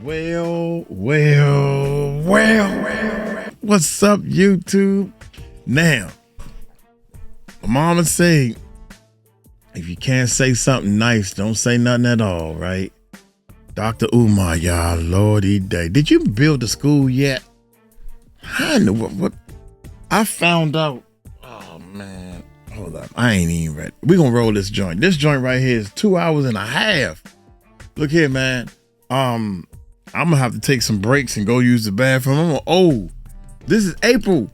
Well. What's up, YouTube? Now, my mama say, if you can't say something nice, don't say nothing at all, right? Dr. Umar, y'all, lordy day. Did you build the school yet? I know what I found out. Oh, man. Hold up. I ain't even ready. We're going to roll this joint. This joint right here is 2 hours and a half. Look here, man. I'm going to have to take some breaks and go use the bathroom. This is April.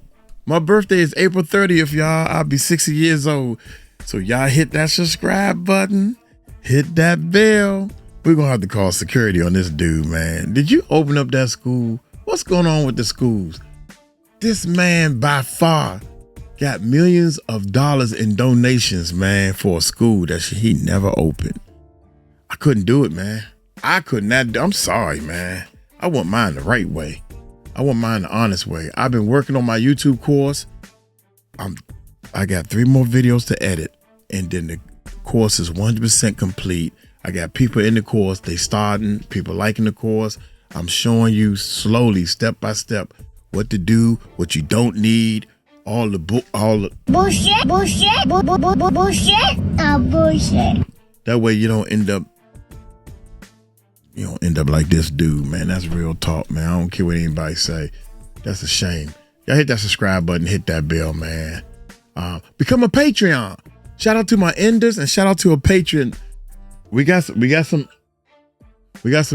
My birthday is April 30th, y'all. I'll be 60 years old. So y'all hit that subscribe button. Hit that bell. We're going to have to call security on this dude, man. Did you open up that school? What's going on with the schools? This man by far got millions of dollars in donations, man, for a school that he never opened. I couldn't do it, man. I could not. I'm sorry, man. I want mine the right way. I want mine the honest way. I've been working on my YouTube course. I got 3 more videos to edit, and then the course is 100% complete. I got people in the course. They starting. People liking the course. I'm showing you slowly, step by step, what to do, what you don't need, all the bullshit. That way you don't end up like this dude, man. That's real talk, man. I don't care what anybody say. That's a shame. Y'all hit that subscribe button, hit that bell, man. Become a Patreon. Shout out to my enders and shout out to a Patreon. We got some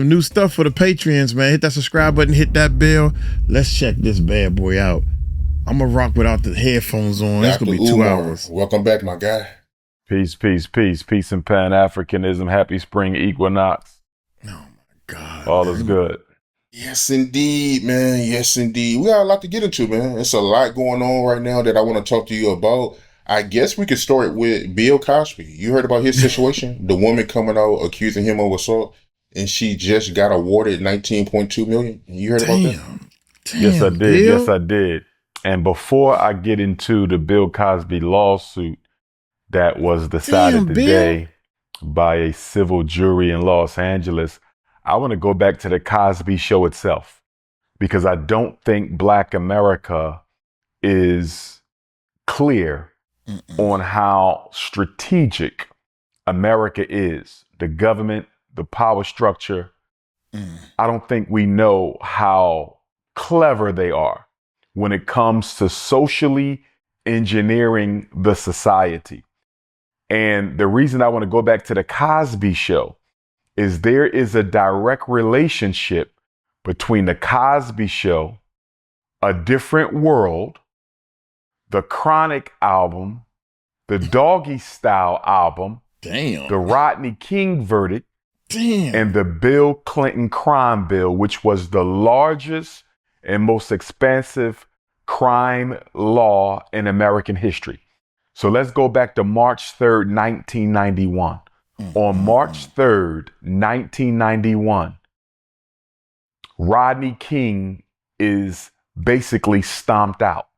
new stuff for the Patreons, man. Hit that subscribe button, hit that bell. Let's check this bad boy out. I'm gonna rock without the headphones on. It's gonna be 2 hours. Welcome back, my guy. Peace and Pan-Africanism. Happy spring equinox. Oh my God. All is good. Yes, indeed, man. Yes, indeed. We got a lot to get into, man. It's a lot going on right now that I want to talk to you about. I guess we could start with Bill Cosby. You heard about his situation? The woman coming out accusing him of assault, and she just got awarded $19.2 million. You heard about that? Yes, I did. Bill? Yes, I did. And before I get into the Bill Cosby lawsuit that was decided today by a civil jury in Los Angeles, I want to go back to the Cosby show itself, because I don't think Black America is clear on how strategic America is, the government, the power structure. I don't think we know how clever they are when it comes to socially engineering the society. And the reason I want to go back to the Cosby show is there is a direct relationship between the Cosby show, A Different World, the Chronic album, the Doggy Style album, the Rodney King verdict, and the Bill Clinton crime bill, which was the largest and most expansive crime law in American history. So let's go back to March 3rd, 1991. On March 3rd, 1991, Rodney King is basically stomped out.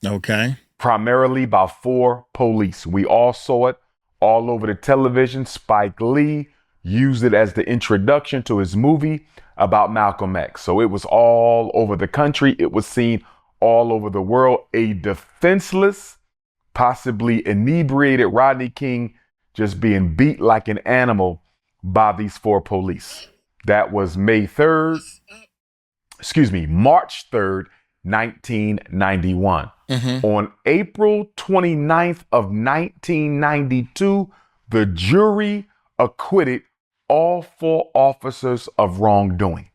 Okay. Primarily by 4 police. We all saw it all over the television. Spike Lee used it as the introduction to his movie about Malcolm X. So it was all over the country. It was seen all over the world. A defenseless, possibly inebriated Rodney King just being beat like an animal by these 4 police. That was March 3rd, 1991. On April 29th of 1992, the jury acquitted all 4 officers of wrongdoing.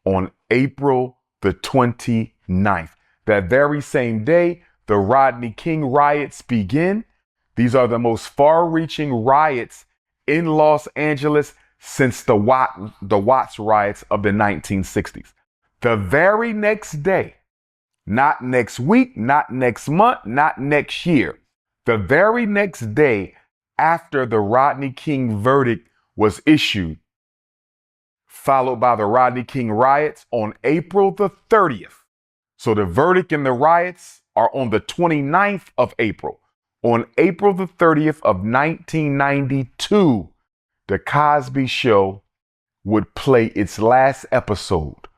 On April the 29th, that very same day, the Rodney King riots begin. These are the most far-reaching riots in Los Angeles since the Watts riots of the 1960s. The very next day, not next week, not next month, not next year, the very next day after the Rodney King verdict was issued, followed by the Rodney King riots on April the 30th. So the verdict and the riots are on the 29th of April. On April the 30th of 1992, the Cosby Show would play its last episode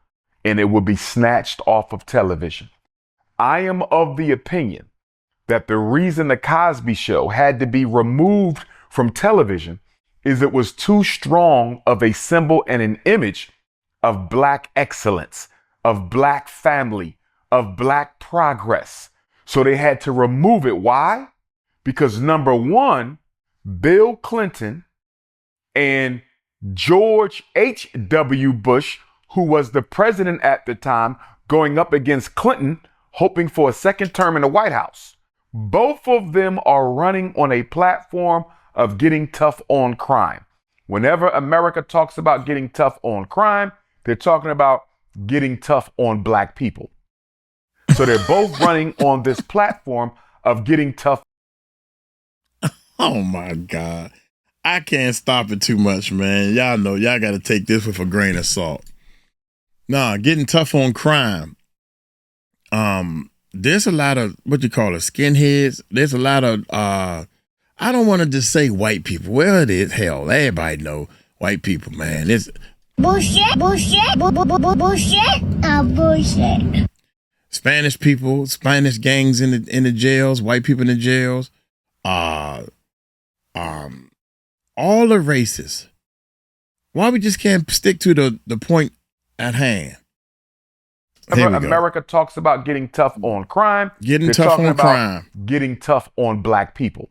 and it would be snatched off of television. I am of the opinion that the reason the Cosby Show had to be removed from television is it was too strong of a symbol and an image of Black excellence, of Black family, of Black progress. So they had to remove it. Why? Because number one, Bill Clinton and George H.W. Bush, who was the president at the time, going up against Clinton, hoping for a second term in the White House. Both of them are running on a platform of getting tough on crime. Whenever America talks about getting tough on crime, they're talking about getting tough on Black people. So they're both running on this platform of getting tough. Oh my God. I can't stop it too much, man. Y'all know y'all got to take this with a grain of salt. Nah, getting tough on crime. There's a lot of what you call it, skinheads. There's a lot of I don't want to just say white people. Well, it is. Hell, everybody know white people, man. It's bullshit, bullshit. Spanish people, Spanish gangs in the jails, white people in the jails. All the races. Why we just can't stick to the point at hand? America talks about getting tough on crime. Getting tough on crime. Getting tough on Black people.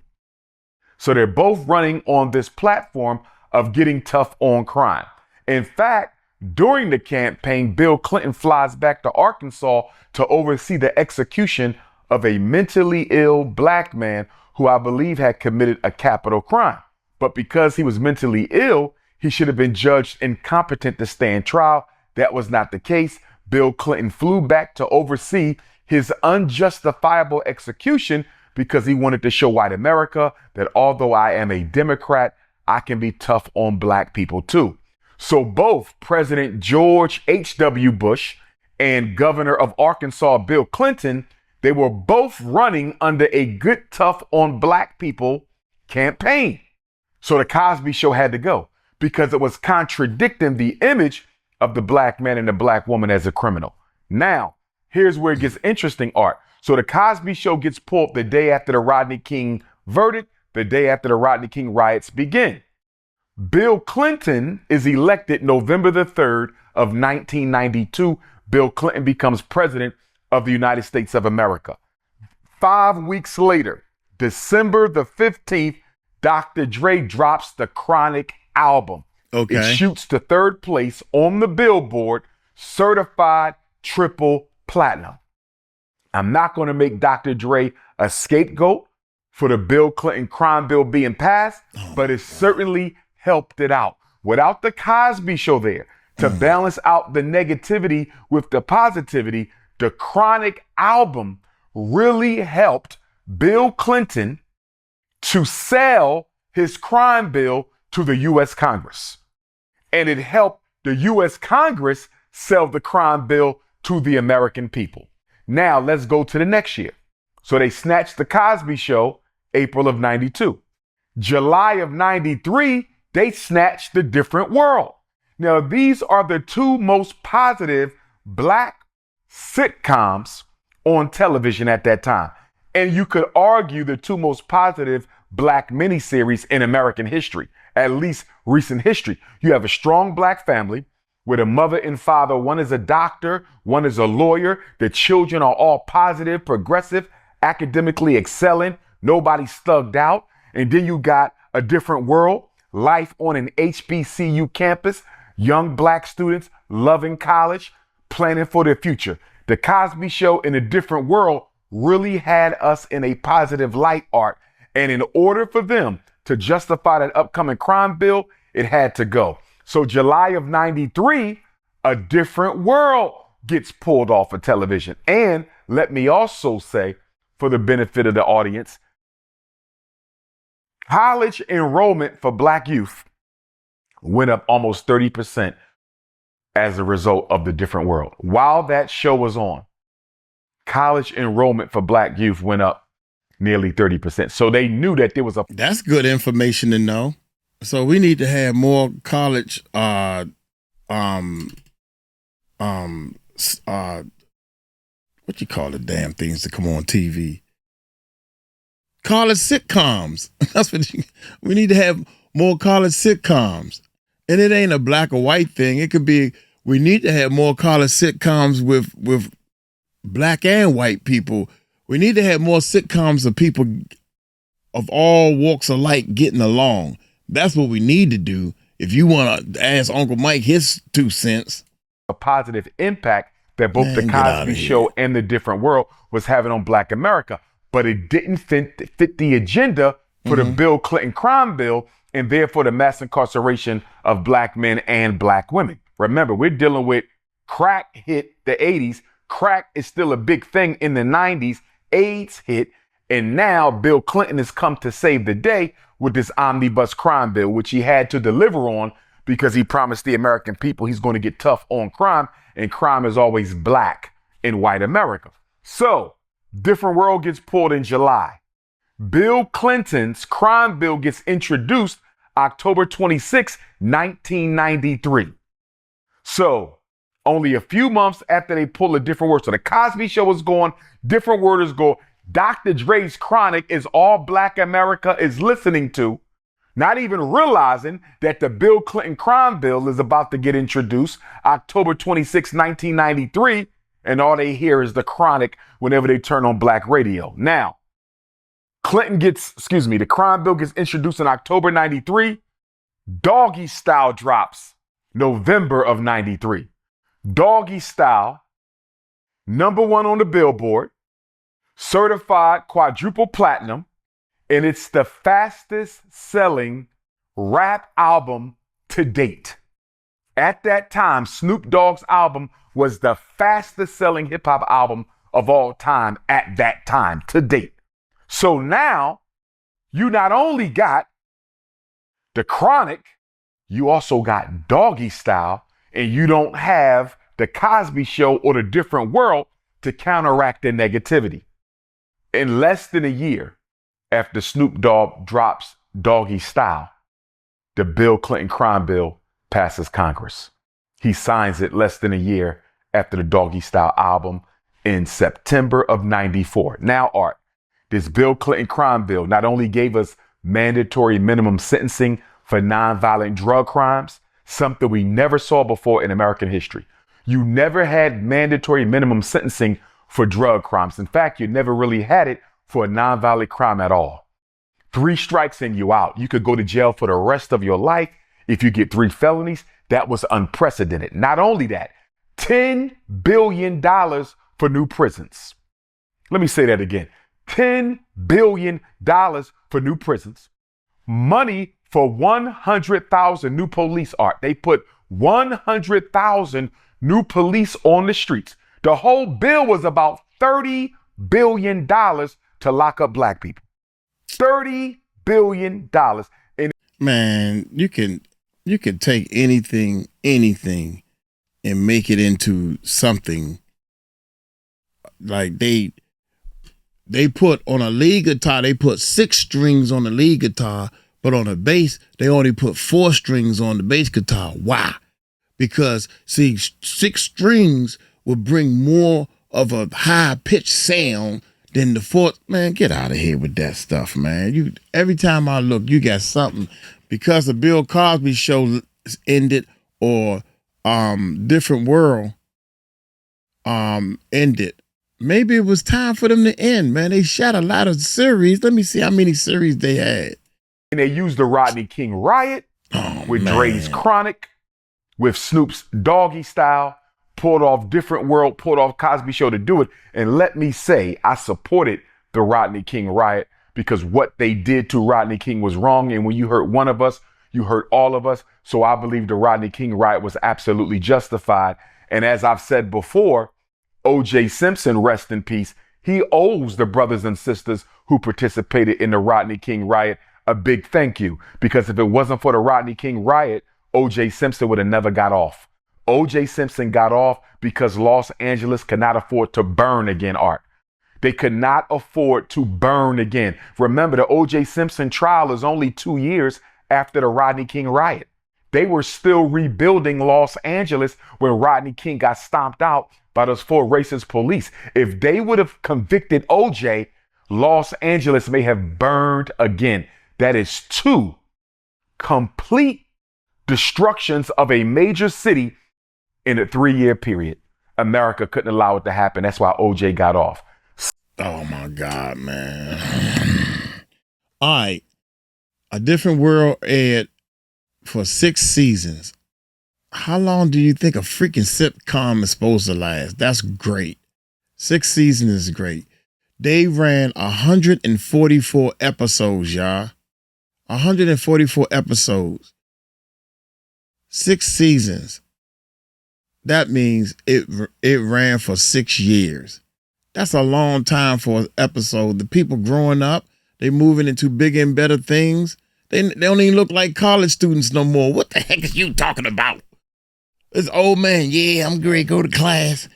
So they're both running on this platform of getting tough on crime. In fact, during the campaign, Bill Clinton flies back to Arkansas to oversee the execution of a mentally ill Black man who I believe had committed a capital crime. But because he was mentally ill, he should have been judged incompetent to stand trial. That was not the case. Bill Clinton flew back to oversee his unjustifiable execution because he wanted to show white America that although I am a Democrat, I can be tough on Black people too. So both President George H.W. Bush and Governor of Arkansas, Bill Clinton, they were both running under a good tough on Black people campaign. So the Cosby Show had to go because it was contradicting the image of the Black man and the Black woman as a criminal. Now, here's where it gets interesting, Art. So the Cosby Show gets pulled the day after the Rodney King verdict, the day after the Rodney King riots begin. Bill Clinton is elected November the 3rd of 1992. Bill Clinton becomes president of the United States of America. 5 weeks later, December the 15th, Dr. Dre drops the Chronic album. Okay. It shoots to third place on the Billboard, certified triple platinum. I'm not going to make Dr. Dre a scapegoat for the Bill Clinton crime bill being passed, but it certainly helped it out. Without the Cosby Show there to balance out the negativity with the positivity, the Chronic album really helped Bill Clinton to sell his crime bill to the U.S. Congress. And it helped the U.S. Congress sell the crime bill to the American people. Now let's go to the next year. So they snatched the Cosby Show, April of 92. July of 93, they snatched The Different World. Now these are the two most positive Black sitcoms on television at that time. And you could argue the two most positive Black miniseries in American history, at least recent history. You have a strong Black family with a mother and father. One is a doctor, one is a lawyer. The children are all positive, progressive, academically excelling. Nobody's thugged out. And then you got A Different World, life on an HBCU campus, young Black students loving college, planning for their future. The Cosby Show and A Different World really had us in a positive light, Art. And in order for them to justify that upcoming crime bill, it had to go. So July of 93, A Different World gets pulled off of television. And let me also say, for the benefit of the audience, college enrollment for Black youth went up almost 30% as a result of The Different World. While that show was on, college enrollment for Black youth went up nearly 30%. So they knew that there was a... That's good information to know. So we need to have more college um what you call the damn things that come on TV? Call it sitcoms. That's what we need to have more college sitcoms. And it ain't a black or white thing. It could be we need to have more college sitcoms with black and white people. We need to have more sitcoms of people of all walks of life getting along. That's what we need to do. If you want to ask Uncle Mike his 2 cents. A positive impact that both the Cosby Show and the Different World was having on Black America. But it didn't fit the agenda for the Bill Clinton crime bill and therefore the mass incarceration of black men and black women. Remember, we're dealing with crack hit the 80s. Crack is still a big thing in the 90s. AIDS hit. And now Bill Clinton has come to save the day with this omnibus crime bill, which he had to deliver on because he promised the American people he's going to get tough on crime. And crime is always black in white America. So Different World gets pulled in July. Bill Clinton's crime bill gets introduced October 26, 1993. So only a few months after they pull a Different World. So the Cosby Show is going, Different World is going. Dr. Dre's Chronic is all black America is listening to, not even realizing that the Bill Clinton crime bill is about to get introduced October 26, 1993. And all they hear is the Chronic whenever they turn on black radio. Now, the crime bill gets introduced in October 93. Doggy Style drops November of 93. Doggy Style, #1 on the Billboard, certified quadruple platinum, and it's the fastest selling rap album to date. At that time, Snoop Dogg's album was the fastest selling hip hop album of all time at that time to date. So now you not only got the Chronic, you also got Doggy Style, and you don't have the Cosby Show or the Different World to counteract the negativity. In less than a year after Snoop Dogg drops Doggy Style, the Bill Clinton crime bill passes Congress. He signs it less than a year after the Doggy Style album in September of 94. Now, Art, this Bill Clinton crime bill not only gave us mandatory minimum sentencing for nonviolent drug crimes, something we never saw before in American history. You never had mandatory minimum sentencing for drug crimes. In fact, you never really had it for a nonviolent crime at all. 3 strikes and you out. You could go to jail for the rest of your life if you get 3 felonies. That was unprecedented. Not only that, $10 billion for new prisons. Let me say that again. $10 billion for new prisons. Money for 100,000 new police, Art. They put 100,000 new police on the streets. The whole bill was about $30 billion to lock up black people. $30 billion. And man, you can take anything, and make it into something. Like they put on a lead guitar, they put 6 strings on the lead guitar, but on the bass, they only put 4 strings on the bass guitar. Why? Because, see, 6 strings would bring more of a high-pitched sound than the 4. Man, get out of here with that stuff, man. Every time I look, you got something. Because the Bill Cosby Show ended or Different World ended, maybe it was time for them to end, man. They shot a lot of series. Let me see how many series they had. And they used the Rodney King riot with Dre's Chronic, with Snoop's Doggy Style, pulled off Different World, pulled off Cosby Show to do it. And let me say, I supported the Rodney King riot because what they did to Rodney King was wrong. And when you hurt one of us, you hurt all of us. So I believe the Rodney King riot was absolutely justified. And as I've said before, OJ Simpson, rest in peace, he owes the brothers and sisters who participated in the Rodney King riot a big thank you. Because if it wasn't for the Rodney King riot, OJ Simpson would have never got off. OJ Simpson got off because Los Angeles could not afford to burn again, Art. They could not afford to burn again. Remember, the OJ Simpson trial is only 2 years after the Rodney King riot. they were still rebuilding Los Angeles when Rodney King got stomped out by those 4 racist police. If they would have convicted OJ, Los Angeles may have burned again. That is 2 complete destructions of a major city in a 3-year period. America couldn't allow it to happen. That's why OJ got off. Oh my God, man. All right. A Different World aired for 6 seasons. How long do you think a freaking sitcom is supposed to last? That's great. 6 seasons is great. They ran 144 episodes, y'all. 144 episodes. 6 seasons. That means it ran for 6 years. That's a long time for an episode. The people growing up, they moving into bigger and better things. They don't even look like college students no more. What the heck is you talking about? This old man, yeah, I'm going to go to class.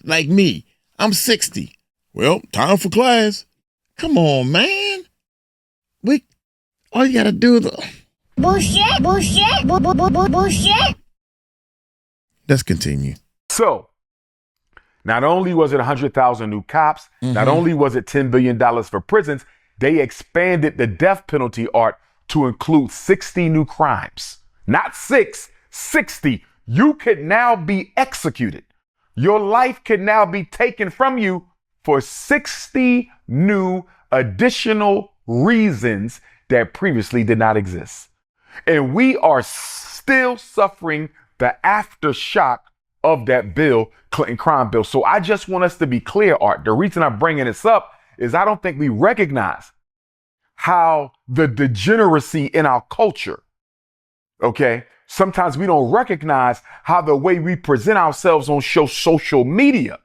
Like me, I'm 60. Well, time for class. Come on, man. All you got to do is... Bullshit. Let's continue. So, not only was it 100,000 new cops, not only was it $10 billion for prisons, they expanded the death penalty, Art, to include 60 new crimes. Not 6, 60. You could now be executed. Your life could now be taken from you for 60 new additional reasons that previously did not exist. And we are still suffering the aftershock of that bill, Clinton crime bill. So I just want us to be clear, Art. The reason I'm bringing this up is I don't think we recognize how the degeneracy in our culture, okay? Sometimes we don't recognize how the way we present ourselves on social media.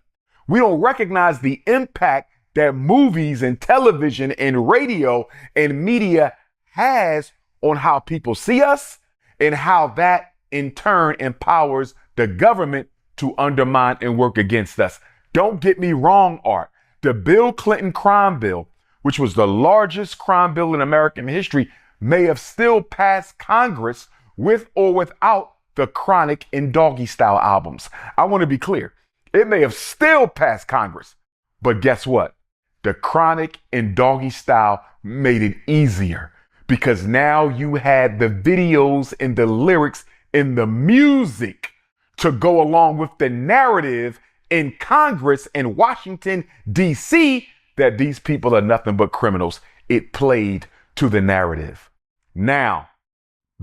We don't recognize the impact that movies and television and radio and media has on how people see us and how that in turn empowers the government to undermine and work against us. Don't get me wrong, Art. The Bill Clinton crime bill, which was the largest crime bill in American history, may have still passed Congress with or without the Chronic and Doggy Style albums. I want to be clear. It may have still passed Congress, but guess what? The Chronic and Doggy Style made it easier because now you had the videos and the lyrics and the music to go along with the narrative in Congress in Washington, D.C., that these people are nothing but criminals. It played to the narrative. Now,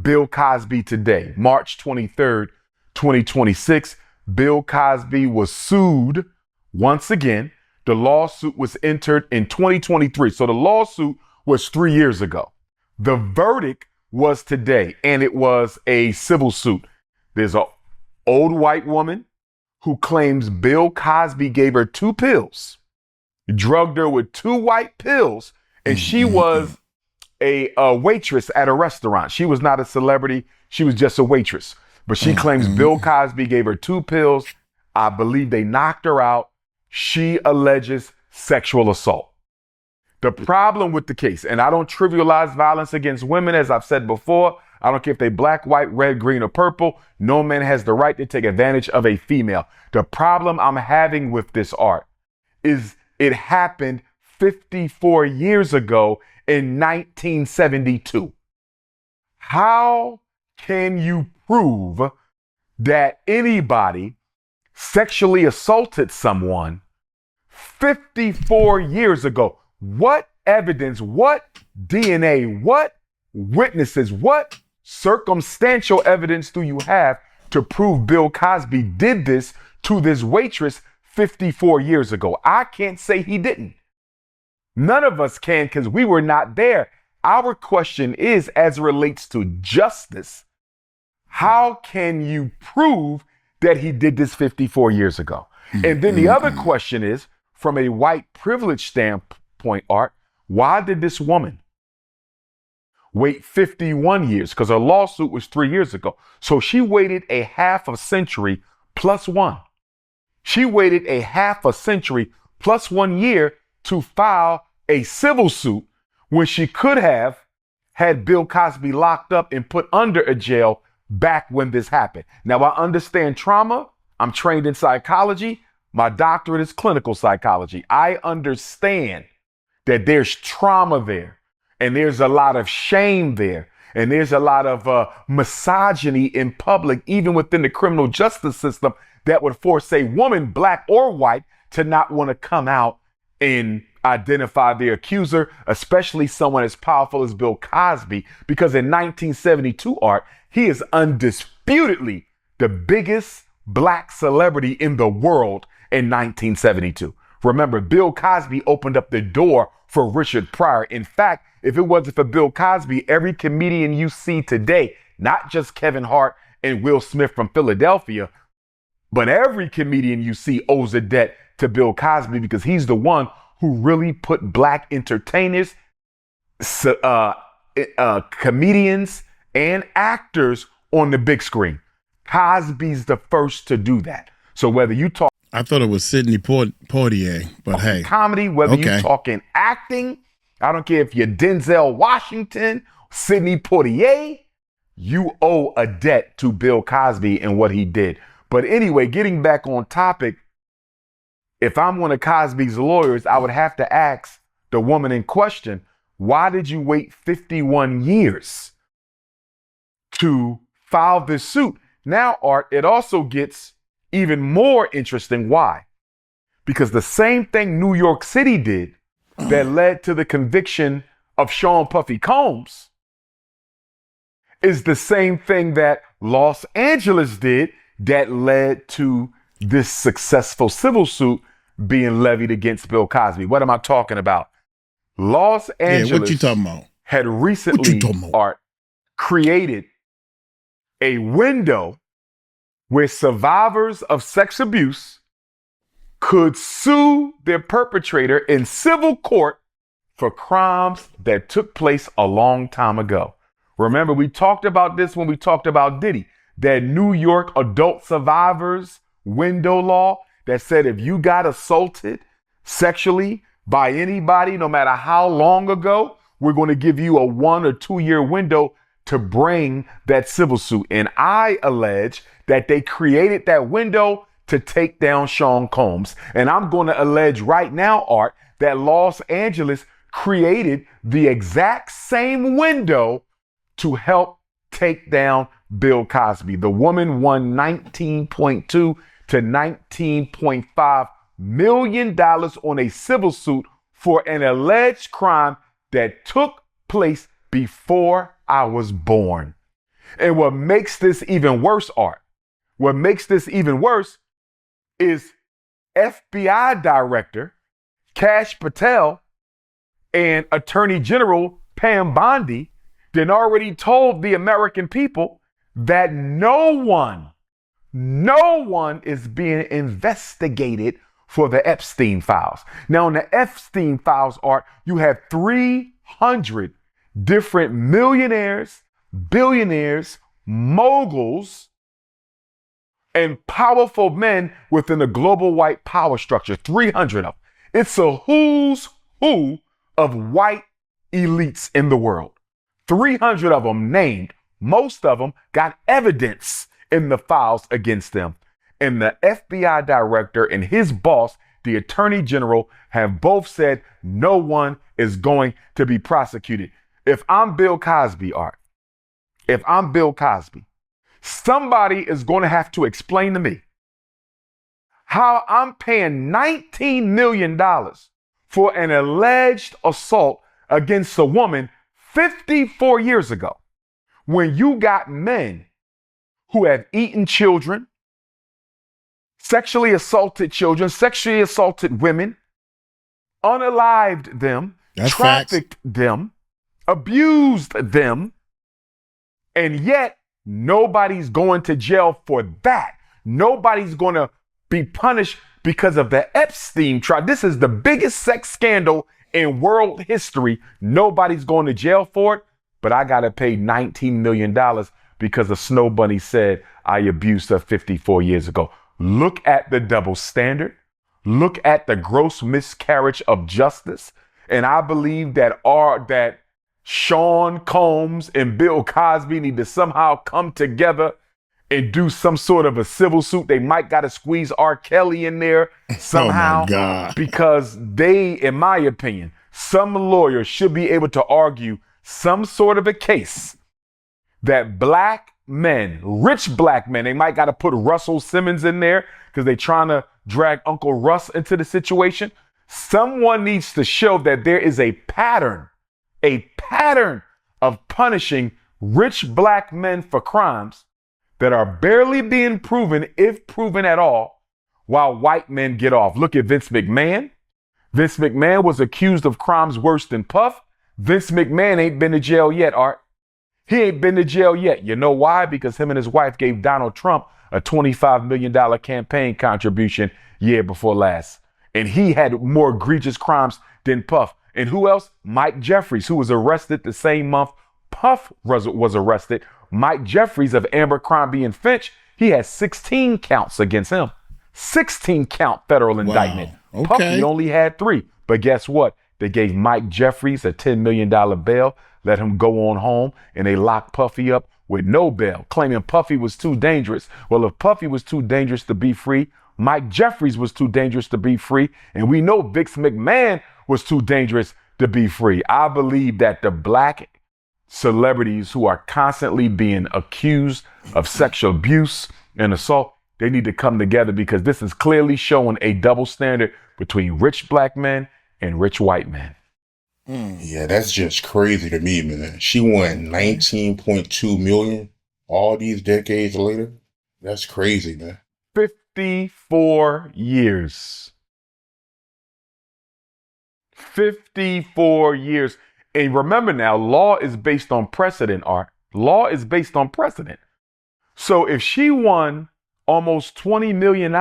Bill Cosby today, March 23rd, 2026, Bill Cosby was sued once again. The lawsuit was entered in 2023. So the lawsuit was 3 years ago. The verdict was today, and it was a civil suit. There's an old white woman who claims Bill Cosby gave her 2 pills, drugged her with 2 white pills, and she was a waitress at a restaurant. She was not a celebrity. She was just a waitress. But she claims Bill Cosby gave her 2 pills. I believe they knocked her out. She alleges sexual assault. The problem with the case, and I don't trivialize violence against women, as I've said before. I don't care if they black, white, red, green, or purple. No man has the right to take advantage of a female. The problem I'm having with this, Art, is it happened 54 years ago in 1972. How can you prove that anybody sexually assaulted someone 54 years ago? What evidence, what DNA, what witnesses, what circumstantial evidence do you have to prove Bill Cosby did this to this waitress 54 years ago? I can't say he didn't. None of us can because we were not there. Our question is, as it relates to justice, how can you prove that he did this 54 years ago? And then the other question is, from a white privilege standpoint, Art, why did this woman wait 51 years? Because her lawsuit was 3 years ago. So she waited a half a century plus 1. She waited a half a century plus 1 year to file a civil suit when she could have had Bill Cosby locked up and put under a jail back when this happened. Now, I understand trauma. I'm trained in psychology. My doctorate is clinical psychology. I understand that there's trauma there, and there's a lot of shame there, and there's a lot of misogyny in public, even within the criminal justice system, that would force a woman, black or white, to not want to come out and identify their accuser, especially someone as powerful as Bill Cosby, because in 1972, Art, he is undisputedly the biggest black celebrity in the world in 1972. Remember, Bill Cosby opened up the door for Richard Pryor. In fact, if it wasn't for Bill Cosby, every comedian you see today, not just Kevin Hart and Will Smith from Philadelphia, but every comedian you see owes a debt to Bill Cosby, because he's the one who really put black entertainers, comedians, and actors on the big screen. Cosby's the first to do that. So whether you talk, I thought it was Sidney Poitier, but hey, comedy, whether you're talking acting, I don't care if you're Denzel Washington, Sidney Poitier, you owe a debt to Bill Cosby and what he did. But anyway, getting back on topic, if I'm one of Cosby's lawyers, I would have to ask the woman in question, why did you wait 51 years to file this suit? Now, Art, it also gets even more interesting. Why? Because the same thing New York City did that led to the conviction of Sean Puffy Combs is the same thing that Los Angeles did that led to this successful civil suit being levied against Bill Cosby. What am I talking about? Los Angeles what you talking about? Had recently, Art, created a window where survivors of sex abuse could sue their perpetrator in civil court for crimes that took place a long time ago. Remember, we talked about this when we talked about Diddy, that New York adult survivors window law that said if you got assaulted sexually by anybody, no matter how long ago, we're going to give you a 1 or 2 year window to bring that civil suit. And I allege that they created that window to take down Sean Combs. And I'm going to allege right now, Art, that Los Angeles created the exact same window to help take down Bill Cosby. The woman won $19.2 to $19.5 million on a civil suit for an alleged crime that took place before I was born. And what makes this even worse, Art, what makes this even worse is FBI Director Kash Patel and Attorney General Pam Bondi then already told the American people that no one is being investigated for the Epstein files. Now, in the Epstein files, Art, you have 300 different millionaires, billionaires, moguls, and powerful men within the global white power structure. 300 of them. It's a who's who of white elites in the world. 300 of them named. Most of them got evidence in the files against them. And the FBI director and his boss, the attorney general, have both said no one is going to be prosecuted. If I'm Bill Cosby, Art, if I'm Bill Cosby, somebody is going to have to explain to me how I'm paying $19 million for an alleged assault against a woman 54 years ago, when you got men who have eaten children, sexually assaulted children, sexually assaulted women, unalived them, trafficked them, abused them, and yet nobody's going to jail for that. Nobody's going to be punished because of the Epstein trial. This is the biggest sex scandal in world history. Nobody's going to jail for it, but I got to pay $19 million because a snow bunny said I abused her 54 years ago. Look at the double standard. Look at the gross miscarriage of justice. And I believe that Sean Combs and Bill Cosby need to somehow come together and do some sort of a civil suit. They might got to squeeze R. Kelly in there somehow. Oh my God. Because they, in my opinion, some lawyer should be able to argue some sort of a case that black men, rich black men, they might got to put Russell Simmons in there because they're trying to drag Uncle Russ into the situation. Someone needs to show that there is a pattern of punishing rich black men for crimes that are barely being proven, if proven at all, while white men get off. Look at Vince McMahon. Vince McMahon was accused of crimes worse than Puff. Vince McMahon ain't been to jail yet, Art. He ain't been to jail yet. You know why? Because him and his wife gave Donald Trump a $25 million campaign contribution year before last. And he had more egregious crimes than Puff. And who else? Mike Jeffries, who was arrested the same month Puff was arrested. Mike Jeffries of Abercrombie and Fitch, he has 16 counts against him. 16 count federal indictment. Okay. Puffy only had 3. But guess what? They gave Mike Jeffries a $10 million bail, let him go on home, and they locked Puffy up with no bail, claiming Puffy was too dangerous. Well, if Puffy was too dangerous to be free, Mike Jeffries was too dangerous to be free, and we know Vince McMahon was too dangerous to be free. I believe that the black celebrities who are constantly being accused of sexual abuse and assault, they need to come together, because this is clearly showing a double standard between rich black men and rich white men. Yeah, that's just crazy to me, man. She won $19.2 million all these decades later. That's crazy, man. 54 years. 54 years. And remember now, law is based on precedent, Art. Law is based on precedent. So if she won almost $20 million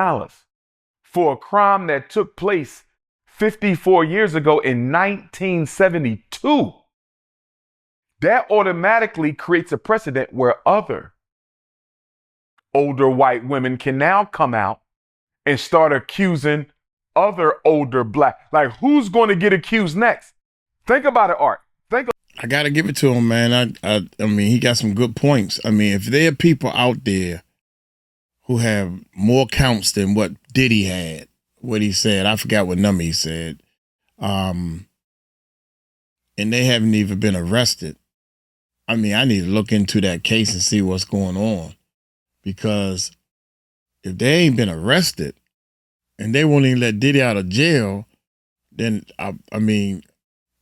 for a crime that took place 54 years ago in 1972, that automatically creates a precedent where other older white women can now come out and start accusing other older black. Like, who's going to get accused next? Think about it, Art. I got to give it to him, man. I mean, he got some good points. I mean, if there are people out there who have more counts than what Diddy had, what he said, I forgot what number he said, and they haven't even been arrested. I mean, I need to look into that case and see what's going on, because if they ain't been arrested and they won't even let Diddy out of jail, then I mean,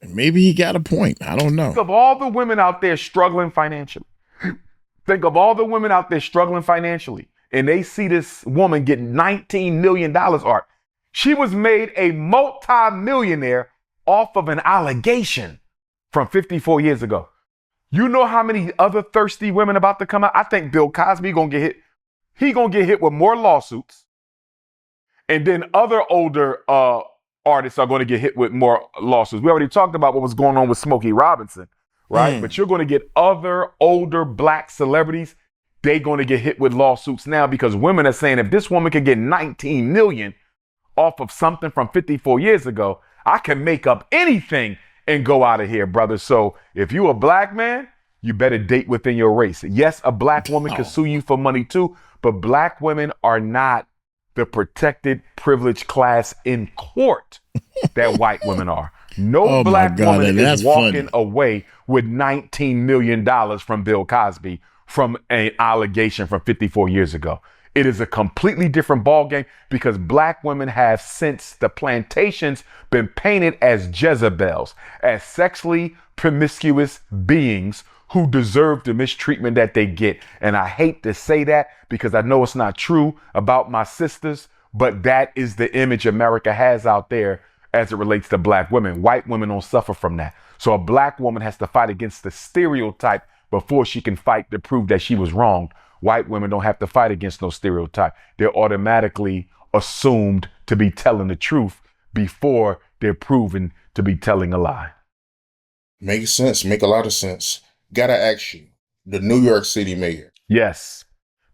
maybe he got a point. I don't know. Think of all the women out there struggling financially. Think of all the women out there struggling financially, and they see this woman get $19 million, Art. She was made a multi-millionaire off of an allegation from 54 years ago. You know how many other thirsty women about to come out? I think Bill Cosby gonna get hit. He gonna get hit with more lawsuits. And then other older artists are going to get hit with more lawsuits. We already talked about what was going on with Smokey Robinson, right? But you're going to get other older black celebrities. They're going to get hit with lawsuits now, because women are saying, if this woman could get 19 million off of something from 54 years ago, I can make up anything and go out of here, brother. So if you a black man, you better date within your race. Yes, a black woman can sue you for money too, but black women are not the protected, privileged class in court that white women are. No black woman is walking away with $19 million from Bill Cosby from an allegation from 54 years ago. It is a completely different ballgame, because black women have, since the plantations, been painted as Jezebels, as sexually promiscuous beings who deserve the mistreatment that they get. And I hate to say that, because I know it's not true about my sisters, but that is the image America has out there as it relates to black women. White women don't suffer from that. So a black woman has to fight against the stereotype before she can fight to prove that she was wronged. White women don't have to fight against no stereotype. They're automatically assumed to be telling the truth before they're proven to be telling a lie. Makes sense. Make a lot of sense. Gotta ask you, the New York City mayor. Yes.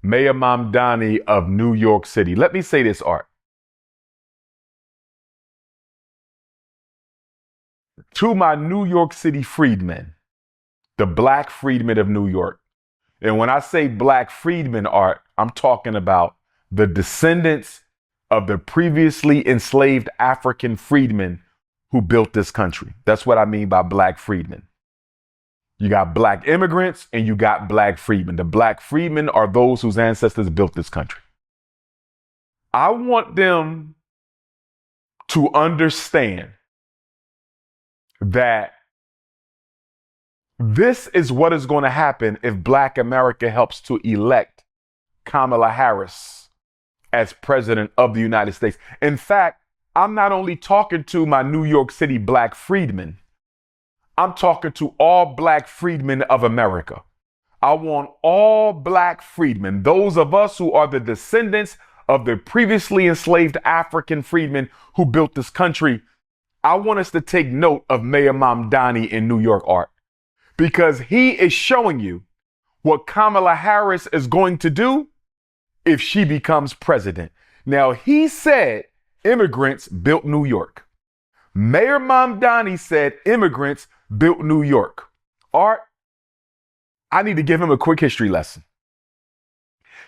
Mayor Mamdani of New York City. Let me say this, Art. To my New York City freedmen, the black freedmen of New York. And when I say black freedmen, Art, I'm talking about the descendants of the previously enslaved African freedmen who built this country. That's what I mean by black freedmen. You got black immigrants and you got black freedmen. The black freedmen are those whose ancestors built this country. I want them to understand that this is what is going to happen if Black America helps to elect Kamala Harris as president of the United States. In fact, I'm not only talking to my New York City black freedmen, I'm talking to all black freedmen of America. I want all black freedmen, those of us who are the descendants of the previously enslaved African freedmen who built this country. I want us to take note of Mayor Mamdani in New York, Art, because he is showing you what Kamala Harris is going to do if she becomes president. Now, he said immigrants built New York. Mayor Mamdani said immigrants built New York. Art, I need to give him a quick history lesson.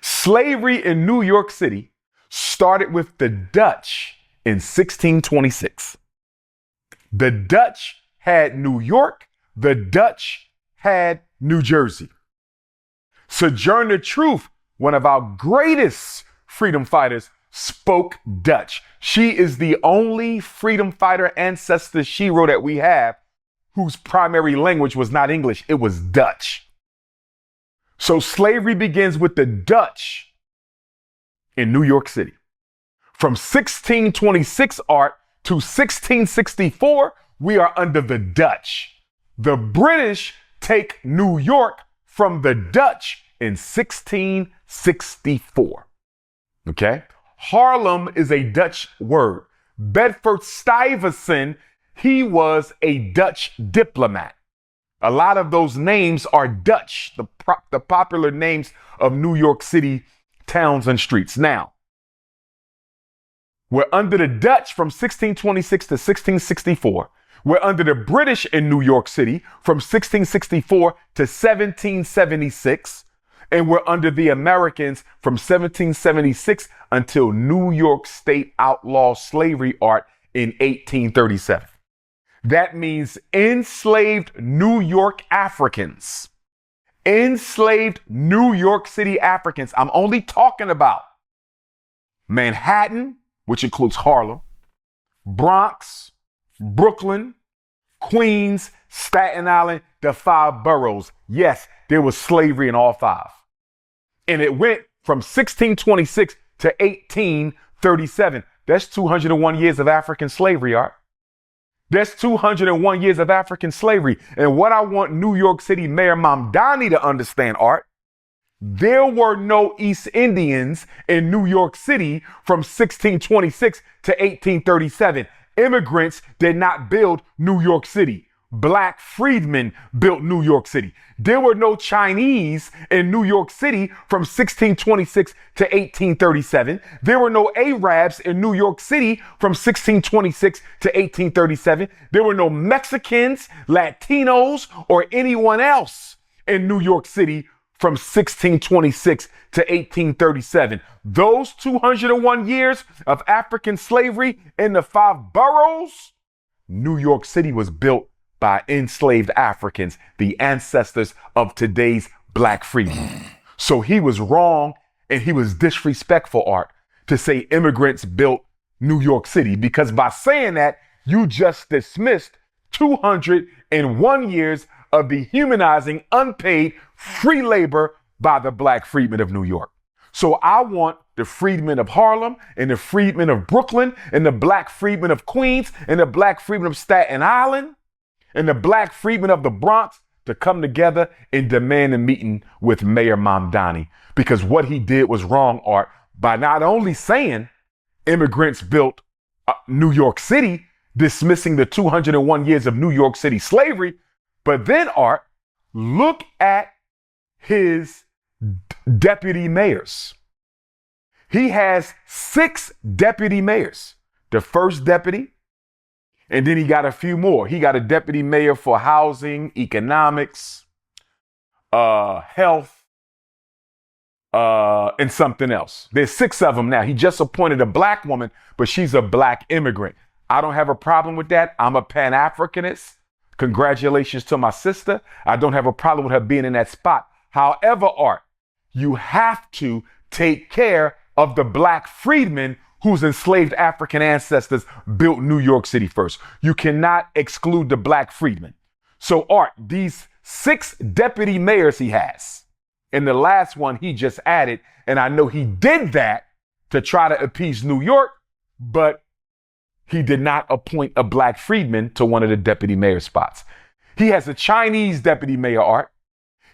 Slavery in New York City started with the Dutch in 1626. The Dutch had New York. The Dutch had New Jersey. Sojourner Truth, one of our greatest freedom fighters, spoke Dutch. She is the only freedom fighter ancestor shero that we have whose primary language was not English, it was Dutch. So slavery begins with the Dutch in New York City. From 1626, Art, to 1664, we are under the Dutch. The British take New York from the Dutch in 1664. Okay? Harlem is a Dutch word. Bedford-Stuyvesant, he was a Dutch diplomat. A lot of those names are Dutch, the popular names of New York City towns and streets. Now, we're under the Dutch from 1626 to 1664. We're under the British in New York City from 1664 to 1776. And we're under the Americans from 1776 until New York State outlawed slavery, Art, in 1837. That means enslaved New York Africans, enslaved New York City Africans. I'm only talking about Manhattan, which includes Harlem, Bronx, Brooklyn, Queens, Staten Island, the 5 boroughs. Yes, there was slavery in all 5. And it went from 1626 to 1837. That's 201 years of African slavery, Art. That's 201 years of African slavery. And what I want New York City Mayor Mamdani to understand, Art, there were no East Indians in New York City from 1626 to 1837. Immigrants did not build New York City. Black freedmen built New York City. There were no Chinese in New York City from 1626 to 1837. There were no Arabs in New York City from 1626 to 1837. There were no Mexicans, Latinos, or anyone else in New York City from 1626 to 1837. Those 201 years of African slavery in the 5 boroughs, New York City was built by enslaved Africans, the ancestors of today's black freedmen. So he was wrong and he was disrespectful, Art, to say immigrants built New York City, because by saying that, you just dismissed 201 years of dehumanizing, unpaid, free labor by the black freedmen of New York. So I want the freedmen of Harlem and the freedmen of Brooklyn and the black freedmen of Queens and the black freedmen of Staten Island and the black freedmen of the Bronx to come together and demand a meeting with Mayor Mamdani, because what he did was wrong, Art, by not only saying immigrants built New York City, dismissing the 201 years of New York City slavery, but then, Art, look at his deputy mayors. He has 6 deputy mayors. The first deputy, and then he got a few more. He got a deputy mayor for housing, economics, health, and something else. There's 6 of them now. He just appointed a black woman, but she's a black immigrant. I don't have a problem with that. I'm a Pan-Africanist. Congratulations to my sister. I don't have a problem with her being in that spot. However, Art, you have to take care of the black freedmen whose enslaved African ancestors built New York City first. You cannot exclude the black freedmen. So, Art, these 6 deputy mayors he has, and the last one he just added, and I know he did that to try to appease New York, but he did not appoint a black freedman to one of the deputy mayor spots. He has a Chinese deputy mayor, Art.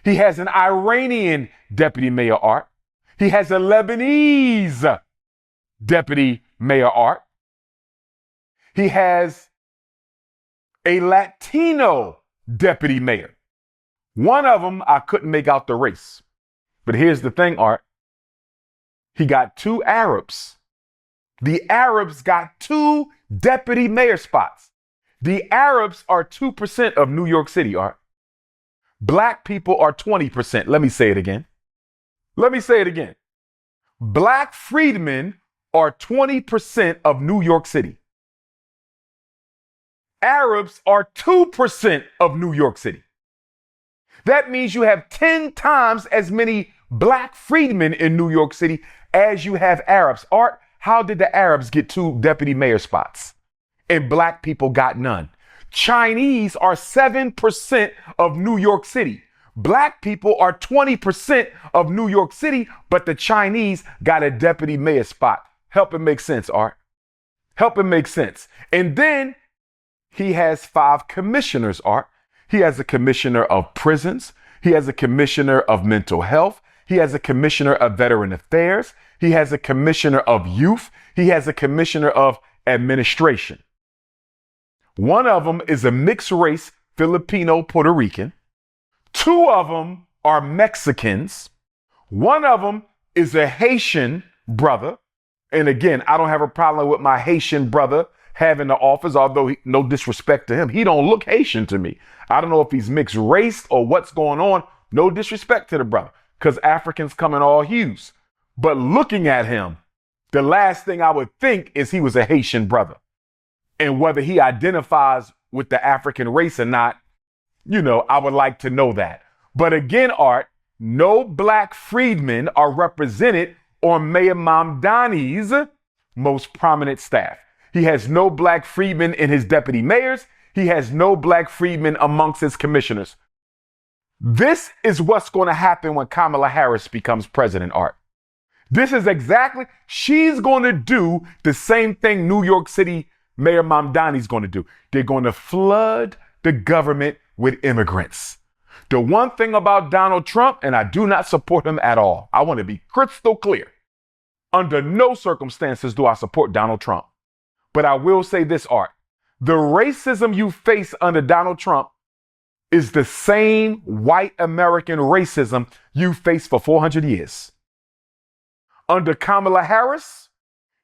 He has an Iranian deputy mayor, Art. He has a Lebanese deputy mayor, Art. He has a Latino deputy mayor. One of them, I couldn't make out the race. But here's the thing, Art. He got 2 Arabs. The Arabs got 2 deputy mayor spots. The Arabs are 2% of New York City, Art. Black people are 20%. Let me say it again. Black freedmen are 20% of New York City. Arabs are 2% of New York City. That means you have 10 times as many black freedmen in New York City as you have Arabs. Art, how did the Arabs get 2 deputy mayor spots and black people got none? Chinese are 7% of New York City. Black people are 20% of New York City, but the Chinese got a deputy mayor spot. Help it make sense, Art. Help it make sense. And then he has 5 commissioners, Art. He has a commissioner of prisons. He has a commissioner of mental health. He has a commissioner of veteran affairs. He has a commissioner of youth. He has a commissioner of administration. One of them is a mixed race Filipino Puerto Rican. 2 of them are Mexicans. One of them is a Haitian brother. And again, I don't have a problem with my Haitian brother having the office, although no disrespect to him. He don't look Haitian to me. I don't know if he's mixed race or what's going on. No disrespect to the brother, because Africans come in all hues. But looking at him, the last thing I would think is he was a Haitian brother. And whether he identifies with the African race or not, I would like to know that. But again, Art, no black freedmen are represented on Mayor Mamdani's most prominent staff. He has no black freedmen in his deputy mayors. He has no black freedmen amongst his commissioners. This is what's going to happen when Kamala Harris becomes president, Art. This is exactly, she's going to do the same thing New York City Mayor Mamdani's going to do. They're going to flood the government with immigrants. The one thing about Donald Trump, and I do not support him at all, I want to be crystal clear. Under no circumstances do I support Donald Trump. But I will say this, Art. The racism you face under Donald Trump is the same white American racism you faced for 400 years. Under Kamala Harris,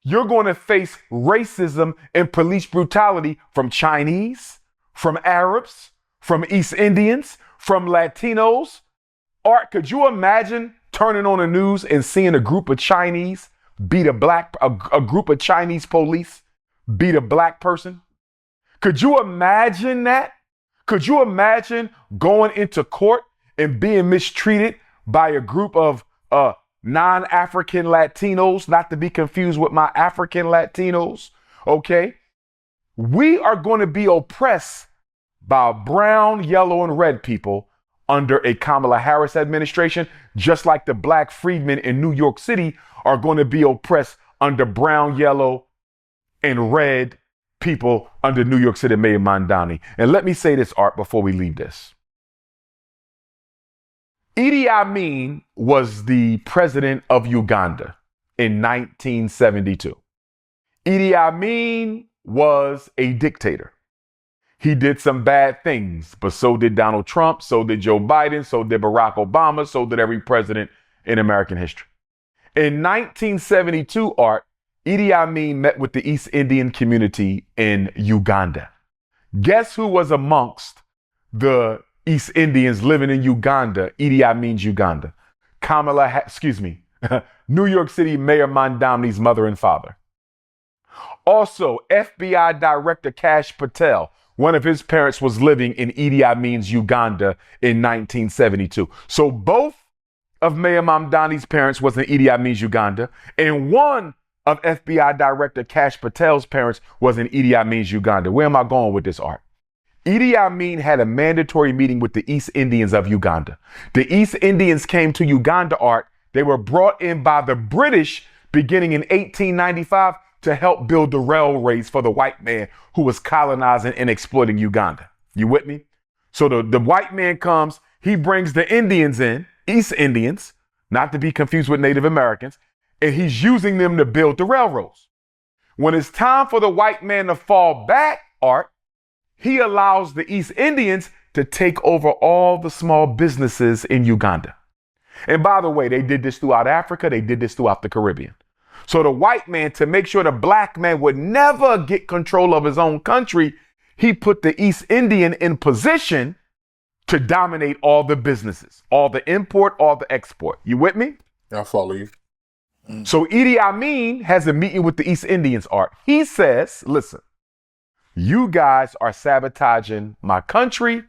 you're going to face racism and police brutality from Chinese, from Arabs, from East Indians, from Latinos. Art, could you imagine turning on the news and seeing a group of Chinese beat a group of Chinese police beat a black person? Could you imagine that? Could you imagine going into court and being mistreated by a group of non-African Latinos, not to be confused with my African Latinos, okay? We are going to be oppressed by brown, yellow, and red people under a Kamala Harris administration, just like the black freedmen in New York City are going to be oppressed under brown, yellow, and red people under New York City Mayor Mamdani. And let me say this, Art, before we leave this. Idi Amin was the president of Uganda in 1972. Idi Amin was a dictator. He did some bad things, but so did Donald Trump, so did Joe Biden, so did Barack Obama, so did every president in American history. In 1972, Art, Idi Amin met with the East Indian community in Uganda. Guess who was amongst the East Indians living in Uganda. Idi Amin's Uganda. New York City Mayor Mandamni's mother and father. Also, FBI Director Kash Patel, one of his parents was living in Idi Amin's Uganda in 1972. So both of Mayor Mamdani's parents was in Idi Amin's Uganda, and one of FBI Director Kash Patel's parents was in Idi Amin's Uganda. Where am I going with this, Art? Idi Amin had a mandatory meeting with the East Indians of Uganda. The East Indians came to Uganda, Art. They were brought in by the British beginning in 1895 to help build the railways for the white man who was colonizing and exploiting Uganda. You with me? So the white man comes, he brings the Indians in, East Indians, not to be confused with Native Americans, and he's using them to build the railroads. When it's time for the white man to fall back, Art, he allows the East Indians to take over all the small businesses in Uganda. And by the way, they did this throughout Africa. They did this throughout the Caribbean. So the white man, to make sure the black man would never get control of his own country, he put the East Indian in position to dominate all the businesses, all the import, all the export. You with me? I follow you. So Idi Amin has a meeting with the East Indians, Art. He says, listen, you guys are sabotaging my country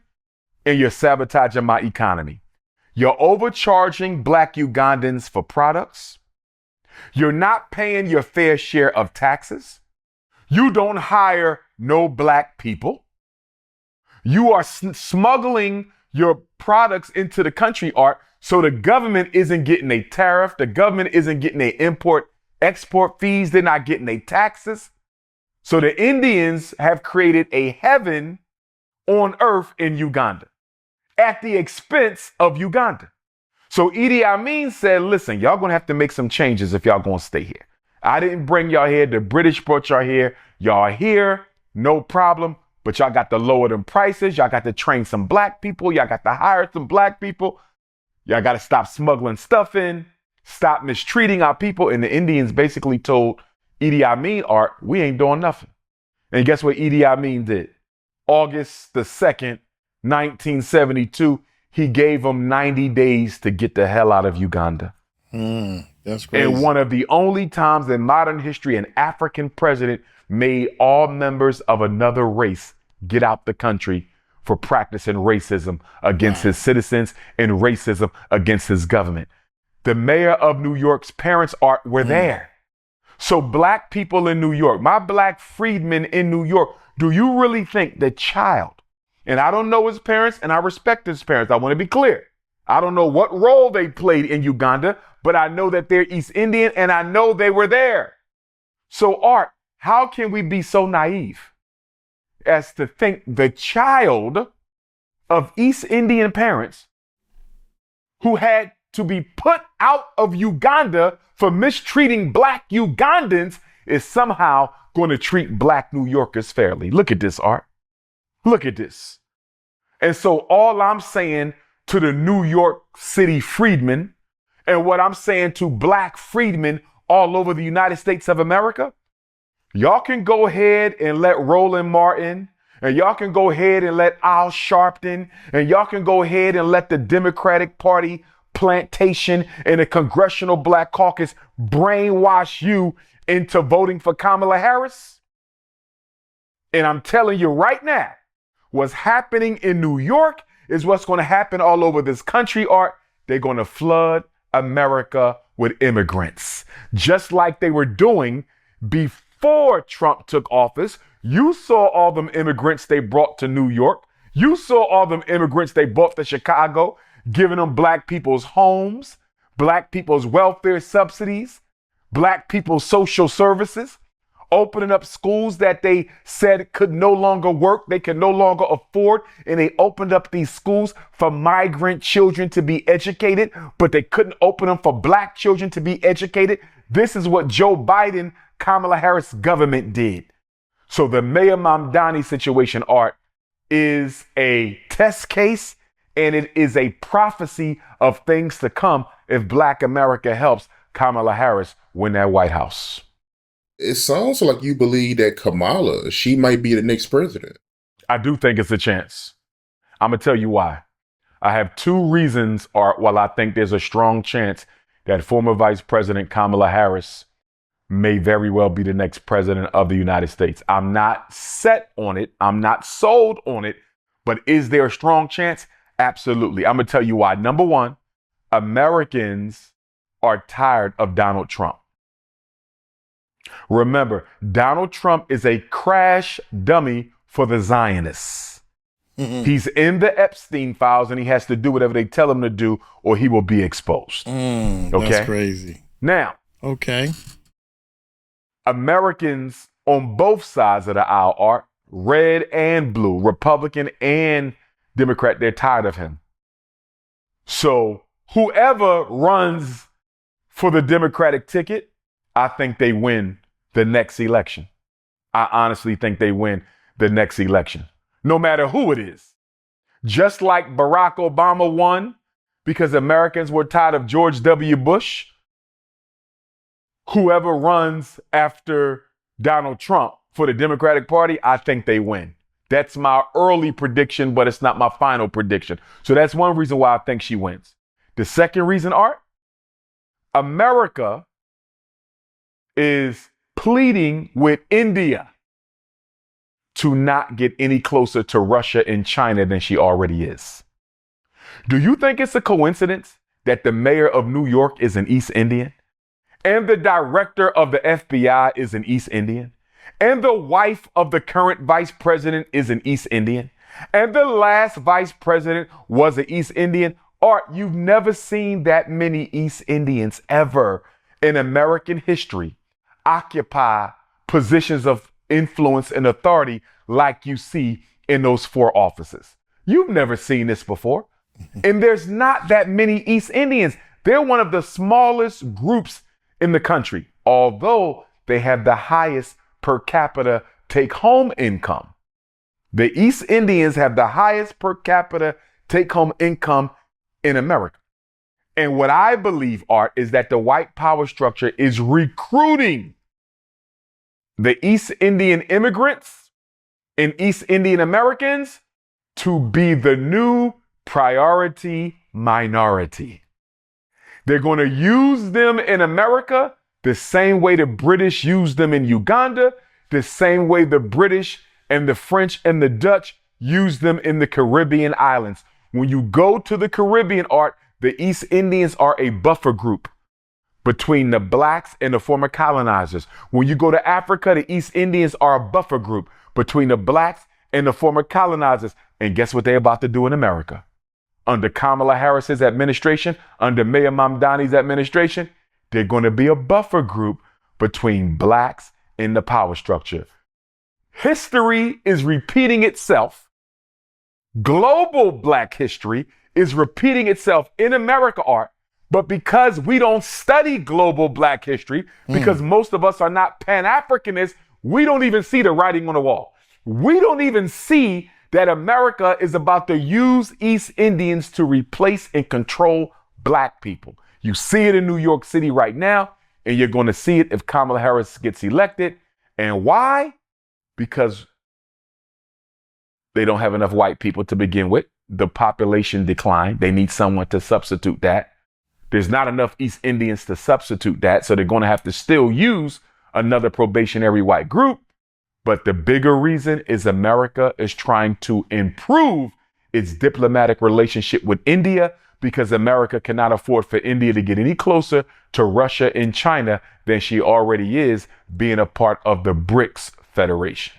and you're sabotaging my economy. You're overcharging black Ugandans for products. You're not paying your fair share of taxes. You don't hire no black people. You are smuggling your products into the country, Art, so the government isn't getting a tariff. The government isn't getting a import-export fees. They're not getting a taxes. So the Indians have created a heaven on earth in Uganda at the expense of Uganda. So Idi Amin said, listen, y'all going to have to make some changes if y'all going to stay here. I didn't bring y'all here. The British brought y'all here. Y'all are here. No problem. But y'all got to lower them prices. Y'all got to train some black people. Y'all got to hire some black people. Y'all got to stop smuggling stuff in. Stop mistreating our people. And the Indians basically told Idi Amin, Art, we ain't doing nothing. And guess what Idi Amin did? August the 2nd, 1972, he gave them 90 days to get the hell out of Uganda. That's crazy. And one of the only times in modern history an African president made all members of another race get out the country for practicing racism against his citizens and racism against his government. The mayor of New York's parents were there. So black people in New York, my black freedmen in New York, do you really think the child, and I don't know his parents and I respect his parents, I want to be clear. I don't know what role they played in Uganda, but I know that they're East Indian and I know they were there. So Art, how can we be so naive as to think the child of East Indian parents who had to be put out of Uganda for mistreating black Ugandans is somehow going to treat black New Yorkers fairly? Look at this, Art. Look at this. And so all I'm saying to the New York City freedmen and what I'm saying to black freedmen all over the United States of America, y'all can go ahead and let Roland Martin, and y'all can go ahead and let Al Sharpton, and y'all can go ahead and let the Democratic Party plantation and the Congressional Black Caucus brainwash you into voting for Kamala Harris. And I'm telling you right now, what's happening in New York is what's going to happen all over this country, Art. They're going to flood America with immigrants, just like they were doing before Trump took office. You saw all them immigrants they brought to New York. You saw all them immigrants they brought to Chicago, giving them black people's homes, black people's welfare subsidies, black people's social services, opening up schools that they said could no longer work, they could no longer afford, and they opened up these schools for migrant children to be educated, but they couldn't open them for black children to be educated. This is what Joe Biden, Kamala Harris government did. So the Mayor Mamdani situation, Art, is a test case, and it is a prophecy of things to come if Black America helps Kamala Harris win that White House. It sounds like you believe that Kamala, she might be the next president. I do think it's a chance. I'm going to tell you why. I have two reasons while I think there's a strong chance that former Vice President Kamala Harris may very well be the next president of the United States. I'm not set on it. I'm not sold on it. But is there a strong chance? Absolutely. I'm going to tell you why. Number one, Americans are tired of Donald Trump. Remember, Donald Trump is a crash dummy for the Zionists. Mm-hmm. He's in the Epstein files and he has to do whatever they tell him to do or he will be exposed. Okay? That's crazy. Now, okay. Americans on both sides of the aisle are red and blue, Republican and Democrat. They're tired of him. So whoever runs for the Democratic ticket, I think they win the next election. I honestly think they win the next election, no matter who it is. Just like Barack Obama won because Americans were tired of George W. Bush, whoever runs after Donald Trump for the Democratic Party, I think they win. That's my early prediction, but it's not my final prediction. So that's one reason why I think she wins. The second reason, Art, America is pleading with India to not get any closer to Russia and China than she already is. Do you think it's a coincidence that the mayor of New York is an East Indian? And the director of the FBI is an East Indian? And the wife of the current vice president is an East Indian? And the last vice president was an East Indian? Art, you've never seen that many East Indians ever in American history occupy positions of influence and authority like you see in those four offices. You've never seen this before. And there's not that many East Indians. They're one of the smallest groups in the country, although they have the highest per capita take-home income. The East Indians have the highest per capita take-home income in America. And what I believe, Art, is that the white power structure is recruiting the East Indian immigrants and East Indian Americans to be the new priority minority. They're going to use them in America the same way the British used them in Uganda, the same way the British and the French and the Dutch used them in the Caribbean islands. When you go to the Caribbean, Art, the East Indians are a buffer group between the blacks and the former colonizers. When you go to Africa, the East Indians are a buffer group between the blacks and the former colonizers. And guess what they're about to do in America? Under Kamala Harris's administration, under Mayor Mamdani's administration, they're going to be a buffer group between blacks and the power structure. History is repeating itself. Global black history is repeating itself in America, Art. But because we don't study global black history, because most of us are not Pan-Africanists, we don't even see the writing on the wall. We don't even see that America is about to use East Indians to replace and control black people. You see it in New York City right now, and you're going to see it if Kamala Harris gets elected. And why? Because they don't have enough white people to begin with. The population declined. They need someone to substitute that. There's not enough East Indians to substitute that, so they're going to have to still use another probationary white group. But the bigger reason is America is trying to improve its diplomatic relationship with India because America cannot afford for India to get any closer to Russia and China than she already is, being a part of the BRICS Federation.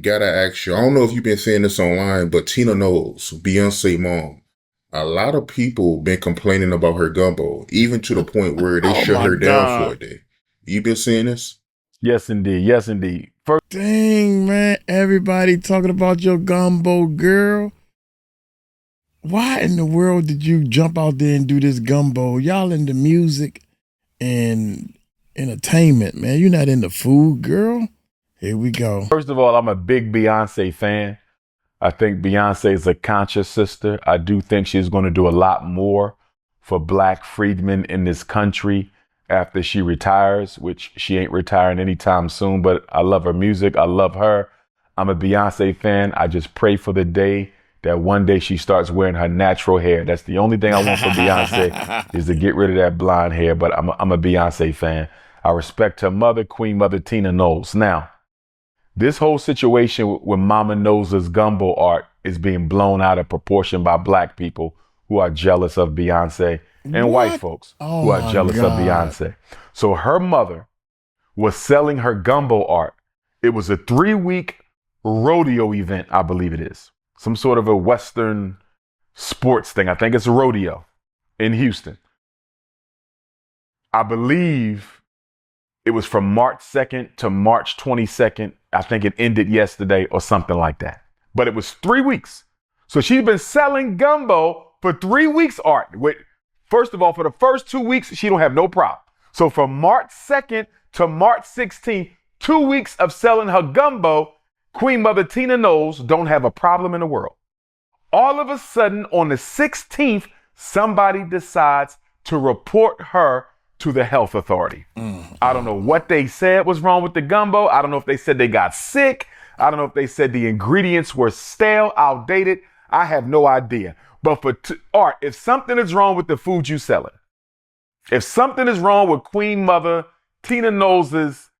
Gotta ask you, I don't know if you've been seeing this online, but Tina Knowles, Beyonce mom, a lot of people been complaining about her gumbo, even to the point where they shut her down for a day. You been seeing this? Yes, indeed. Yes, indeed. Dang, man. Everybody talking about your gumbo, girl. Why in the world did you jump out there and do this gumbo? Y'all into music and entertainment, man. You're not into food, girl. Here we go. First of all, I'm a big Beyonce fan. I think Beyonce is a conscious sister. I do think she's going to do a lot more for black freedmen in this country after she retires, which she ain't retiring anytime soon, but I love her music. I love her. I'm a Beyonce fan. I just pray for the day that one day she starts wearing her natural hair. That's the only thing I want for Beyonce is to get rid of that blonde hair. But I'm a Beyonce fan. I respect her mother, Queen Mother Tina Knowles. Now, this whole situation with Mama Knowles' gumbo art is being blown out of proportion by black people who are jealous of Beyonce and white folks who are jealous of Beyonce. So her mother was selling her gumbo art. It was a 3-week rodeo event, I believe it is. Some sort of a Western sports thing. I think it's a rodeo in Houston. I believe it was from March 2nd to March 22nd. I think it ended yesterday or something like that. But it was 3 weeks. So she's been selling gumbo for 3 weeks, Art. First of all, for the first 2 weeks, she don't have no problem. So from March 2nd to March 16th, 2 weeks of selling her gumbo, Queen Mother Tina Knowles don't have a problem in the world. All of a sudden, on the 16th, somebody decides to report her to the health authority. I don't know what they said was wrong with the gumbo. I don't know if they said they got sick. I don't know if they said the ingredients were stale, outdated. I have no idea. But for Art, if something is wrong with the food you selling, if something is wrong with Queen Mother Tina Knowles'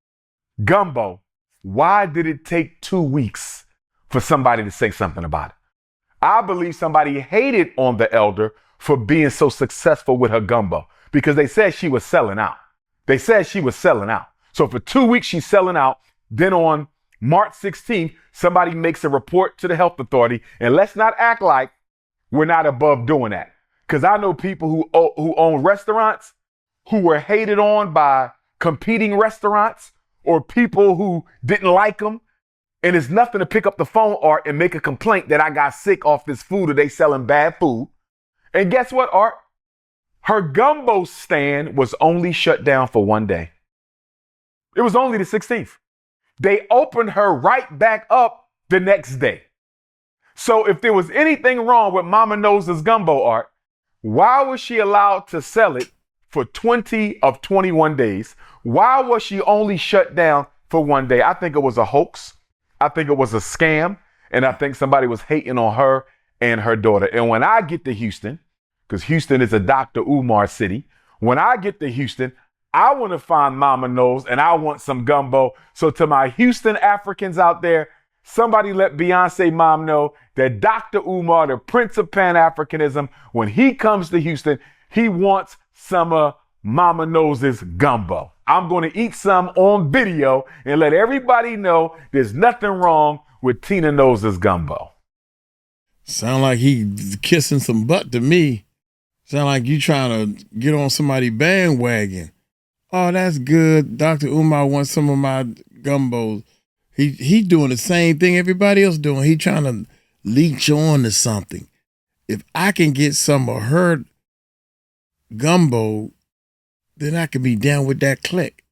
gumbo, why did it take 2 weeks for somebody to say something about it? I believe somebody hated on the elder for being so successful with her gumbo because they said she was selling out. So for 2 weeks, she's selling out. Then on March 16th, somebody makes a report to the health authority. And let's not act like we're not above doing that. Because I know people who own restaurants who were hated on by competing restaurants or people who didn't like them. And it's nothing to pick up the phone, Art, and make a complaint that I got sick off this food or they selling bad food. And guess what, Art? Her gumbo stand was only shut down for 1 day. It was only the 16th. They opened her right back up the next day. So if there was anything wrong with Mama Knowles' gumbo, Art, why was she allowed to sell it for 20 of 21 days? Why was she only shut down for 1 day? I think it was a hoax. I think it was a scam. And I think somebody was hating on her and her daughter. And when I get to Houston, because Houston is a Dr. Umar city, when I get to Houston, I want to find Mama Knowles and I want some gumbo. So to my Houston Africans out there, somebody let Beyonce mom know that Dr. Umar, the Prince of Pan-Africanism, when he comes to Houston, he wants some of Mama Knowles' gumbo. I'm going to eat some on video and let everybody know there's nothing wrong with Tina Knowles' gumbo. Sound like he kissing some butt to me. Sound like you trying to get on somebody's bandwagon. Oh, that's good. Dr. Umar wants some of my gumbos. He doing the same thing everybody else doing. He trying to leech on to something. If I can get some of her gumbo, then I can be down with that clique.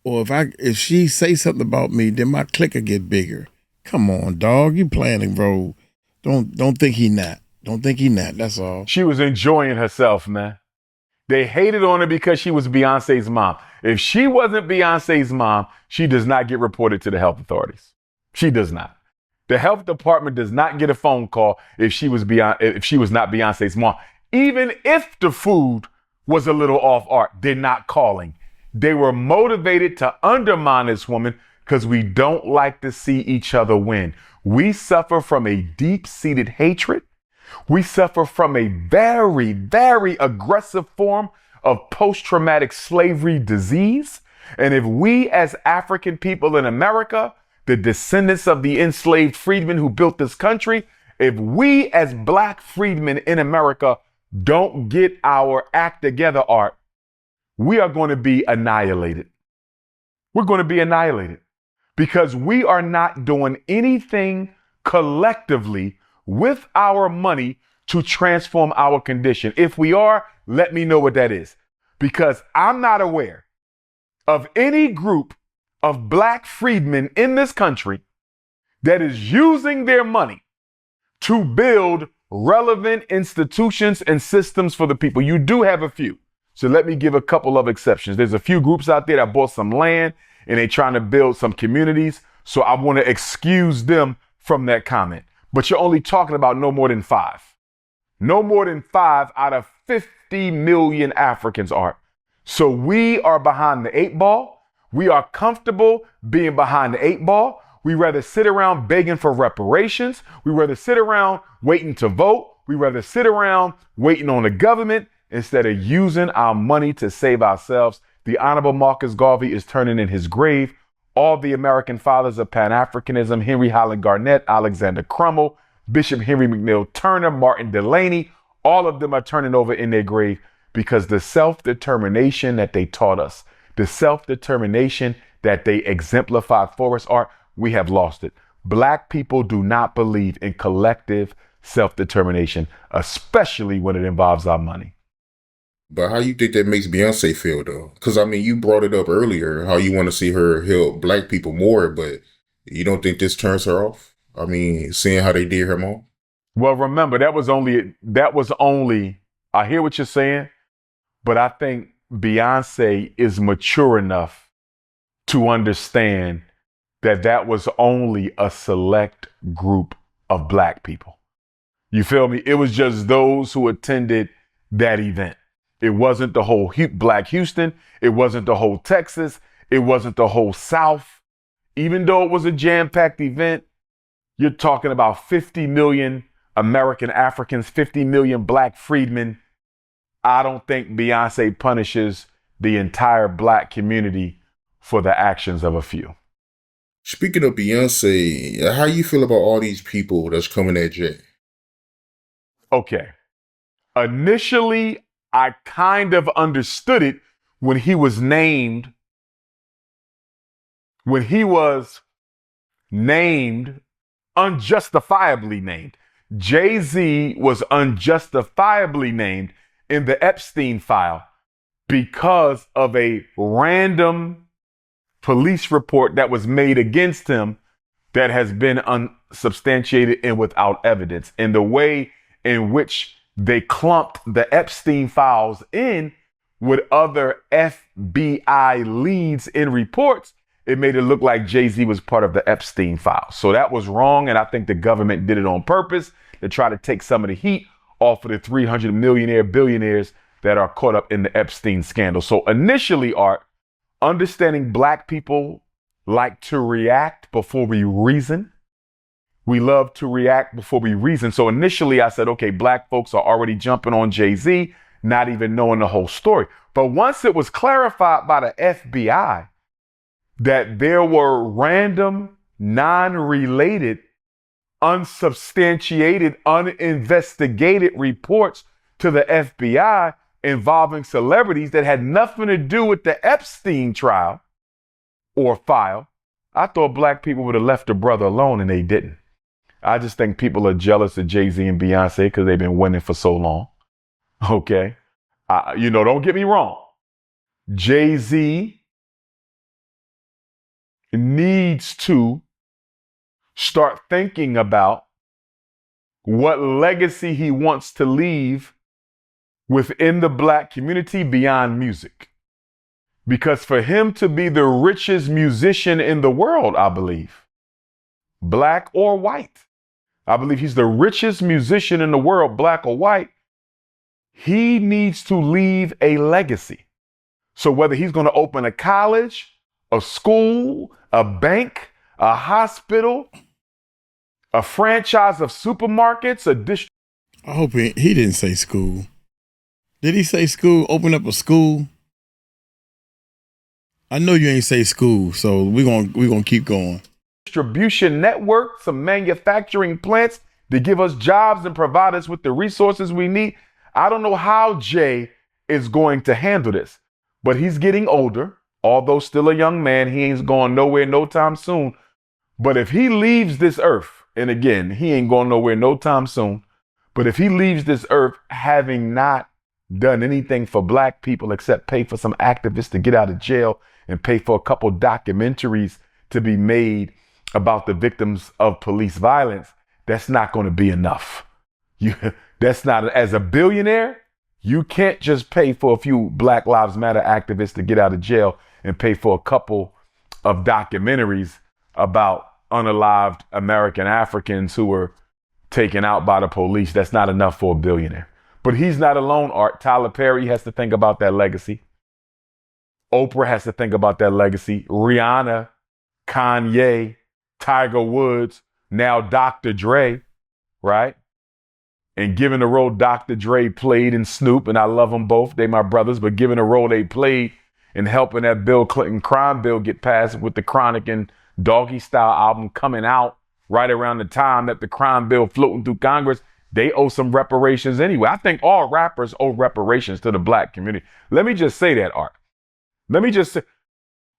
Or if she say something about me, then my clique will get bigger. Come on, dog. You playing a role. Don't think he not. Don't think he not. That's all. She was enjoying herself, man. They hated on her because she was Beyonce's mom. If she wasn't Beyonce's mom, she does not get reported to the health authorities. She does not. The health department does not get a phone call if she was not Beyonce's mom. Even if the food was a little off, Art, they're not calling. They were motivated to undermine this woman because we don't like to see each other win. We suffer from a deep-seated hatred. We suffer from a very, very aggressive form of post-traumatic slavery disease. And if we as African people in America, the descendants of the enslaved freedmen who built this country, if we as black freedmen in America don't get our act together, Art, we are going to be annihilated. We're going to be annihilated because we are not doing anything collectively with our money to transform our condition. If we are, let me know what that is, because I'm not aware of any group of black freedmen in this country that is using their money to build relevant institutions and systems for the people. You do have a few. So let me give a couple of exceptions. There's a few groups out there that bought some land and they're trying to build some communities. So I want to excuse them from that comment. but you're only talking about no more than 5. No more than 5 out of 50 million Africans are. So we are behind the 8 ball. We are comfortable being behind the 8 ball. We rather sit around begging for reparations. We rather sit around waiting to vote. We rather sit around waiting on the government instead of using our money to save ourselves. The Honorable Marcus Garvey is turning in his grave. All the American fathers of Pan-Africanism, Henry Highland Garnett, Alexander Crummell, Bishop Henry McNeill Turner, Martin Delany, all of them are turning over in their grave because the self-determination that they taught us, the self-determination that they exemplified for us, we have lost it. Black people do not believe in collective self-determination, especially when it involves our money. But how you think that makes Beyonce feel, though? Because, I mean, you brought it up earlier, how you want to see her help black people more, but you don't think this turns her off? I mean, seeing how they did her mom? Well, remember, that was only, I hear what you're saying, but I think Beyonce is mature enough to understand that that was only a select group of black people. You feel me? It was just those who attended that event. It wasn't the whole Black Houston. It wasn't the whole Texas. It wasn't the whole South. Even though it was a jam-packed event, you're talking about 50 million American Africans, 50 million black freedmen. I don't think Beyonce punishes the entire black community for the actions of a few. Speaking of Beyonce, how you feel about all these people that's coming at Jay? Okay. Initially, I kind of understood it when he was named. When he was named, unjustifiably named. Jay-Z was unjustifiably named in the Epstein file because of a random police report that was made against him that has been unsubstantiated and without evidence. And the way in which they clumped the Epstein files in with other FBI leads in reports, it made it look like Jay-Z was part of the Epstein files. So that was wrong. And I think the government did it on purpose to try to take some of the heat off of the 300 millionaire billionaires that are caught up in the Epstein scandal. So initially, Art, understanding black people like to react before we reason. We love to react before we reason. So initially I said, okay, black folks are already jumping on Jay-Z, not even knowing the whole story. But once it was clarified by the FBI that there were random, non-related, unsubstantiated, uninvestigated reports to the FBI involving celebrities that had nothing to do with the Epstein trial or file, I thought black people would have left the brother alone, and they didn't. I just think people are jealous of Jay-Z and Beyonce because they've been winning for so long. Okay. Don't get me wrong. Jay-Z needs to start thinking about what legacy he wants to leave within the black community beyond music. Because for him to be the richest musician in the world, I believe, black or white, I believe he's the richest musician in the world, black or white, he needs to leave a legacy. So whether he's going to open a college, a school, a bank, a hospital, a franchise of supermarkets, I hope he didn't say school. Did he say school? Open up a school? I know you ain't say school, so we're gonna keep going. Distribution network, some manufacturing plants to give us jobs and provide us with the resources we need. I don't know how Jay is going to handle this, but he's getting older. Although still a young man, he ain't going nowhere no time soon. But if he leaves this earth, and again, he ain't going nowhere no time soon, but if he leaves this earth having not done anything for black people except pay for some activists to get out of jail and pay for a couple documentaries to be made about the victims of police violence, that's not going to be enough. That's not, as a billionaire, you can't just pay for a few Black Lives Matter activists to get out of jail and pay for a couple of documentaries about unalived American Africans who were taken out by the police. That's not enough for a billionaire. But he's not alone, Art. Tyler Perry has to think about that legacy. Oprah has to think about that legacy. Rihanna, Kanye, Tiger Woods, now Dr. Dre, right? And given the role Dr. Dre played in Snoop, and I love them both, they my brothers, but given the role they played in helping that Bill Clinton crime bill get passed with the Chronic and Doggy Style album coming out right around the time that the crime bill floating through Congress, they owe some reparations anyway. I think all rappers owe reparations to the black community. Let me just say that, Art. Let me just say,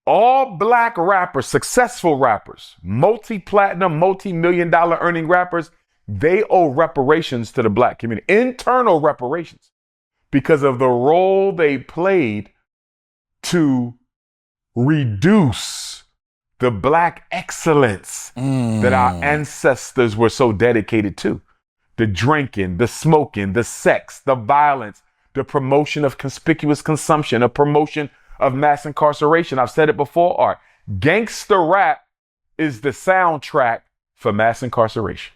all black rappers, successful rappers, multi-platinum, multi-million-dollar earning rappers, they owe reparations to the black community, internal reparations, because of the role they played to reduce the black excellence that our ancestors were so dedicated to. The drinking, the smoking, the sex, the violence, the promotion of conspicuous consumption, a promotion of mass incarceration. I've said it before, Art. Gangsta rap is the soundtrack for mass incarceration.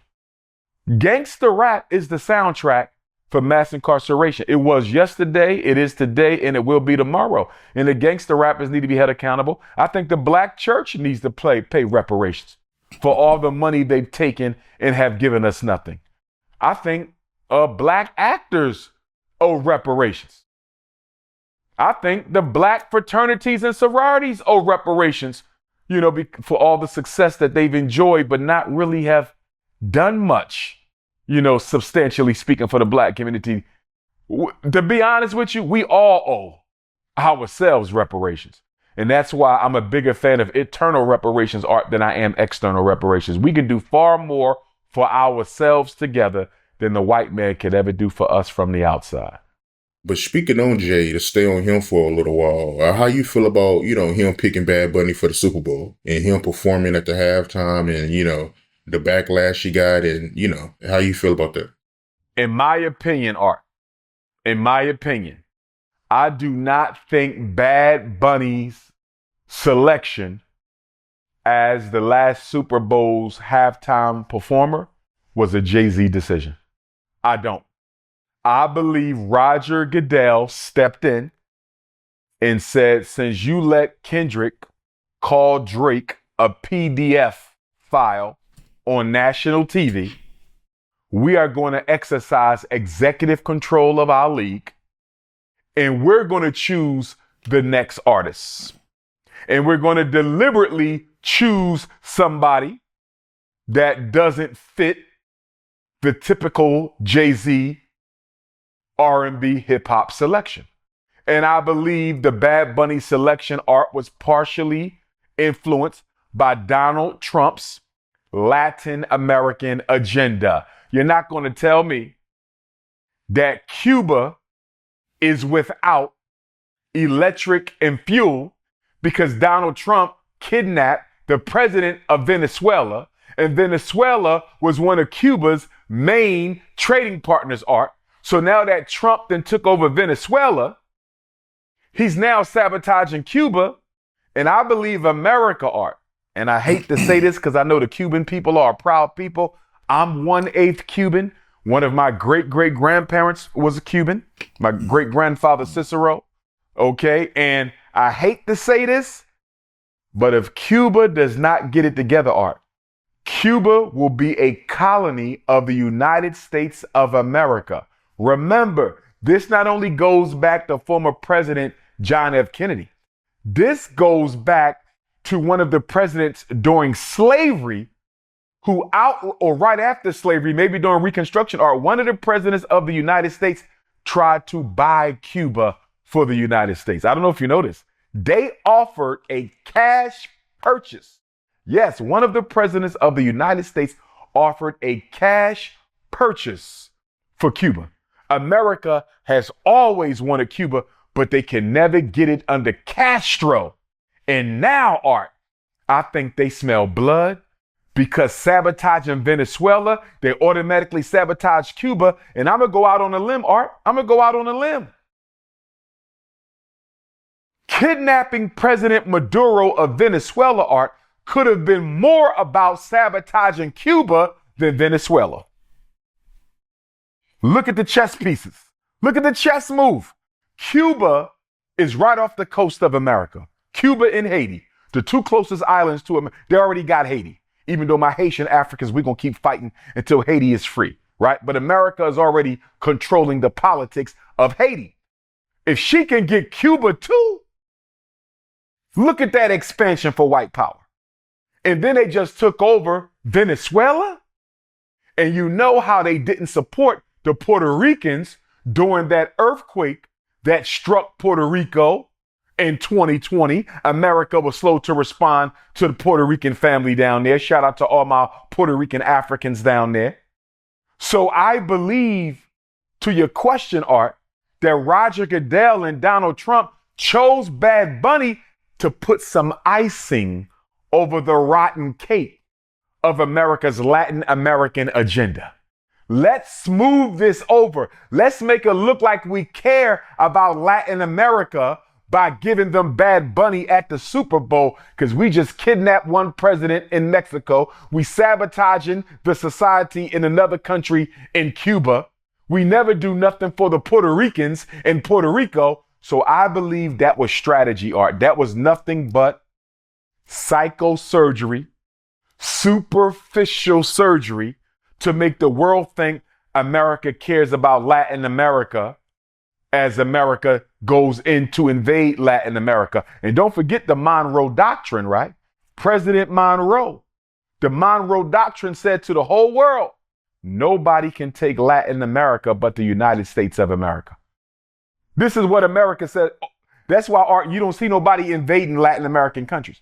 Gangsta rap is the soundtrack for mass incarceration. It was yesterday, it is today, and it will be tomorrow. And the gangsta rappers need to be held accountable. I think the black church needs to pay reparations for all the money they've taken and have given us nothing. I think black actors owe reparations. I think the black fraternities and sororities owe reparations, for all the success that they've enjoyed, but not really have done much, substantially speaking, for the black community. To be honest with you, we all owe ourselves reparations. And that's why I'm a bigger fan of internal reparations, Art, than I am external reparations. We can do far more for ourselves together than the white man could ever do for us from the outside. But speaking on Jay, to stay on him for a little while, how you feel about, him picking Bad Bunny for the Super Bowl and him performing at the halftime and, the backlash he got and, how you feel about that? In my opinion, Art, I do not think Bad Bunny's selection as the last Super Bowl's halftime performer was a Jay-Z decision. I don't. I believe Roger Goodell stepped in and said, since you let Kendrick call Drake a PDF file on national TV, we are going to exercise executive control of our league, and we're going to choose the next artists. And we're going to deliberately choose somebody that doesn't fit the typical Jay-Z R&B hip hop selection. And I believe the Bad Bunny selection, Art, was partially influenced by Donald Trump's Latin American agenda. You're not going to tell me that Cuba is without electric and fuel because Donald Trump kidnapped the president of Venezuela, and Venezuela was one of Cuba's main trading partners, Art. So now that Trump then took over Venezuela, he's now sabotaging Cuba. And I believe America, Art, and I hate to say this because I know the Cuban people are a proud people. I'm 1/8 Cuban. One of my great-great-grandparents was a Cuban. My great-grandfather Cicero. Okay. And I hate to say this, but if Cuba does not get it together, Art, Cuba will be a colony of the United States of America. Remember, this not only goes back to former President John F. Kennedy. This goes back to one of the presidents during slavery who right after slavery, maybe during Reconstruction, or one of the presidents of the United States tried to buy Cuba for the United States. I don't know if you know this. They offered a cash purchase. Yes, one of the presidents of the United States offered a cash purchase for Cuba. America has always wanted Cuba, but they can never get it under Castro. And now, Art, I think they smell blood because sabotaging Venezuela, they automatically sabotage Cuba. And I'm going to go out on a limb, Art. I'm going to go out on a limb. Kidnapping President Maduro of Venezuela, Art, could have been more about sabotaging Cuba than Venezuela. Look at the chess pieces. Look at the chess move. Cuba is right off the coast of America. Cuba and Haiti, the two closest islands to America. They already got Haiti. Even though my Haitian Africans, we're going to keep fighting until Haiti is free, right? But America is already controlling the politics of Haiti. If she can get Cuba too, look at that expansion for white power. And then they just took over Venezuela. And you know how they didn't support the Puerto Ricans during that earthquake that struck Puerto Rico in 2020. America was slow to respond to the Puerto Rican family down there. Shout out to all my Puerto Rican Africans down there. So I believe, to your question, Art, that Roger Goodell and Donald Trump chose Bad Bunny to put some icing over the rotten cake of America's Latin American agenda. Let's smooth this over. Let's make it look like we care about Latin America by giving them Bad Bunny at the Super Bowl, because we just kidnapped one president in Mexico. We sabotaging the society in another country in Cuba. We never do nothing for the Puerto Ricans in Puerto Rico. So I believe that was strategy, Art. That was nothing but psychosurgery, superficial surgery to make the world think America cares about Latin America as America goes in to invade Latin America. And don't forget the Monroe Doctrine, right? President Monroe. The Monroe Doctrine said to the whole world, nobody can take Latin America but the United States of America. This is what America said. That's why, Art, you don't see nobody invading Latin American countries,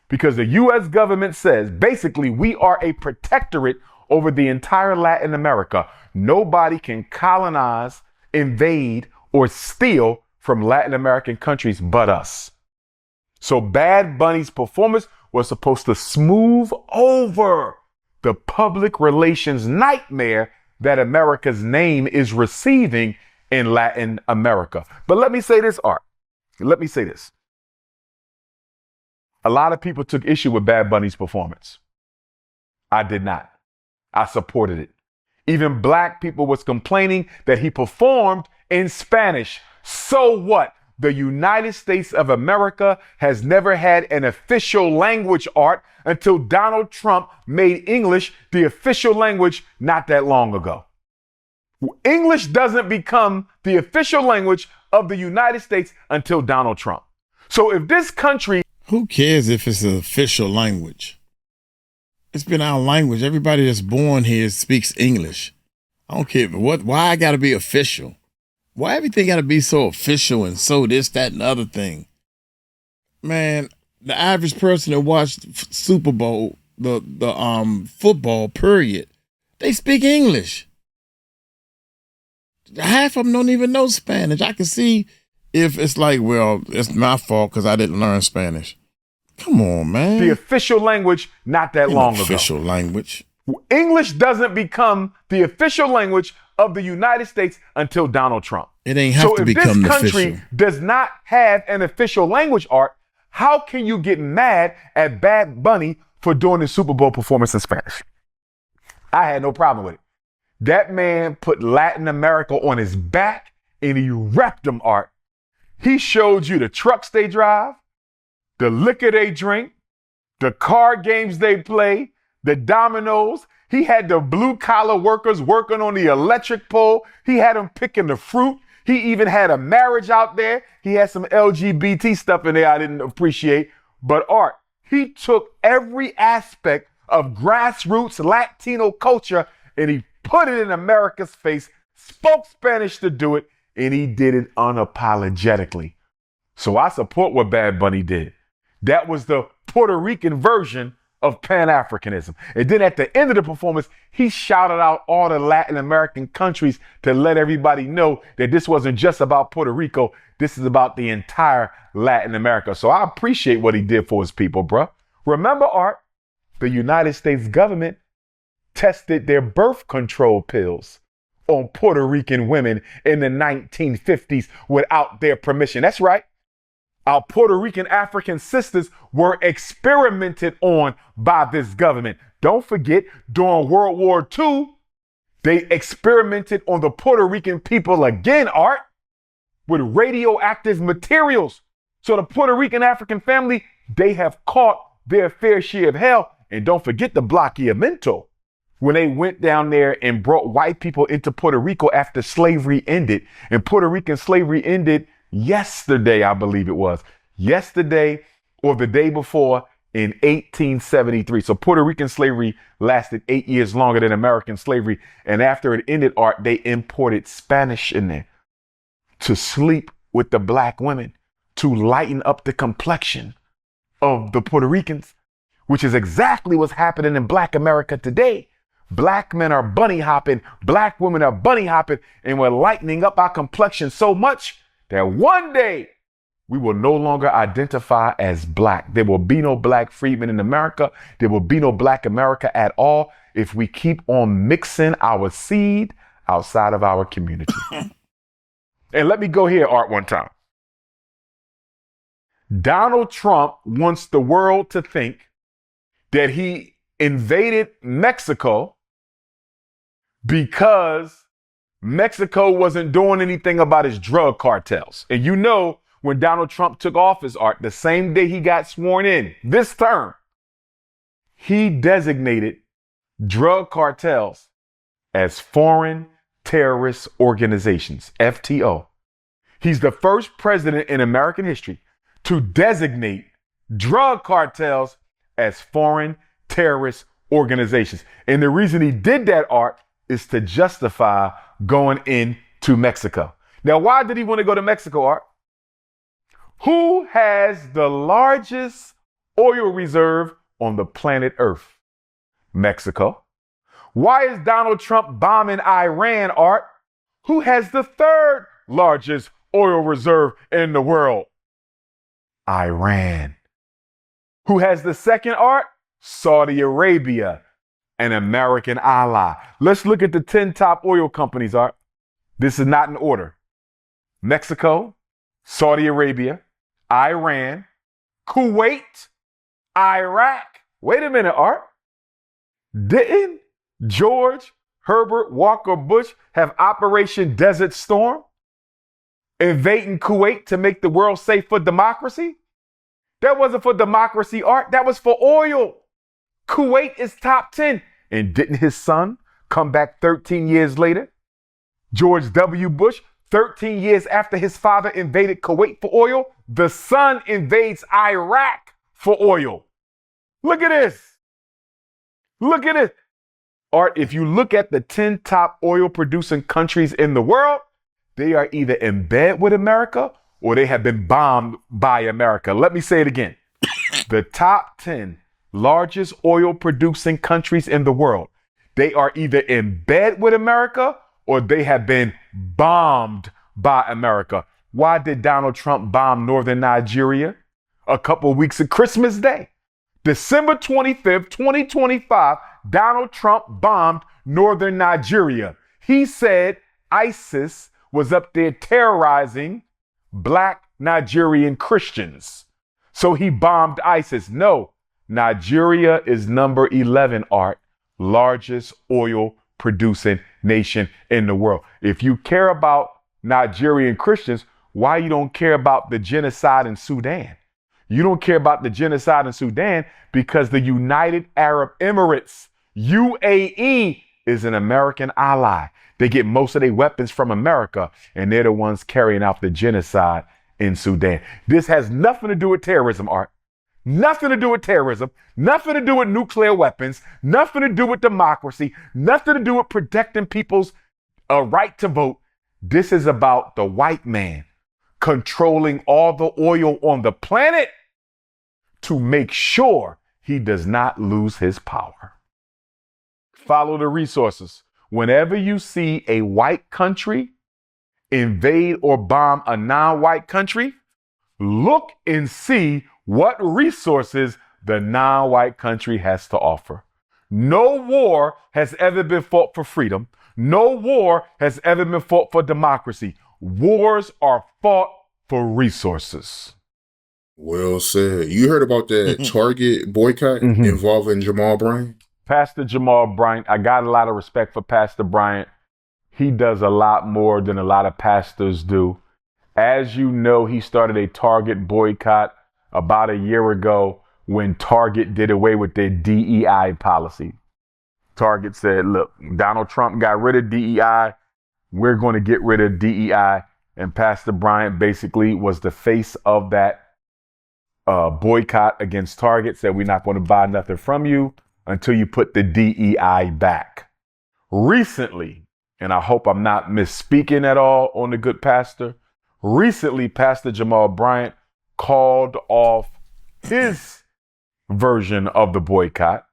because the U.S. government says basically we are a protectorate over the entire Latin America. Nobody can colonize, invade, or steal from Latin American countries but us. So Bad Bunny's performance was supposed to smooth over the public relations nightmare that America's name is receiving in Latin America. But let me say this, Art. Let me say this. A lot of people took issue with Bad Bunny's performance. I did not. I supported it. Even black people was complaining that he performed in Spanish. So what? The United States of America has never had an official language, Art, until Donald Trump made English the official language not that long ago. English doesn't become the official language of the United States until Donald Trump. So if this country... Who cares if it's an official language? It's been our language. Everybody that's born here speaks English. I don't care why I gotta be official. Why everything gotta be so official and so this, that, and the other thing? Man, the average person that watched Super Bowl, the football period, they speak English. Half of them don't even know Spanish. I can see if it's like, well, it's my fault because I didn't learn Spanish. Come on, man. The official language not that long ago. Official language. English doesn't become the official language of the United States until Donald Trump. It ain't have to become the official. So if this country does not have an official language, Art, how can you get mad at Bad Bunny for doing his Super Bowl performance in Spanish? I had no problem with it. That man put Latin America on his back and he repped them, Art. He showed you the trucks they drive, the liquor they drink, the card games they play, the dominoes. He had the blue collar workers working on the electric pole. He had them picking the fruit. He even had a marriage out there. He had some LGBT stuff in there I didn't appreciate. But Art, he took every aspect of grassroots Latino culture and he put it in America's face, spoke Spanish to do it, and he did it unapologetically. So I support what Bad Bunny did. That was the Puerto Rican version of Pan-Africanism. And then at the end of the performance, he shouted out all the Latin American countries to let everybody know that this wasn't just about Puerto Rico. This is about the entire Latin America. So I appreciate what he did for his people, bro. Remember, Art, the United States government tested their birth control pills on Puerto Rican women in the 1950s without their permission. That's right. Our Puerto Rican African sisters were experimented on by this government. Don't forget, during World War II, They experimented on the Puerto Rican people again, Art, with radioactive materials. So the Puerto Rican African family, they have caught their fair share of hell. And don't forget the bloqueamiento, when they went down there and brought white people into Puerto Rico after slavery ended. And Puerto Rican slavery ended yesterday, I believe it was. Yesterday or the day before in 1873. So Puerto Rican slavery lasted 8 years longer than American slavery. And after it ended, Art, they imported Spanish in there to sleep with the black women, to lighten up the complexion of the Puerto Ricans, which is exactly what's happening in Black America today. Black men are bunny hopping, black women are bunny hopping, and we're lightening up our complexion so much that one day we will no longer identify as black. There will be no black freedmen in America. There will be no black America at all if we keep on mixing our seed outside of our community. And let me go here, Art, one time. Donald Trump wants the world to think that he invaded Mexico because Mexico wasn't doing anything about his drug cartels. And you know, when Donald Trump took office, Art, the same day he got sworn in, this term, he designated drug cartels as foreign terrorist organizations, FTO. He's the first president in American history to designate drug cartels as foreign terrorist organizations. And the reason he did that, Art, is to justify going into Mexico. Now, why did he want to go to Mexico, Art? Who has the largest oil reserve on the planet Earth? Mexico. Why is Donald Trump bombing Iran, Art? Who has the third largest oil reserve in the world? Iran. Who has the second, Art? Saudi Arabia, an American ally. Let's look at the 10 top oil companies, Art. This is not in order. Mexico, Saudi Arabia, Iran, Kuwait, Iraq. Wait a minute, Art. Didn't George Herbert Walker Bush have Operation Desert Storm, invading Kuwait to make the world safe for democracy? That wasn't for democracy, Art. That was for oil. Kuwait is top 10. And didn't his son come back 13 years later? George W. Bush, 13 years after his father invaded Kuwait for oil, the son invades Iraq for oil. Look at this. Look at it. Art, if you look at the 10 top oil producing countries in the world, they are either in bed with America or they have been bombed by America. Let me say it again. The top 10 largest oil producing countries in the world, they are either in bed with America or they have been bombed by America. Why did Donald Trump bomb northern Nigeria a couple of weeks of Christmas Day? December 25th, 2025, Donald Trump bombed northern Nigeria. He said ISIS was up there terrorizing black Nigerian Christians. So he bombed ISIS. No, Nigeria is number 11, Art, largest oil producing nation in the world. If you care about Nigerian Christians, why you don't care about the genocide in Sudan? You don't care about the genocide in Sudan because the United Arab Emirates, UAE, is an American ally. They get most of their weapons from America, and they're the ones carrying out the genocide in Sudan. This has nothing to do with terrorism, Art. Nothing to do with terrorism, nothing to do with nuclear weapons, nothing to do with democracy, nothing to do with protecting people's right to vote. This is about the white man controlling all the oil on the planet to make sure he does not lose his power. Follow the resources. Whenever you see a white country invade or bomb a non-white country, look and see what resources the non-white country has to offer. No war has ever been fought for freedom. No war has ever been fought for democracy. Wars are fought for resources. Well said. You heard about that Target boycott involving Jamal Bryant? Pastor Jamal Bryant, I got a lot of respect for Pastor Bryant. He does a lot more than a lot of pastors do. As you know, he started a Target boycott about a year ago when Target did away with their DEI policy. Target said, look, Donald Trump got rid of DEI. We're going to get rid of DEI. And Pastor Bryant basically was the face of that boycott against Target, said we're not going to buy nothing from you until you put the DEI back. Recently, and I hope I'm not misspeaking at all on the good pastor, recently Pastor Jamal Bryant called off his version of the boycott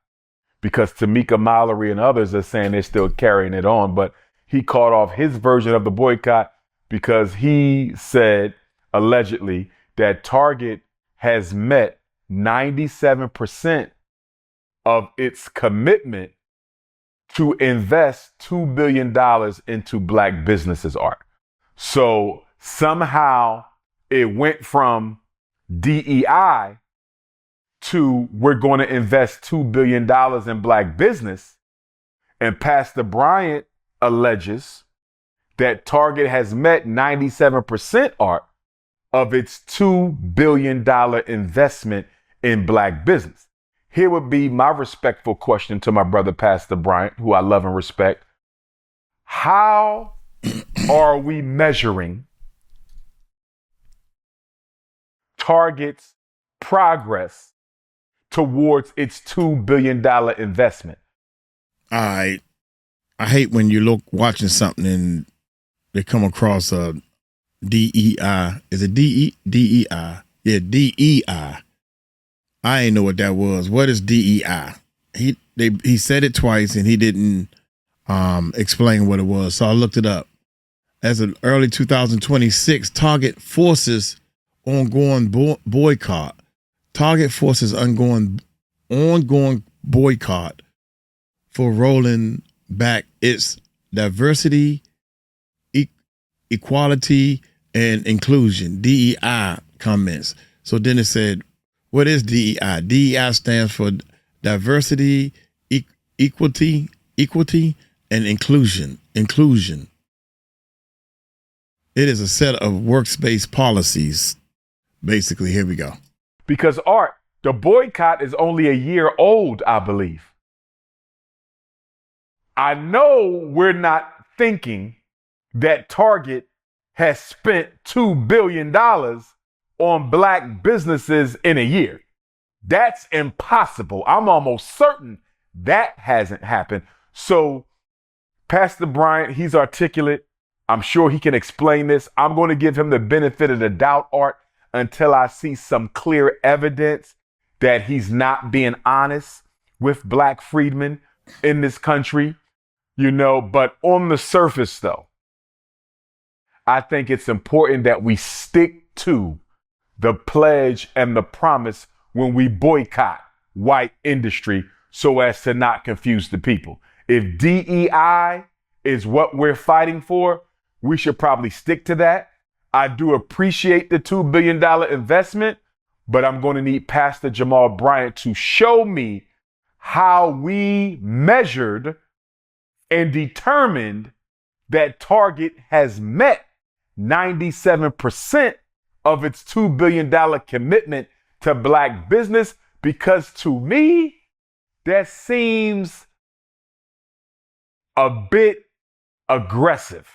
because Tamika Mallory and others are saying they're still carrying it on, but he called off his version of the boycott because he said, allegedly, that Target has met 97% of its commitment to invest $2 billion into Black businesses, Art. So somehow it went from DEI to we're going to invest $2 billion in Black business. And Pastor Bryant alleges that Target has met 97%, Art, of its $2 billion investment in Black business. Here would be my respectful question to my brother, Pastor Bryant, who I love and respect. How are we measuring Target's progress towards its $2 billion investment? I hate when you watching something and they come across a DEI. Is it DEI? Yeah, DEI. I ain't know what that was. What is DEI? He said it twice and he didn't explain what it was. So I looked it up. As of early 2026, Target forces ongoing boycott. Target forces ongoing boycott for rolling back its diversity, equality, and inclusion, DEI comments. So then it said, what is DEI? DEI stands for diversity, equity, and inclusion. It is a set of workspace policies. Basically, here we go. Because, Art, the boycott is only a year old, I believe. I know we're not thinking that Target has spent $2 billion on Black businesses in a year. That's impossible. I'm almost certain that hasn't happened. So Pastor Bryant, he's articulate. I'm sure he can explain this. I'm going to give him the benefit of the doubt, Art, until I see some clear evidence that he's not being honest with Black freedmen in this country, but on the surface, though, I think it's important that we stick to the pledge and the promise when we boycott white industry so as to not confuse the people. If DEI is what we're fighting for, we should probably stick to that. I do appreciate the $2 billion investment, but I'm going to need Pastor Jamal Bryant to show me how we measured and determined that Target has met 97% of its $2 billion commitment to Black business, because to me, that seems a bit aggressive.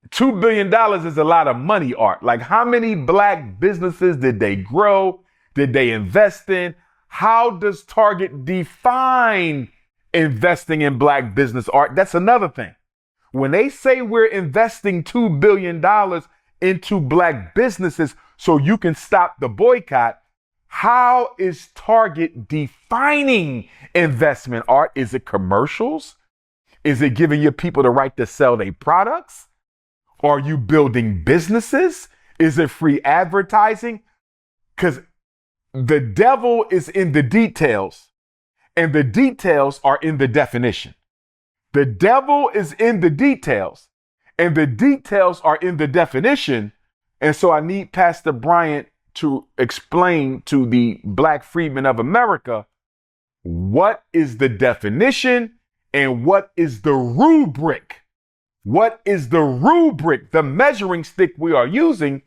$2 billion is a lot of money, Art. Like, how many Black businesses did they grow? Did they invest in? How does Target define investing in Black business, Art? That's another thing. When they say we're investing $2 billion into Black businesses so you can stop the boycott, how is Target defining investment, Art? Is it commercials? Is it giving your people the right to sell their products? Are you building businesses? Is it free advertising? Because the devil is in the details, and the details are in the definition. The devil is in the details, and the details are in the definition. And so I need Pastor Bryant to explain to the Black freedmen of America what is the definition and what is the rubric? What is the rubric, the measuring stick we are using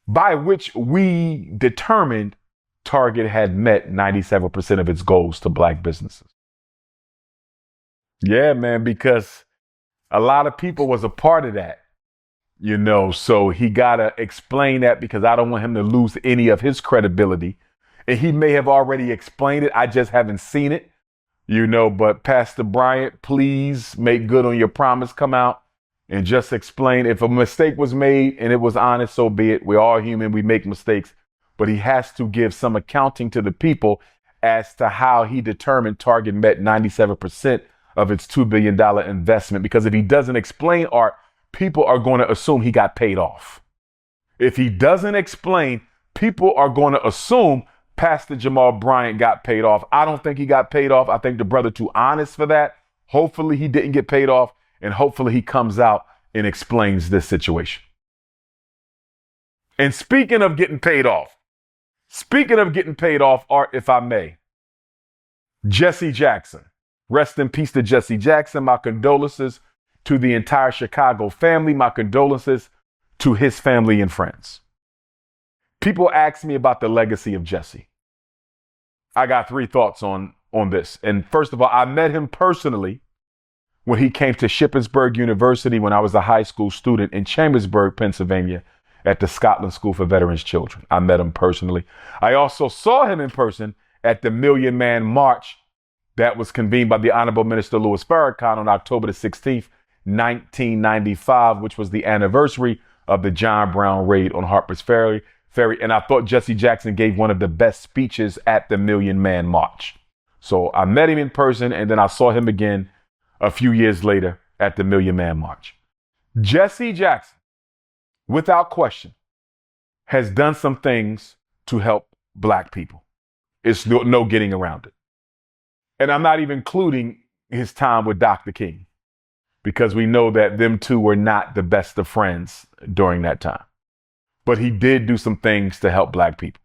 by which we determined Target had met 97% of its goals to black businesses? Yeah, man, because a lot of people was a part of that, so he got to explain that because I don't want him to lose any of his credibility. And he may have already explained it. I just haven't seen it, but Pastor Bryant, please make good on your promise. Come out and just explain. If a mistake was made and it was honest, so be it. We're all human. We make mistakes. But he has to give some accounting to the people as to how he determined Target met 97% of its $2 billion investment. Because if he doesn't explain, Art, people are going to assume he got paid off. If he doesn't explain, people are going to assume Pastor Jamal Bryant got paid off. I don't think he got paid off. I think the brother too honest for that. Hopefully he didn't get paid off, and hopefully he comes out and explains this situation. And speaking of getting paid off, Art, if I may, Jesse Jackson. Rest in peace to Jesse Jackson. My condolences to the entire Chicago family. My condolences to his family and friends. People ask me about the legacy of Jesse. I got 3 thoughts on this. And first of all, I met him personally when he came to Shippensburg University when I was a high school student in Chambersburg, Pennsylvania, at the Scotland School for Veterans Children. I met him personally. I also saw him in person at the Million Man March that was convened by the Honorable Minister Louis Farrakhan on October the 16th, 1995, which was the anniversary of the John Brown raid on Harper's Ferry. And I thought Jesse Jackson gave one of the best speeches at the Million Man March. So I met him in person, and then I saw him again a few years later at the Million Man March. Jesse Jackson, without question, has done some things to help black people. It's no getting around it. And I'm not even including his time with Dr. King, because we know that them two were not the best of friends during that time. But he did do some things to help black people.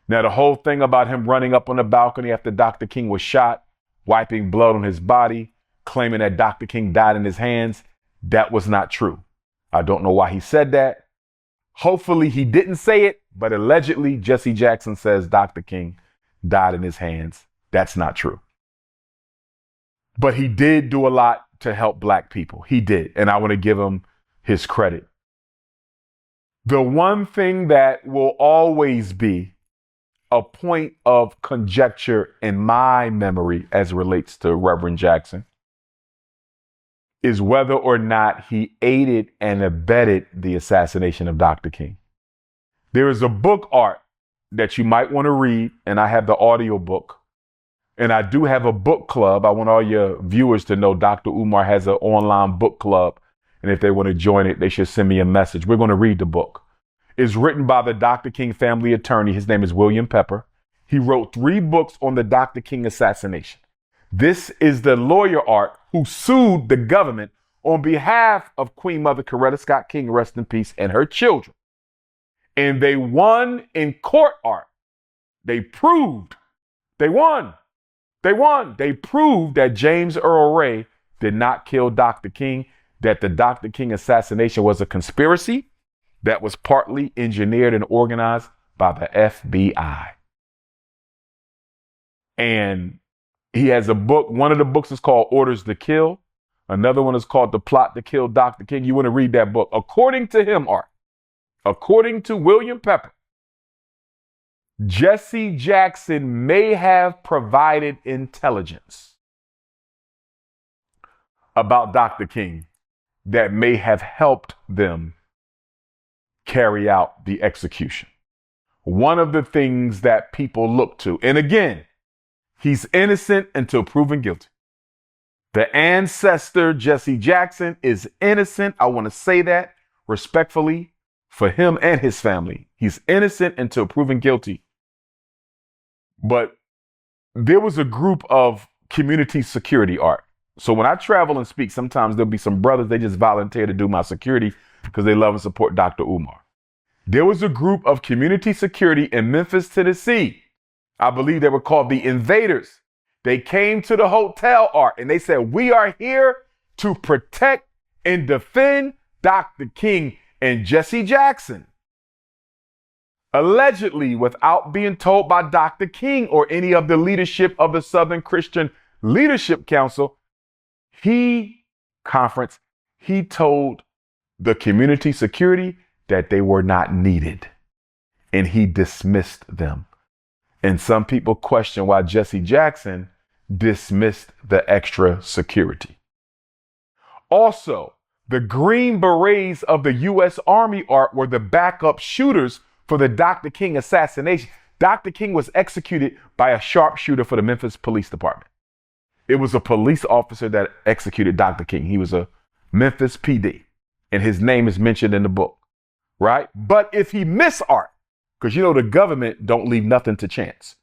Now, the whole thing about him running up on the balcony after Dr. King was shot, wiping blood on his body, claiming that Dr. King died in his hands, that was not true. I don't know why he said that. Hopefully he didn't say it, but allegedly Jesse Jackson says Dr. King died in his hands. That's not true. But he did do a lot to help black people. He did. And I want to give him his credit. The one thing that will always be a point of conjecture in my memory as it relates to Reverend Jackson is whether or not he aided and abetted the assassination of Dr. King. There is a book, Art, that you might want to read, and I have the audio book. And I do have a book club. I want all your viewers to know Dr. Umar has an online book club. And if they want to join it, they should send me a message. We're going to read the book. It's written by the Dr. King family attorney. His name is William Pepper. He wrote 3 books on the Dr. King assassination. This is the lawyer, Art, who sued the government on behalf of Queen Mother Coretta Scott King, rest in peace, and her children. And they won in court, Art. They proved they won. They proved that James Earl Ray did not kill Dr. King, that the Dr. King assassination was a conspiracy that was partly engineered and organized by the FBI. And he has a book. One of the books is called Orders to Kill. Another one is called The Plot to Kill Dr. King. You want to read that book. According to him, Art, according to William Pepper, Jesse Jackson may have provided intelligence about Dr. King that may have helped them carry out the execution. One of the things that people look to, and again, he's innocent until proven guilty. The ancestor, Jesse Jackson, is innocent. I want to say that respectfully for him and his family. He's innocent until proven guilty. But there was a group of community security, Art. So when I travel and speak, sometimes there'll be some brothers, they just volunteer to do my security because they love and support Dr. Umar. There was a group of community security in Memphis, Tennessee. I believe they were called the Invaders. They came to the hotel, Art, and they said, we are here to protect and defend Dr. King and Jesse Jackson. Allegedly, without being told by Dr. King or any of the leadership of the Southern Christian Leadership Council, he told the community security that they were not needed, and he dismissed them. And some people question why Jesse Jackson dismissed the extra security. Also, the Green Berets of the U.S. Army, Art, were the backup shooters for the Dr. King assassination. Dr. King was executed by a sharpshooter for the Memphis Police Department. It was a police officer that executed Dr. King. He was a Memphis PD, and his name is mentioned in the book, right? But if he missed, Art, because you know the government don't leave nothing to chance.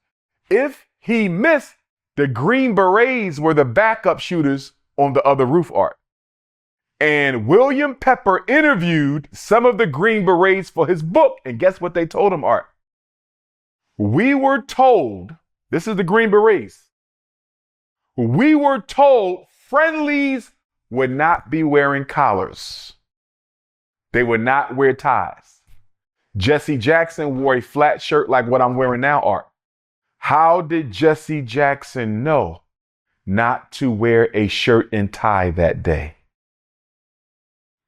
If he missed, the Green Berets were the backup shooters on the other roof, Art. And William Pepper interviewed some of the Green Berets for his book. And guess what they told him, Art? We were told, this is the Green Berets, we were told friendlies would not be wearing collars. They would not wear ties. Jesse Jackson wore a flat shirt like what I'm wearing now, Art. How did Jesse Jackson know not to wear a shirt and tie that day?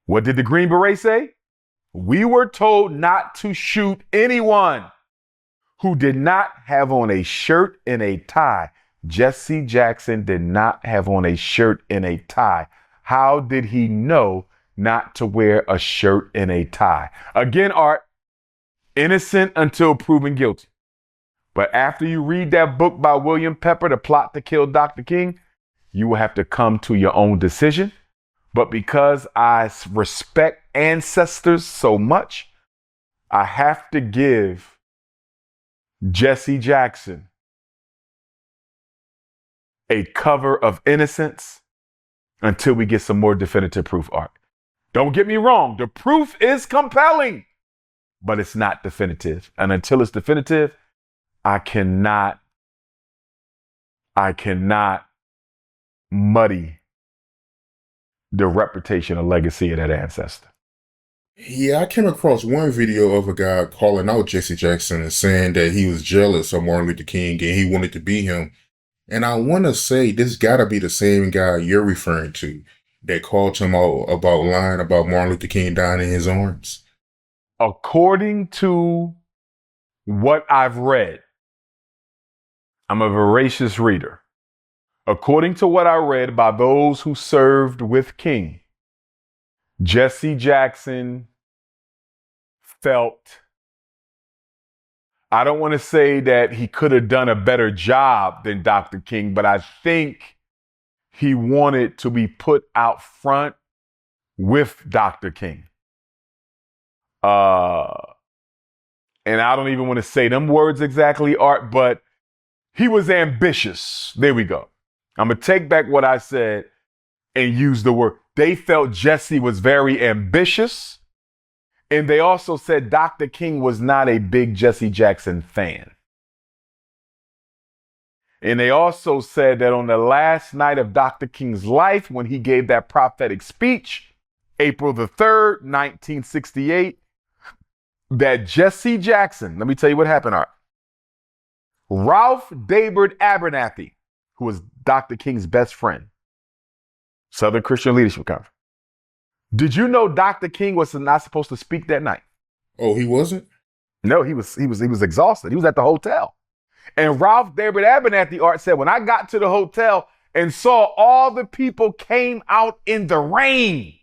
What did the Green Beret say? We were told not to shoot anyone who did not have on a shirt and a tie. Jesse Jackson did not have on a shirt and a tie. How did he know not to wear a shirt and a tie? Again, Art, innocent until proven guilty. But after you read that book by William Pepper, The Plot to Kill Dr. King, you will have to come to your own decision. But because I respect ancestors so much, I have to give Jesse Jackson a cover of innocence until we get some more definitive proof, Art. Don't get me wrong. The proof is compelling, but it's not definitive. And until it's definitive, I cannot muddy the reputation and legacy of that ancestor. Yeah, I came across one video of a guy calling out Jesse Jackson and saying that he was jealous of Martin Luther King and he wanted to be him. And I want to say this gotta be the same guy you're referring to that called him out about lying about Martin Luther King dying in his arms. According to what I've read, I'm a voracious reader. According to what I read by those who served with King, Jesse Jackson felt, I don't want to say that he could have done a better job than Dr. King, but I think he wanted to be put out front with Dr. King. And I don't even want to say them words exactly, Art, but he was ambitious. There we go. I'm going to take back what I said and use the word. They felt Jesse was very ambitious. And they also said Dr. King was not a big Jesse Jackson fan. And they also said that on the last night of Dr. King's life, when he gave that prophetic speech, April the 3rd, 1968, that Jesse Jackson, let me tell you what happened, Art. Ralph Daybert Abernathy, who was Dr. King's best friend, Southern Christian Leadership Conference. Did you know Dr. King was not supposed to speak that night? Oh, he wasn't? No, he was exhausted. He was at the hotel. And Ralph Daybert Abernathy, Art, said, when I got to the hotel and saw all the people came out in the rain,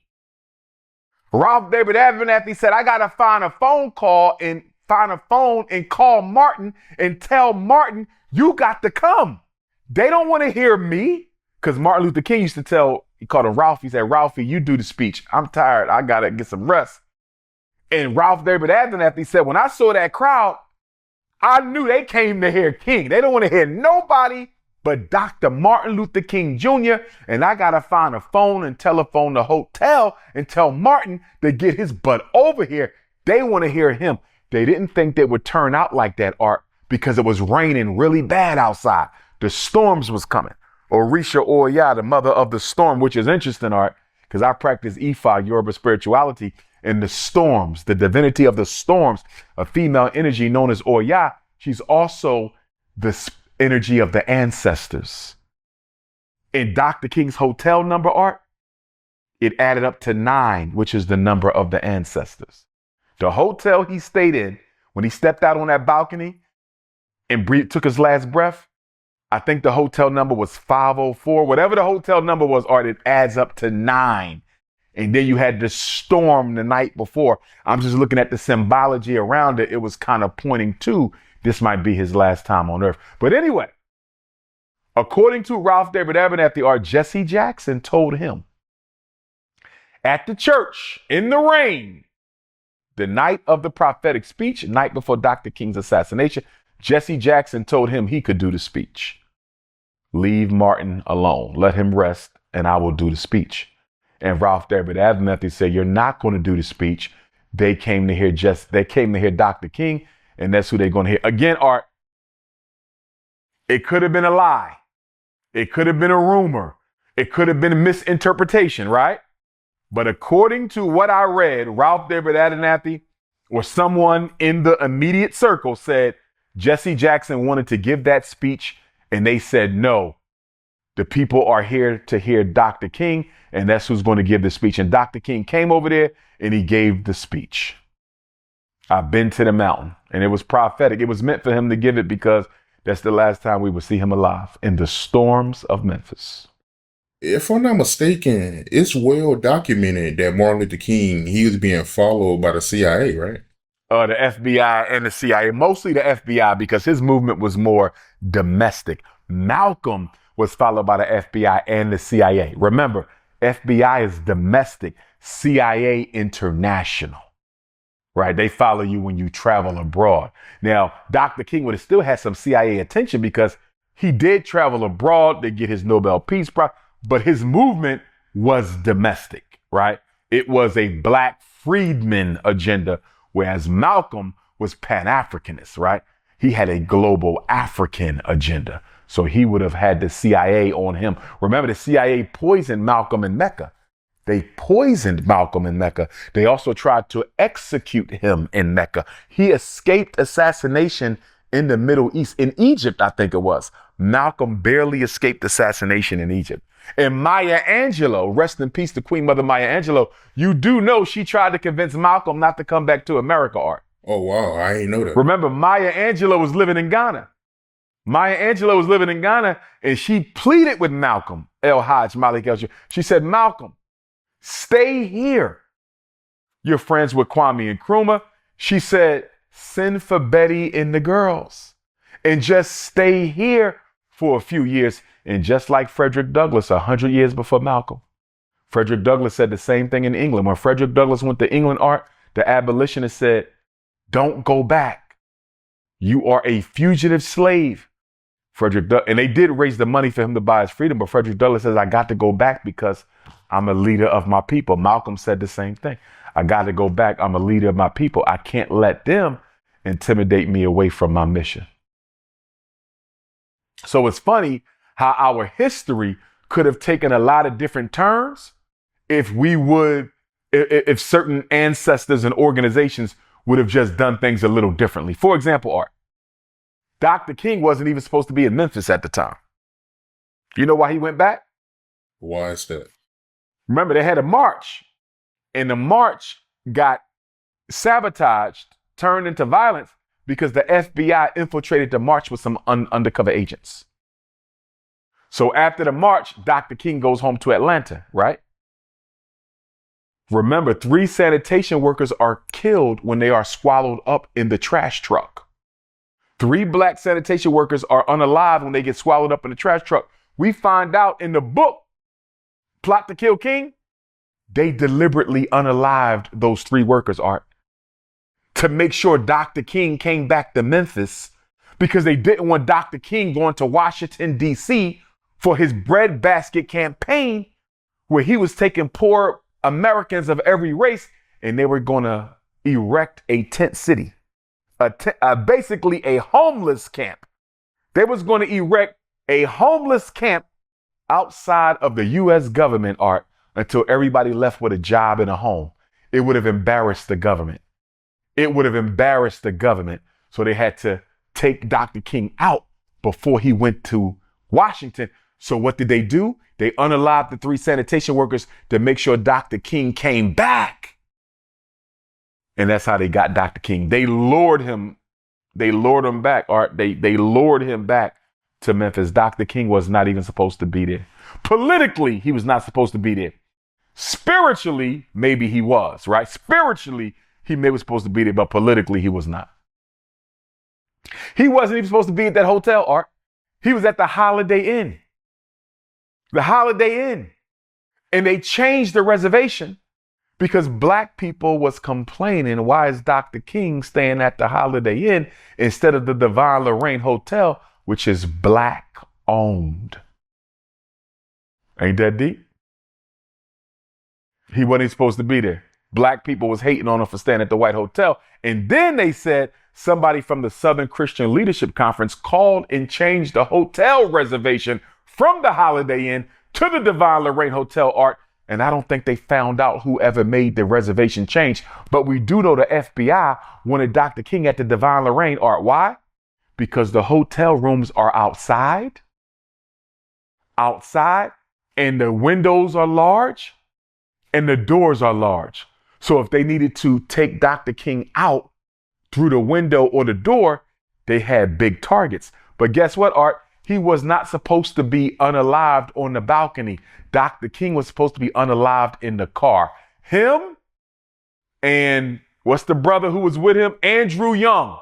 Ralph Daybert Abernathy said, I got to find a phone and call Martin and tell Martin, you got to come. They don't want to hear me. Because Martin Luther King used to tell, he called him Ralph. He said, Ralphie, you do the speech. I'm tired. I got to get some rest. And Ralph Daybert Abernathy said, when I saw that crowd, I knew they came to hear King. They don't want to hear nobody but Dr. Martin Luther King Jr. And I got to find a phone and telephone the hotel and tell Martin to get his butt over here. They want to hear him. They didn't think they would turn out like that, Art, because it was raining really bad outside. the storms was coming. Orisha Oya, the mother of the storm, which is interesting, Art, because I practice Ifa, Yoruba spirituality, and the storms, the divinity of the storms, a female energy known as Oya. She's also the energy of the ancestors. In Dr. King's hotel number, Art, it added up to 9, which is the number of the ancestors. The hotel he stayed in, when he stepped out on that balcony and took his last breath, I think the hotel number was 504. Whatever the hotel number was, Art, it adds up to 9. And then you had the storm the night before. I'm just looking at the symbology around it. It was kind of pointing to this might be his last time on earth. But anyway, according to Ralph David Abernathy, Art, Jesse Jackson told him at the church in the rain, the night of the prophetic speech, night before Dr. King's assassination, Jesse Jackson told him he could do the speech. Leave Martin alone. Let him rest, and I will do the speech. And Ralph David Abernathy said, you're not going to do the speech. They came to hear Dr. King, and that's who they're going to hear. Again, Art, it could have been a lie. It could have been a rumor. It could have been a misinterpretation, right? But according to what I read, Ralph David Abernathy or someone in the immediate circle said Jesse Jackson wanted to give that speech, and they said, no, the people are here to hear Dr. King, and that's who's going to give the speech. And Dr. King came over there and he gave the speech. I've been to the mountain, and it was prophetic. It was meant for him to give it because that's the last time we would see him alive in the storms of Memphis. If I'm not mistaken, it's well documented that Martin Luther King, he was being followed by the CIA, right? The FBI and the CIA, mostly the FBI, because his movement was more domestic. Malcolm was followed by the FBI and the CIA. Remember, FBI is domestic, CIA international, right? They follow you when you travel abroad. Now, Dr. King would have still had some CIA attention because he did travel abroad to get his Nobel Peace Prize, but his movement was domestic, right? It was a Black freedman agenda, whereas Malcolm was Pan-Africanist, right? He had a global African agenda. So he would have had the CIA on him. Remember, the CIA poisoned Malcolm in Mecca. They poisoned Malcolm in Mecca. They also tried to execute him in Mecca. He escaped assassination in the Middle East, in Egypt, I think it was. Malcolm barely escaped assassination in Egypt. And Maya Angelou, rest in peace to Queen Mother Maya Angelou, you do know she tried to convince Malcolm not to come back to America, Art. Oh, wow. I ain't know that. Remember, Maya Angelou was living in Ghana. Maya Angelou was living in Ghana, and she pleaded with Malcolm, El Hajj Malik El. She said, Malcolm, stay here. You're friends with Kwame Nkrumah. She said, send for Betty and the girls and just stay here for a few years. And just like Frederick Douglass, 100 years before Malcolm, Frederick Douglass said the same thing in England. When Frederick Douglass went to England, Art, the abolitionists said, don't go back. You are a fugitive slave. And they did raise the money for him to buy his freedom. But Frederick Douglass says, I got to go back because I'm a leader of my people. Malcolm said the same thing. I got to go back. I'm a leader of my people. I can't let them intimidate me away from my mission. So it's funny how our history could have taken a lot of different turns if certain ancestors and organizations would have just done things a little differently. For example, Art, Dr. King wasn't even supposed to be in Memphis at the time. You know why he went back? Why is that? Remember, they had a march, and the march got sabotaged, turned into violence because the FBI infiltrated the march with some undercover agents. So after the march, Dr. King goes home to Atlanta, right? Remember, 3 sanitation workers are killed when they are swallowed up in the trash truck. 3 Black sanitation workers are unalive when they get swallowed up in the trash truck. We find out in the book, Plot to Kill King, they deliberately unalived those 3 workers, Art, to make sure Dr. King came back to Memphis because they didn't want Dr. King going to Washington, D.C. for his breadbasket campaign where he was taking poor Americans of every race and they were going to erect a tent city. Basically a homeless camp. They was going to erect a homeless camp outside of the U.S. government, Art, until everybody left with a job and a home. It would have embarrassed the government. It would have embarrassed the government. So they had to take Dr. King out before he went to Washington. So what did they do? They unalived the 3 sanitation workers to make sure Dr. King came back. And that's how they got Dr. King. They lured him. They lured him back, Art. They lured him back to Memphis. Dr. King was not even supposed to be there. Politically, he was not supposed to be there. Spiritually, maybe he was, right? Spiritually, he maybe was supposed to be there, but politically, he was not. He wasn't even supposed to be at that hotel, Art. He was at the Holiday Inn. The Holiday Inn. And they changed the reservation because black people was complaining, why is Dr. King staying at the Holiday Inn instead of the Divine Lorraine Hotel, which is black owned? Ain't that deep? He wasn't supposed to be there. Black people was hating on him for staying at the White Hotel. And then they said somebody from the Southern Christian Leadership Conference called and changed the hotel reservation from the Holiday Inn to the Divine Lorraine Hotel, Art. And I don't think they found out whoever made the reservation change. But we do know the FBI wanted Dr. King at the Divine Lorraine, Art. Why? Because the hotel rooms are outside, and the windows are large and the doors are large. So if they needed to take Dr. King out through the window or the door, they had big targets. But guess what, Art? He was not supposed to be unalived on the balcony. Dr. King was supposed to be unalived in the car. Him and what's the brother who was with him? Andrew Young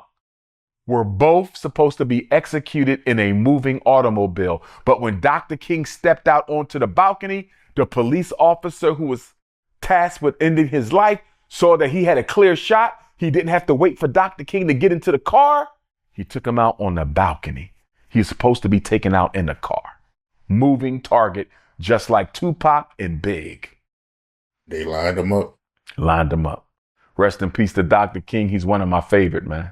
were both supposed to be executed in a moving automobile. But when Dr. King stepped out onto the balcony, the police officer who was tasked with ending his life saw that he had a clear shot. He didn't have to wait for Dr. King to get into the car. He took him out on the balcony. He's supposed to be taken out in the car. Moving target, just like Tupac and Big. They lined him up. Lined him up. Rest in peace to Dr. King. He's one of my favorite, man.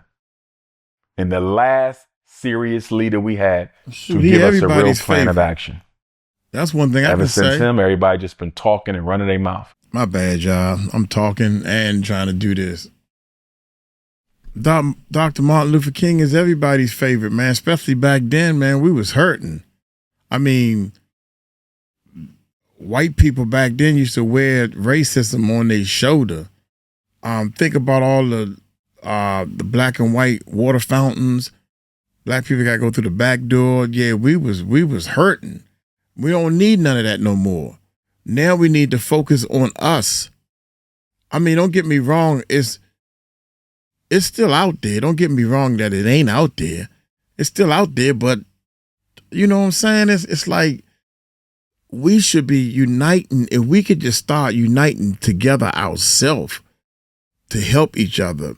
And the last serious leader we had to give us a real plan of action. That's one thing I can say. Ever since him, everybody just been talking and running their mouth. My bad, y'all. I'm talking and trying to do this. Dr. Martin Luther King is everybody's favorite, man, especially back then, man. We was hurting. I mean, white people back then used to wear racism on their shoulder. Think about all the black and white water fountains. Black people got to go through the back door. Yeah, we was hurting. We don't need none of that no more. Now we need to focus on us. I mean, don't get me wrong. It's still out there. Don't get me wrong that it ain't out there. It's still out there, but you know what I'm saying? It's like we should be uniting. If we could just start uniting together ourselves to help each other,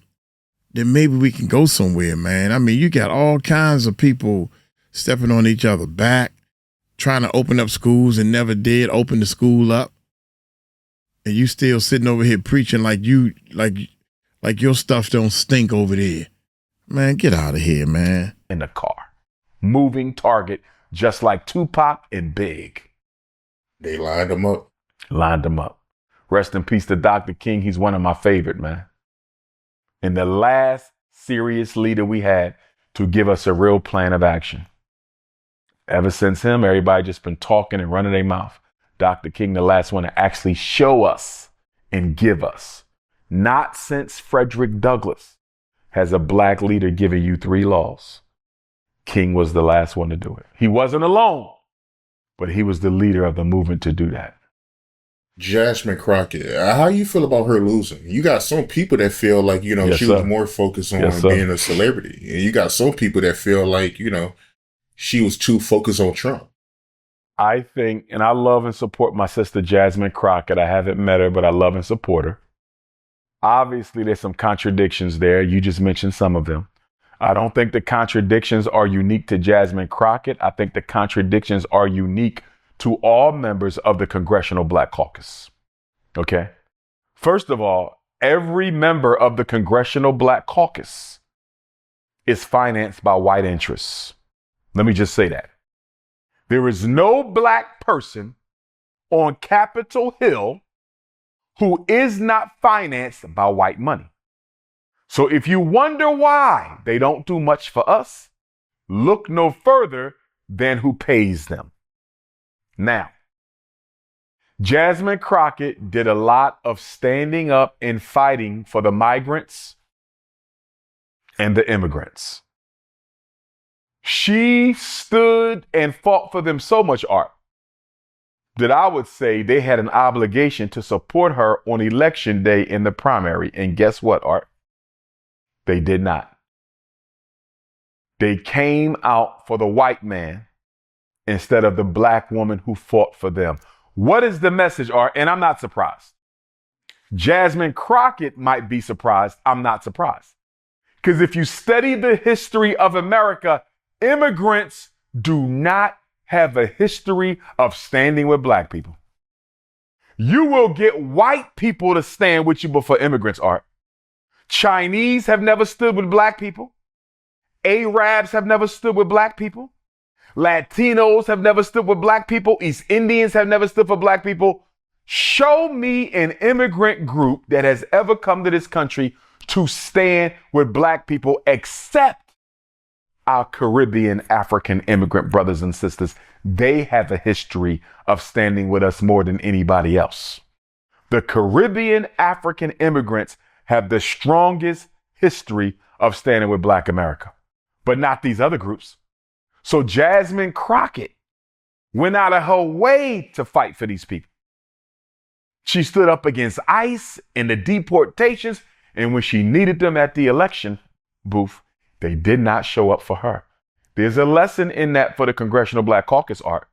then maybe we can go somewhere, man. I mean, you got all kinds of people stepping on each other back, trying to open up schools and never did open the school up. And you still sitting over here preaching like your stuff don't stink over there. Man, get out of here, man. In the car. Moving target, just like Tupac and Big. They lined him up. Lined him up. Rest in peace to Dr. King. He's one of my favorite, man. And the last serious leader we had to give us a real plan of action. Ever since him, everybody just been talking and running their mouth. Dr. King, the last one to actually show us and give us. Not since Frederick Douglass has a black leader given you 3 laws. King was the last one to do it. He wasn't alone, but he was the leader of the movement to do that. Jasmine Crockett, how you feel about her losing? You got some people that feel like, Yes, she sir. was more focused on Yes, sir. being a celebrity. And you got some people that feel like, she was too focused on Trump. I think, and I love and support my sister Jasmine Crockett. I haven't met her, but I love and support her. Obviously, there's some contradictions there. You just mentioned some of them. I don't think the contradictions are unique to Jasmine Crockett. I think the contradictions are unique to all members of the Congressional Black Caucus. Okay? First of all, every member of the Congressional Black Caucus is financed by white interests. Let me just say that. There is no black person on Capitol Hill who is not financed by white money. So if you wonder why they don't do much for us, look no further than who pays them. Now, Jasmine Crockett did a lot of standing up and fighting for the migrants and the immigrants. She stood and fought for them so much, Art, that I would say they had an obligation to support her on election day in the primary. And guess what, Art? They did not. They came out for the white man instead of the black woman who fought for them. What is the message, Art? And I'm not surprised. Jasmine Crockett might be surprised. I'm not surprised. Because if you study the history of America, immigrants do not have a history of standing with black people. You will get white people to stand with you before immigrants, Art. Chinese have never stood with black people. Arabs have never stood with black people. Latinos have never stood with black people. East Indians have never stood for black people. Show me an immigrant group that has ever come to this country to stand with black people except our Caribbean African immigrant brothers and sisters. They have a history of standing with us more than anybody else. The Caribbean African immigrants have the strongest history of standing with Black America, but not these other groups. So Jasmine Crockett went out of her way to fight for these people. She stood up against ICE and the deportations, and when she needed them at the election booth, they did not show up for her. There's a lesson in that for the Congressional Black Caucus, Art.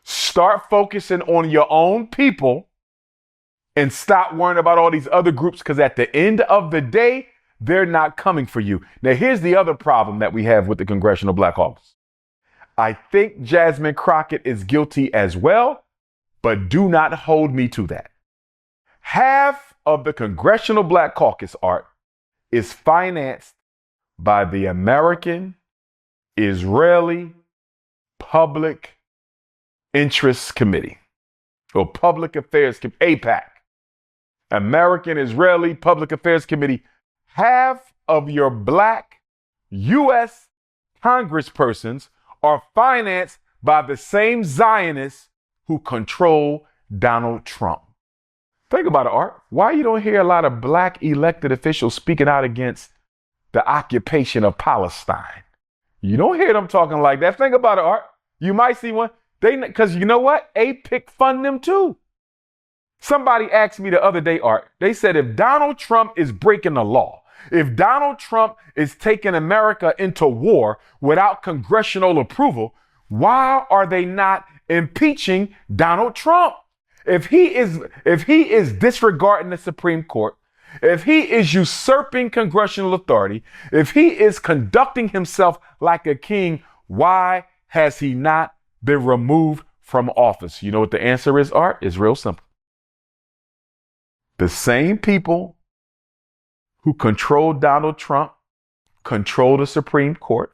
Start focusing on your own people and stop worrying about all these other groups, because at the end of the day, they're not coming for you. Now, here's the other problem that we have with the Congressional Black Caucus. I think Jasmine Crockett is guilty as well, but do not hold me to that. Half of the Congressional Black Caucus, Art, is financed by the American Israeli Public Interest Committee, or Public Affairs Committee, AIPAC. American Israeli Public Affairs Committee. Half of your black U.S. congresspersons are financed by the same Zionists who control Donald Trump. Think about it, Art. Why you don't hear a lot of black elected officials speaking out against the occupation of Palestine? You don't hear them talking like that. Think about it, Art. You might see one. Because you know what? AIPAC fund them too. Somebody asked me the other day, Art, they said if Donald Trump is breaking the law, if Donald Trump is taking America into war without congressional approval, why are they not impeaching Donald Trump? If he is disregarding the Supreme Court, if he is usurping congressional authority, if he is conducting himself like a king, why has he not been removed from office? You know what the answer is, Art? It's real simple. The same people who control Donald Trump control the Supreme Court.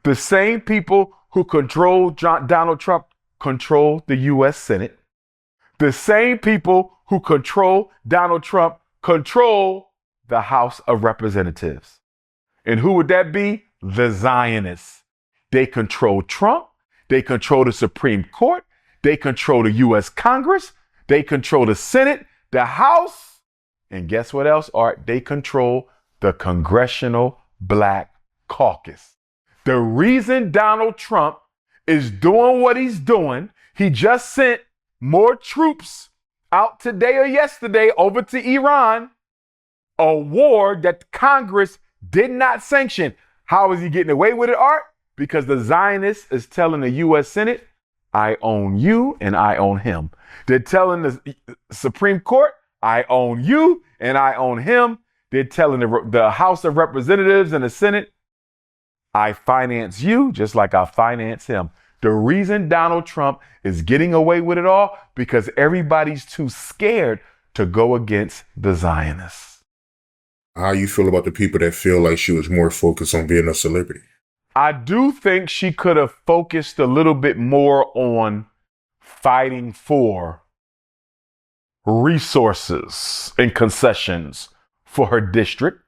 The same people who control Donald Trump control the U.S. Senate. The same people who control Donald Trump control the House of Representatives. And who would that be? The Zionists. They control Trump. They control the Supreme Court. They control the U.S. Congress. They control the Senate, the House. And guess what else, Art? They control the Congressional Black Caucus. The reason Donald Trump is doing what he's doing, he just sent more troops out today or yesterday over to Iran, a war that Congress did not sanction. How is he getting away with it, Art? Because the Zionists is telling the U.S. Senate, I own you and I own him. They're telling the Supreme Court, I own you and I own him. They're telling the House of Representatives and the Senate, I finance you just like I finance him. The reason Donald Trump is getting away with it all, because everybody's too scared to go against the Zionists. How you feel about the people that feel like she was more focused on being a celebrity? I do think she could have focused a little bit more on fighting for resources and concessions for her district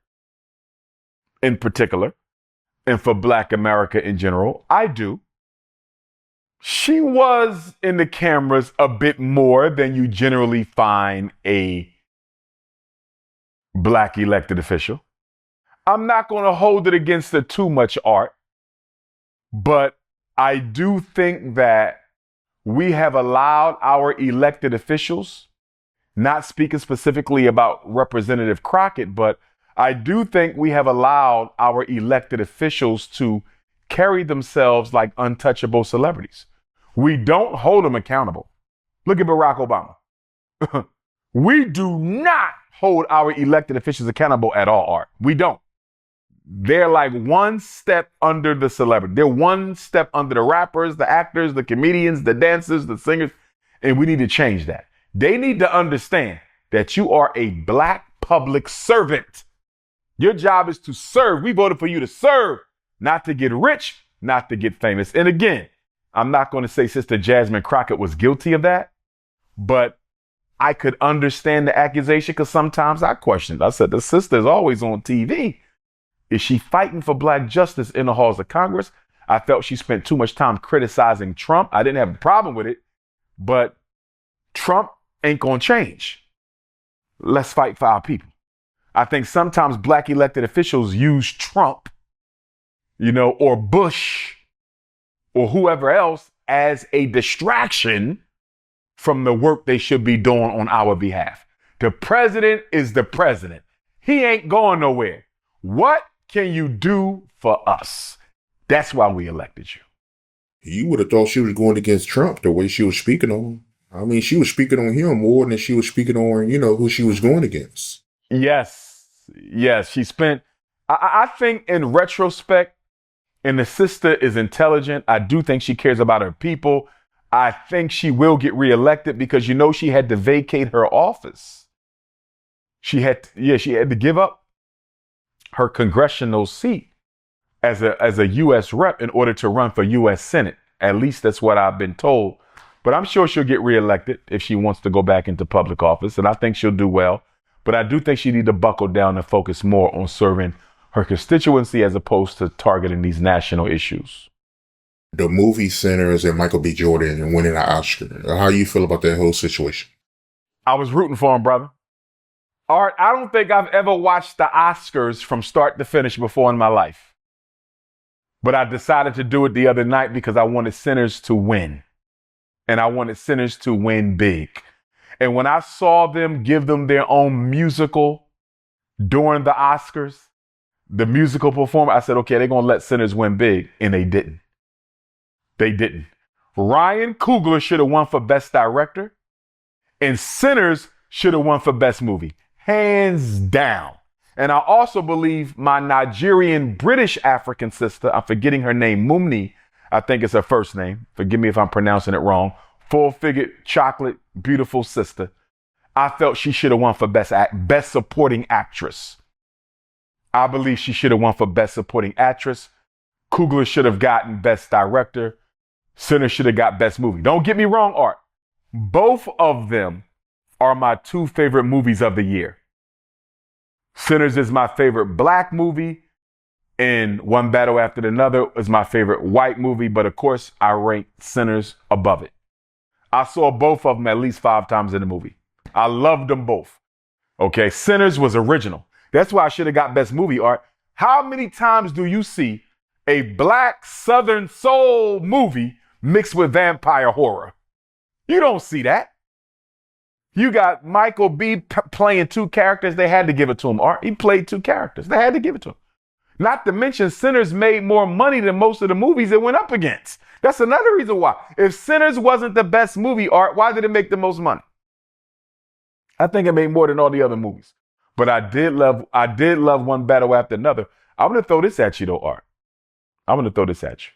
in particular, and for Black America in general. I do. She was in the cameras a bit more than you generally find a Black elected official. I'm not going to hold it against her too much, Art, but I do think that we have allowed our elected officials, not speaking specifically about Representative Crockett, but I do think we have allowed our elected officials to carry themselves like untouchable celebrities. We don't hold them accountable. Look at Barack Obama. We do not hold our elected officials accountable at all, Art. We don't. They're like one step under the celebrity. They're one step under the rappers, the actors, the comedians, the dancers, the singers, and we need to change that. They need to understand that you are a Black public servant. Your job is to serve. We voted for you to serve, not to get rich, not to get famous. And again, I'm not going to say Sister Jasmine Crockett was guilty of that, but I could understand the accusation because sometimes I questioned. I said, the sister is always on TV. Is she fighting for Black justice in the halls of Congress? I felt she spent too much time criticizing Trump. I didn't have a problem with it, but Trump ain't going to change. Let's fight for our people. I think sometimes Black elected officials use Trump, or Bush or whoever else as a distraction from the work they should be doing on our behalf. The president is the president. He ain't going nowhere. What can you do for us? That's why we elected you. You would have thought she was going against Trump the way she was speaking on him. I mean, she was speaking on him more than she was speaking on, who she was going against. Yes. She spent, I think in retrospect, and the sister is intelligent. I do think she cares about her people. I think she will get reelected because, she had to vacate her office. She had to give up her congressional seat as a U.S. rep in order to run for U.S. Senate. At least that's what I've been told. But I'm sure she'll get reelected if she wants to go back into public office. And I think she'll do well. But I do think she needs to buckle down and focus more on serving her constituency as opposed to targeting these national issues. The movie Sinners and Michael B. Jordan and winning an Oscar. How you feel about that whole situation? I was rooting for him, brother. Art, I don't think I've ever watched the Oscars from start to finish before in my life. But I decided to do it the other night because I wanted Sinners to win. And I wanted Sinners to win big. And when I saw them give them their own musical during the Oscars, the musical performance, I said, okay, they're going to let Sinners win big. And they didn't. They didn't. Ryan Coogler should have won for Best Director. And Sinners should have won for Best Movie. Hands down. And I also believe my Nigerian British African sister, I'm forgetting her name, Mumni, I think it's her first name. Forgive me if I'm pronouncing it wrong. Full-figured, chocolate, beautiful sister. I felt she should have won for Best Supporting Actress. I believe she should have won for Best Supporting Actress. Coogler should have gotten Best Director. Sinners should have got Best Movie. Don't get me wrong, Art. Both of them are my two favorite movies of the year. Sinners is my favorite Black movie, and One Battle After Another is my favorite white movie, but of course, I rank Sinners above it. I saw both of them at least 5 times in the movie. I loved them both. Okay, Sinners was original. That's why I should have got Best Movie, Art. How many times do you see a Black Southern soul movie mixed with vampire horror? You don't see that. You got Michael B. playing 2 characters. They had to give it to him, Art. He played 2 characters. They had to give it to him. Not to mention, Sinners made more money than most of the movies it went up against. That's another reason why. If Sinners wasn't the best movie, Art, why did it make the most money? I think it made more than all the other movies. But I did love One Battle After Another. I'm going to throw this at you, though, Art. I'm going to throw this at you.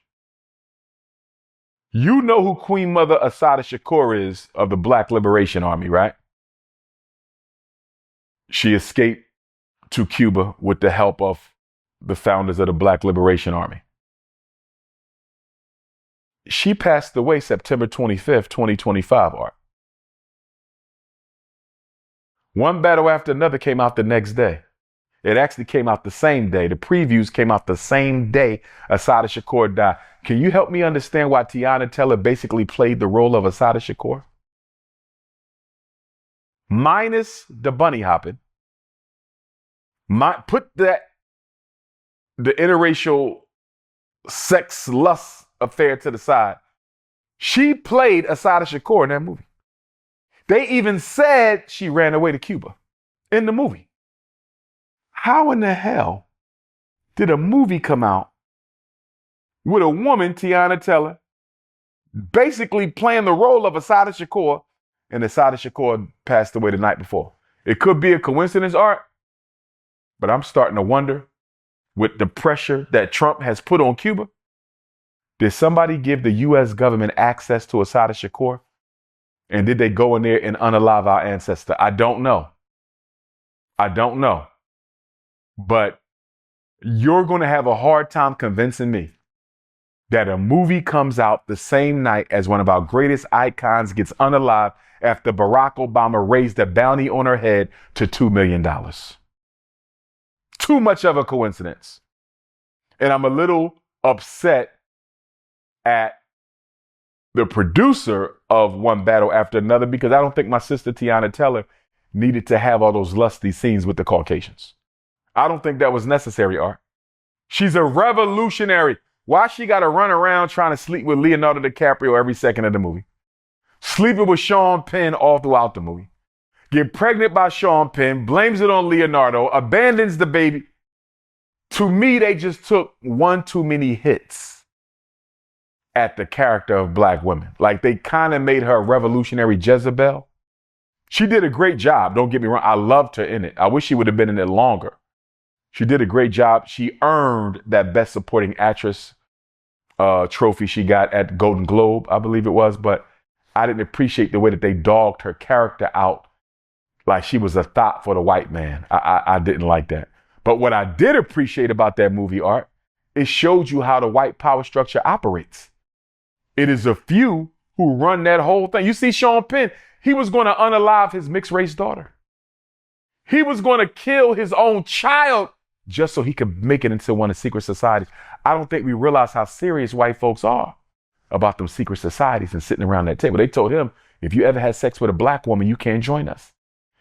You know who Queen Mother Assata Shakur is of the Black Liberation Army, right? She escaped to Cuba with the help of the founders of the Black Liberation Army. She passed away September 25th, 2025, Art. One Battle After Another came out the next day. It actually came out the same day. The previews came out the same day Assata Shakur died. Can you help me understand why Tiana Taylor basically played the role of Assata Shakur? Minus the bunny hopping. Put the interracial sex lust affair to the side. She played Assata Shakur in that movie. They even said she ran away to Cuba in the movie. How in the hell did a movie come out with a woman, Tiana Taylor, basically playing the role of Assata Shakur, and Assata Shakur passed away the night before? It could be a coincidence, Art, but I'm starting to wonder, with the pressure that Trump has put on Cuba, did somebody give the U.S. government access to Assata Shakur? And did they go in there and unalive our ancestor? I don't know. But you're going to have a hard time convincing me that a movie comes out the same night as one of our greatest icons gets unalived after Barack Obama raised the bounty on her head to $2 million. Too much of a coincidence. And I'm a little upset at the producer of One Battle After Another, because I don't think my sister Tiana Taylor needed to have all those lusty scenes with the Caucasians. I don't think that was necessary, Art. She's a revolutionary. Why she got to run around trying to sleep with Leonardo DiCaprio every second of the movie? Sleeping with Sean Penn all throughout the movie. Get pregnant by Sean Penn, blames it on Leonardo, abandons the baby. To me, they just took one too many hits at the character of black women. Like, they kind of made her a revolutionary Jezebel. She did a great job. Don't get me wrong. I loved her in it. I wish she would have been in it longer. She did a great job. She earned that Best Supporting Actress trophy she got at Golden Globe, I believe it was. But I didn't appreciate the way that they dogged her character out like she was a thought for the white man. I didn't like that. But what I did appreciate about that movie, Art, it showed you how the white power structure operates. It is a few who run that whole thing. You see Sean Penn, he was going to unalive his mixed race daughter. He was going to kill his own child just so he could make it into one of secret societies. I don't think we realize how serious white folks are about them secret societies and sitting around that table. They told him, if you ever had sex with a black woman, you can't join us.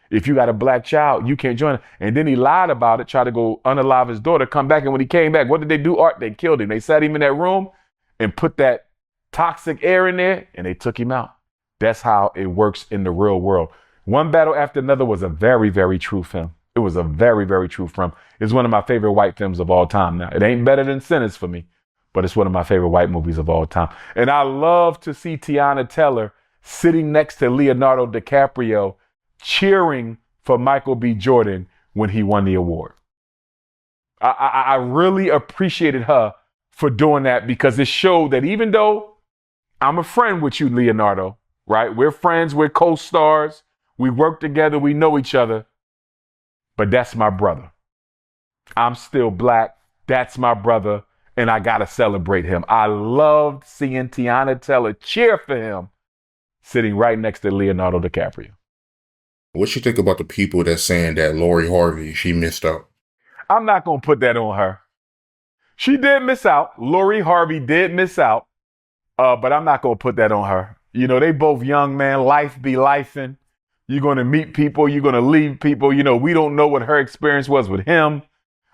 If you got a black child, you can't join us. And then he lied about it, tried to go unalive his daughter, come back. And when he came back, what did they do, Art? They killed him. They sat him in that room and put that toxic air in there, and they took him out. That's how it works in the real world. One Battle After Another was a very, very true film. It was a very, very true film. It's one of my favorite white films of all time now. It ain't better than Sinners for me, but it's one of my favorite white movies of all time. And I love to see Tiana Taylor sitting next to Leonardo DiCaprio cheering for Michael B. Jordan when he won the award. I really appreciated her for doing that, because it showed that even though I'm a friend with you, Leonardo, right? We're friends, we're co-stars, we work together, we know each other, but that's my brother. I'm still black, that's my brother, and I gotta celebrate him. I loved seeing Tiana Taylor cheer for him sitting right next to Leonardo DiCaprio. What you think about the people that's saying that Lori Harvey, she missed out? I'm not gonna put that on her. She did miss out. Lori Harvey did miss out. But I'm not going to put that on her. You know, they both young, man. Life be lifing. You're going to meet people. You're going to leave people. You know, we don't know what her experience was with him.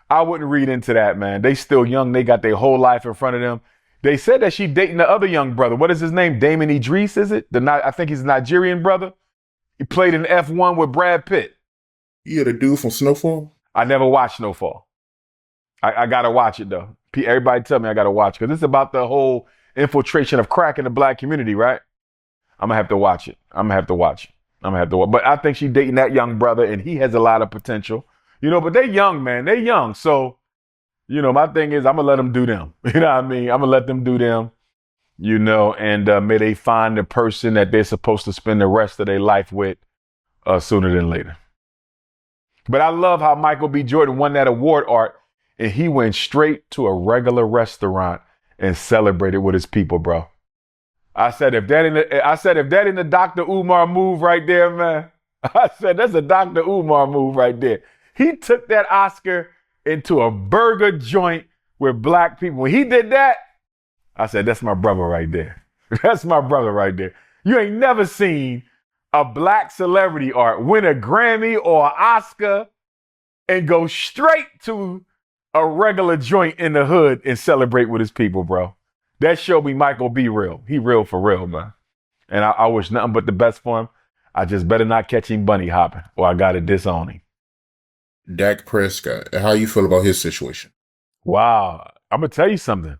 I wouldn't read into that, man. They still young. They got their whole life in front of them. They said that she dating the other young brother. What is his name? Damon Idris, is it? I think he's a Nigerian brother. He played in F1 with Brad Pitt. Yeah, the dude from Snowfall? I never watched Snowfall. I got to watch it, though. Everybody tell me I got to watch it, because it's about the whole infiltration of crack in the black community, right? I'm gonna have to watch it. But I think she's dating that young brother, and he has a lot of potential. You know, but they young, man. They young. So, you know, my thing is I'm gonna let them do them. You know what I mean? I'm gonna let them do them, you know, and may they find the person that they're supposed to spend the rest of their life with sooner than later. But I love how Michael B. Jordan won that award, Art, and he went straight to a regular restaurant and celebrated with his people, bro. I said, if that in the Dr. Umar move right there, man. I said, that's a Dr. Umar move right there. He took that Oscar into a burger joint with black people. When he did that, I said, that's my brother right there. That's my brother right there. You ain't never seen a black celebrity art win a Grammy or an Oscar and go straight to a regular joint in the hood and celebrate with his people, bro. That showed me Michael be real. He real for real, man. And I wish nothing but the best for him. I just better not catch him bunny hopping or I got to disown him. Dak Prescott, how you feel about his situation? Wow. I'm going to tell you something.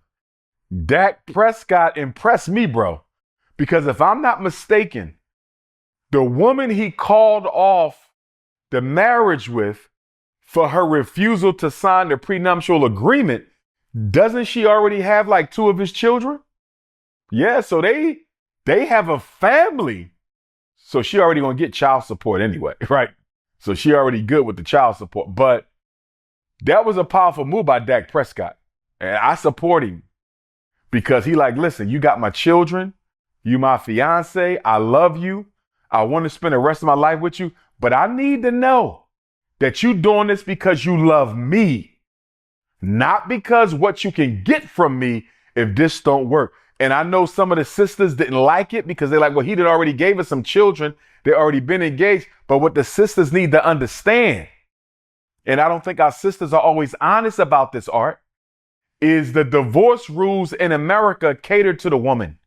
Dak Prescott impressed me, bro. Because if I'm not mistaken, the woman he called off the marriage with for her refusal to sign the prenuptial agreement, doesn't she already have like 2 of his children? Yeah, so they have a family. So she already gonna get child support anyway, right? So she already good with the child support. But that was a powerful move by Dak Prescott. And I support him because he like, listen, you got my children, you my fiance, I love you. I want to spend the rest of my life with you, but I need to know that you doing this because you love me, not because what you can get from me if this don't work. And I know some of the sisters didn't like it because they're like, well, he did already gave us some children. They already been engaged. But what the sisters need to understand, and I don't think our sisters are always honest about this, Art, is the divorce rules in America cater to the woman.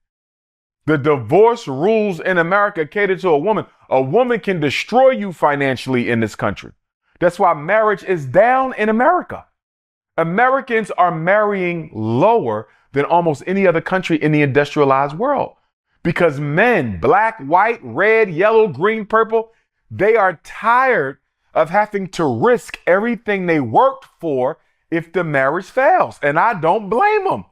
The divorce rules in America cater to a woman. A woman can destroy you financially in this country. That's why marriage is down in America. Americans are marrying lower than almost any other country in the industrialized world because men, black, white, red, yellow, green, purple, they are tired of having to risk everything they worked for if the marriage fails. And I don't blame them.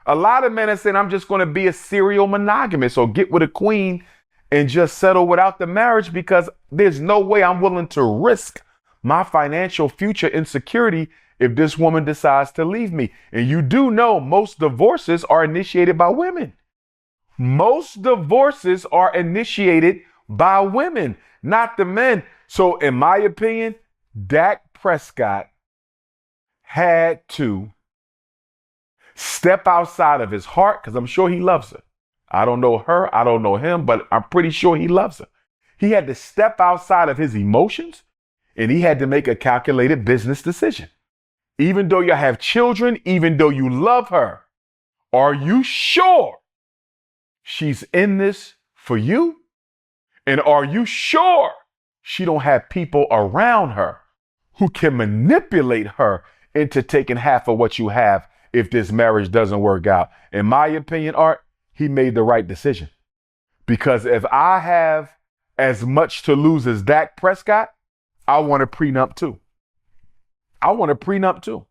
A lot of men are saying, I'm just going to be a serial monogamist or get with a queen and just settle without the marriage because there's no way I'm willing to risk my financial future insecurity if this woman decides to leave me. And you do know most divorces are initiated by women. Most divorces are initiated by women, not the men. So in my opinion, Dak Prescott had to step outside of his heart because I'm sure he loves her. I don't know her. I don't know him, but I'm pretty sure he loves her. He had to step outside of his emotions and he had to make a calculated business decision. Even though you have children, even though you love her, are you sure she's in this for you? And are you sure she don't have people around her who can manipulate her into taking half of what you have if this marriage doesn't work out? In my opinion, Art, he made the right decision. Because if I have as much to lose as Dak Prescott, I want a prenup too. I want a prenup too.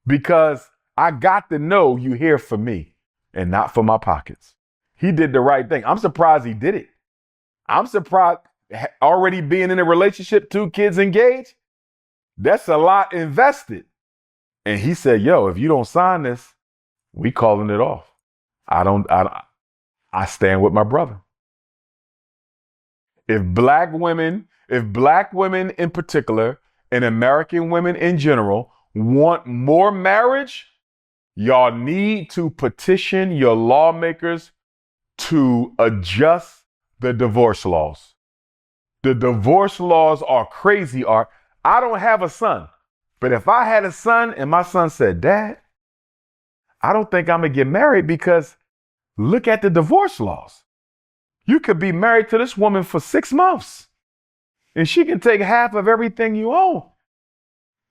Because I got to know you here for me and not for my pockets. He did the right thing. I'm surprised he did it. I'm surprised already being in a relationship, 2 kids engaged. That's a lot invested. And he said, yo, if you don't sign this, we calling it off. I stand with my brother. If black women in particular and American women in general want more marriage, y'all need to petition your lawmakers to adjust the divorce laws. The divorce laws are crazy, Art. I don't have a son, but if I had a son and my son said, Dad, I don't think I'm going to get married because look at the divorce laws. You could be married to this woman for 6 months and she can take half of everything you own.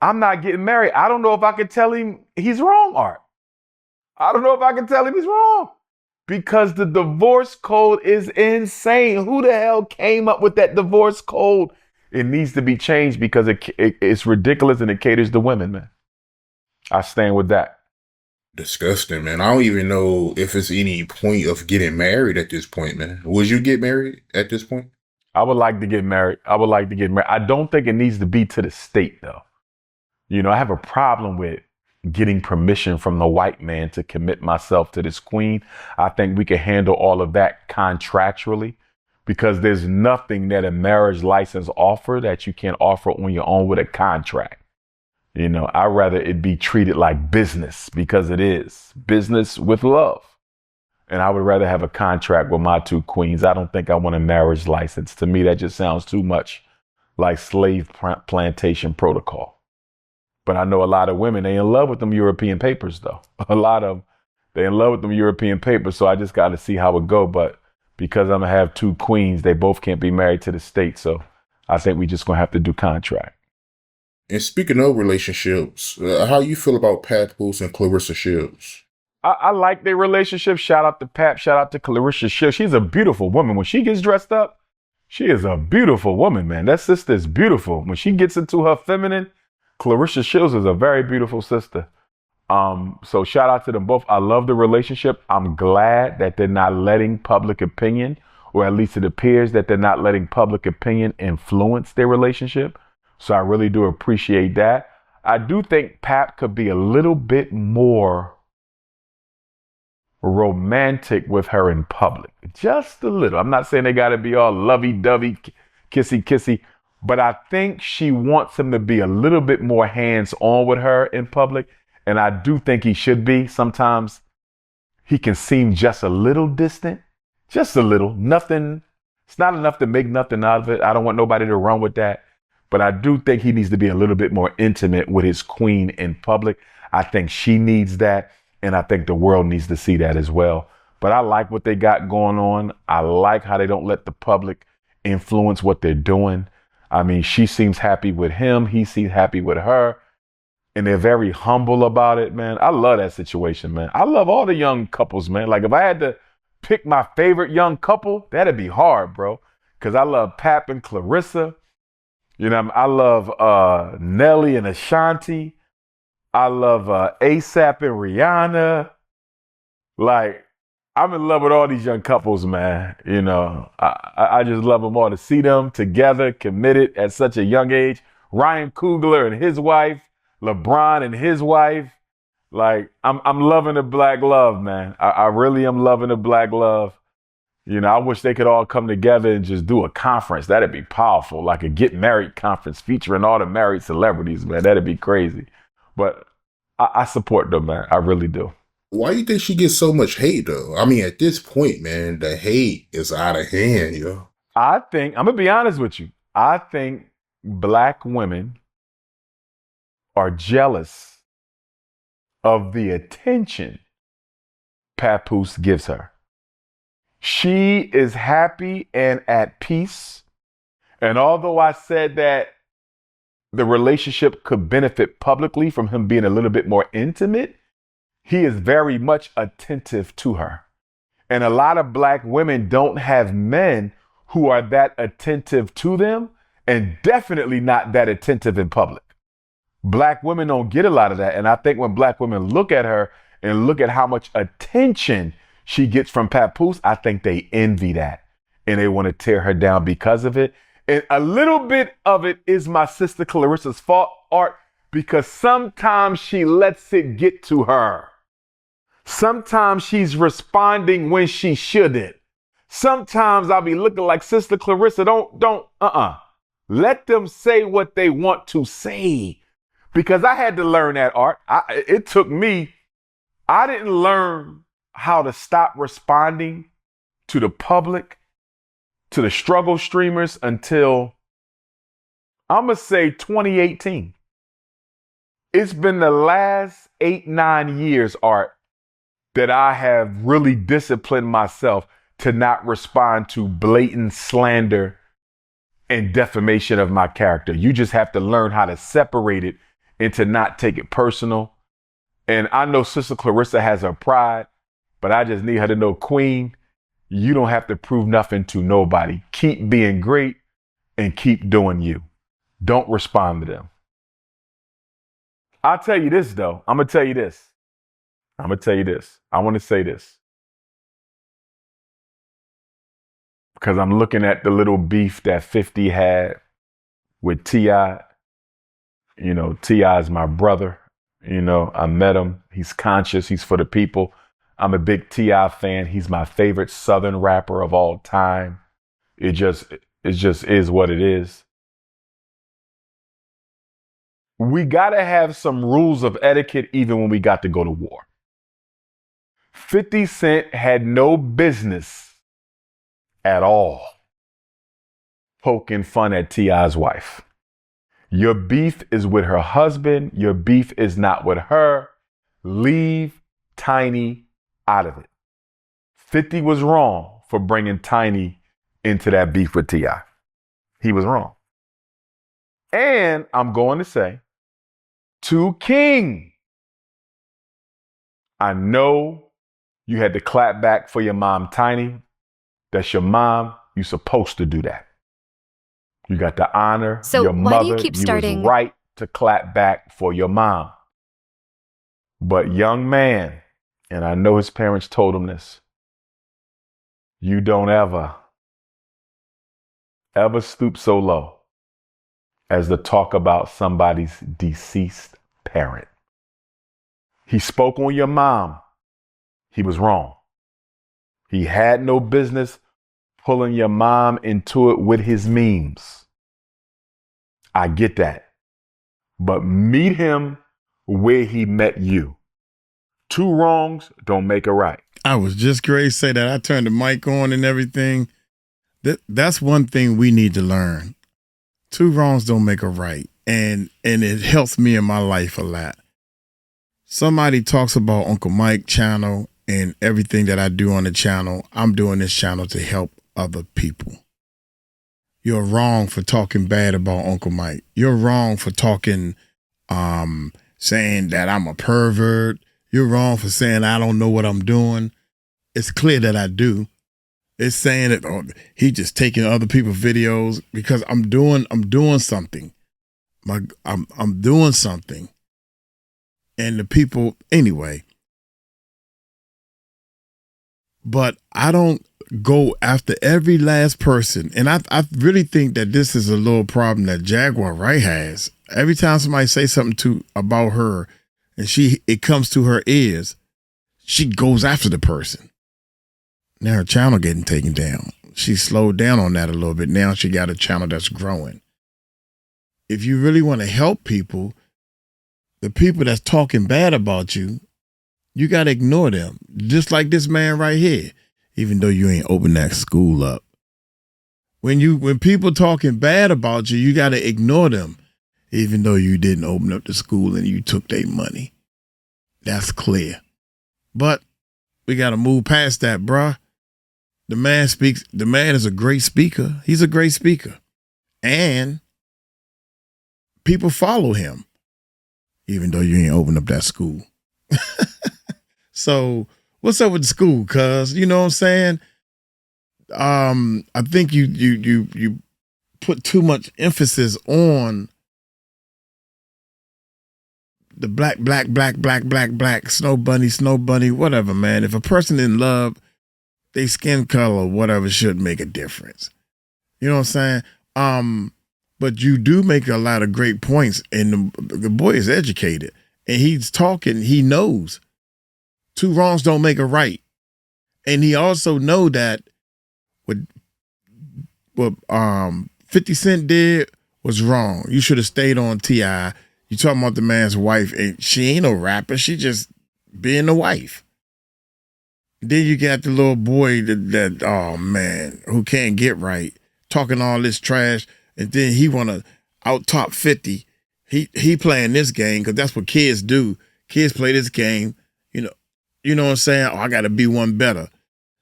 I'm not getting married. I don't know if I can tell him he's wrong, Art. I don't know if I can tell him he's wrong because the divorce code is insane. Who the hell came up with that divorce code? It needs to be changed because it's ridiculous and it caters to women, man. I stand with that. Disgusting, man. I don't even know if it's any point of getting married at this point, man. Would you get married at this point? I would like to get married. I don't think it needs to be to the state, though. You know, I have a problem with getting permission from the white man to commit myself to this queen. I think we can handle all of that contractually, because there's nothing that a marriage license offer that you can't offer on your own with a contract. You know, I'd rather it be treated like business, because it is business with love. And I would rather have a contract with my two queens. I don't think I want a marriage license. To me, that just sounds too much like slave plantation protocol. But I know a lot of women, they in love with them European papers, though. A lot of them, they in love with them European papers. So I just got to see how it go. But because I'm going to have two queens, they both can't be married to the state. So I think we just going to have to do contract. And speaking of relationships, how you feel about Papoose and Clarissa Shields? I like their relationship. Shout out to Pap. Shout out to Clarissa Shields. She's a beautiful woman. When she gets dressed up, she is a beautiful woman, man. That sister is beautiful. When she gets into her feminine, Clarissa Shields is a very beautiful sister. So shout out to them both. I love the relationship. I'm glad that they're not letting public opinion, or at least it appears that they're not letting public opinion influence their relationship. So I really do appreciate that. I do think Pap could be a little bit more romantic with her in public. Just a little. I'm not saying they got to be all lovey-dovey, kissy-kissy, but I think she wants him to be a little bit more hands-on with her in public. And I do think he should be. Sometimes he can seem just a little distant, just a little. Nothing. It's not enough to make nothing out of it. I don't want nobody to run with that. But I do think he needs to be a little bit more intimate with his queen in public. I think she needs that. And I think the world needs to see that as well. But I like what they got going on. I like how they don't let the public influence what they're doing. I mean, she seems happy with him. He seems happy with her. And they're very humble about it, man. I love that situation, man. I love all the young couples, man. Like, if I had to pick my favorite young couple, that'd be hard, bro. Because I love Pap and Clarissa. You know, I love Nelly and Ashanti. I love ASAP and Rihanna. Like, I'm in love with all these young couples, man. You know, I just love them all. To see them together, committed at such a young age. Ryan Coogler and his wife, LeBron and his wife. Like, I'm loving the black love, man. I really am loving the black love. You know, I wish they could all come together and just do a conference. That'd be powerful, like a get married conference featuring all the married celebrities, man. That'd be crazy. But I support them, man. I really do. Why do you think she gets so much hate, though? I mean, at this point, man, the hate is out of hand, yo. I think, I'm going to be honest with you. I think black women are jealous of the attention Papoose gives her. She is happy and at peace. And although I said that the relationship could benefit publicly from him being a little bit more intimate, he is very much attentive to her. And a lot of black women don't have men who are that attentive to them, and definitely not that attentive in public. Black women don't get a lot of that. And I think when black women look at her and look at how much attention she gets from Papoose, I think they envy that and they want to tear her down because of it. And a little bit of it is my sister Clarissa's fault, Art, because sometimes she lets it get to her. Sometimes she's responding when she shouldn't. Sometimes I'll be looking like, Sister Clarissa, let them say what they want to say. Because I had to learn that, Art. It took me, I didn't learn how to stop responding to the public, to the struggle streamers until, I'm going to say 2018. It's been the last 8-9 years, Art, that I have really disciplined myself to not respond to blatant slander and defamation of my character. You just have to learn how to separate it and to not take it personal. And I know Sister Clarissa has her pride, but I just need her to know, Queen, you don't have to prove nothing to nobody. Keep being great and keep doing you. Don't respond to them. I'll tell you this, though. I'm going to tell you this. I want to say this. Because I'm looking at the little beef that 50 had with T.I. You know, T.I. is my brother. I met him. He's conscious. He's for the people. I'm a big T.I. fan. He's my favorite Southern rapper of all time. It just is what it is. We got to have some rules of etiquette even when we got to go to war. 50 Cent had no business at all poking fun at T.I.'s wife. Your beef is with her husband. Your beef is not with her. Leave Tiny out of it. 50 was wrong for bringing Tiny into that beef with T.I. He was wrong. And I'm going to say, to King, I know you had to clap back for your mom, Tiny. That's your mom. You're supposed to do that. You got to honor your mother. Why do you keep starting? Was right to clap back for your mom. But young man, and I know his parents told him this, you don't ever stoop so low as to talk about somebody's deceased parent. He spoke on your mom. He was wrong. He had no business pulling your mom into it with his memes. I get that. But meet him where he met you. Two wrongs don't make a right. I was just going to say that. I turned the mic on and everything. That's one thing we need to learn. Two wrongs don't make a right. And it helps me in my life a lot. Somebody talks about Uncle Mike channel and everything that I do on the channel. I'm doing this channel to help other people. You're wrong for talking bad about Uncle Mike. You're wrong for talking, saying that I'm a pervert. You're wrong for saying I don't know what I'm doing. It's clear that I do. It's saying that he just taking other people's videos because I'm doing something. I'm doing something. And the people, anyway. But I don't go after every last person. And I really think that this is a little problem that Jaguar Wright has. Every time somebody say something about her and it comes to her ears, she goes after the person. Now her channel getting taken down. She slowed down on that a little bit. Now she got a channel that's growing. If you really want to help people, the people that's talking bad about you, you got to ignore them. Just like this man right here, even though you ain't opened that school up. When people talking bad about you, you got to ignore them, even though you didn't open up the school and you took their money. That's clear. But we got to move past that, bruh. The man is a great speaker. He's a great speaker. And people follow him, even though you ain't opened up that school. So what's up with the school, cuz? You know what I'm saying? I think you put too much emphasis on the black, snow bunny, whatever, man. If a person in love, they skin color, whatever, shouldn't make a difference. You know what I'm saying? But you do make a lot of great points, and the boy is educated, and he's talking, he knows. Two wrongs don't make a right. And he also know that what 50 Cent did was wrong. You should have stayed on T.I. You talking about the man's wife, and she ain't no rapper, she just being the wife. Then you got the little boy that oh man, who can't get right, talking all this trash, and then he want to out top 50. He playing this game because that's what kids do. Kids play this game, you know what I'm saying? Oh, I got to be one better.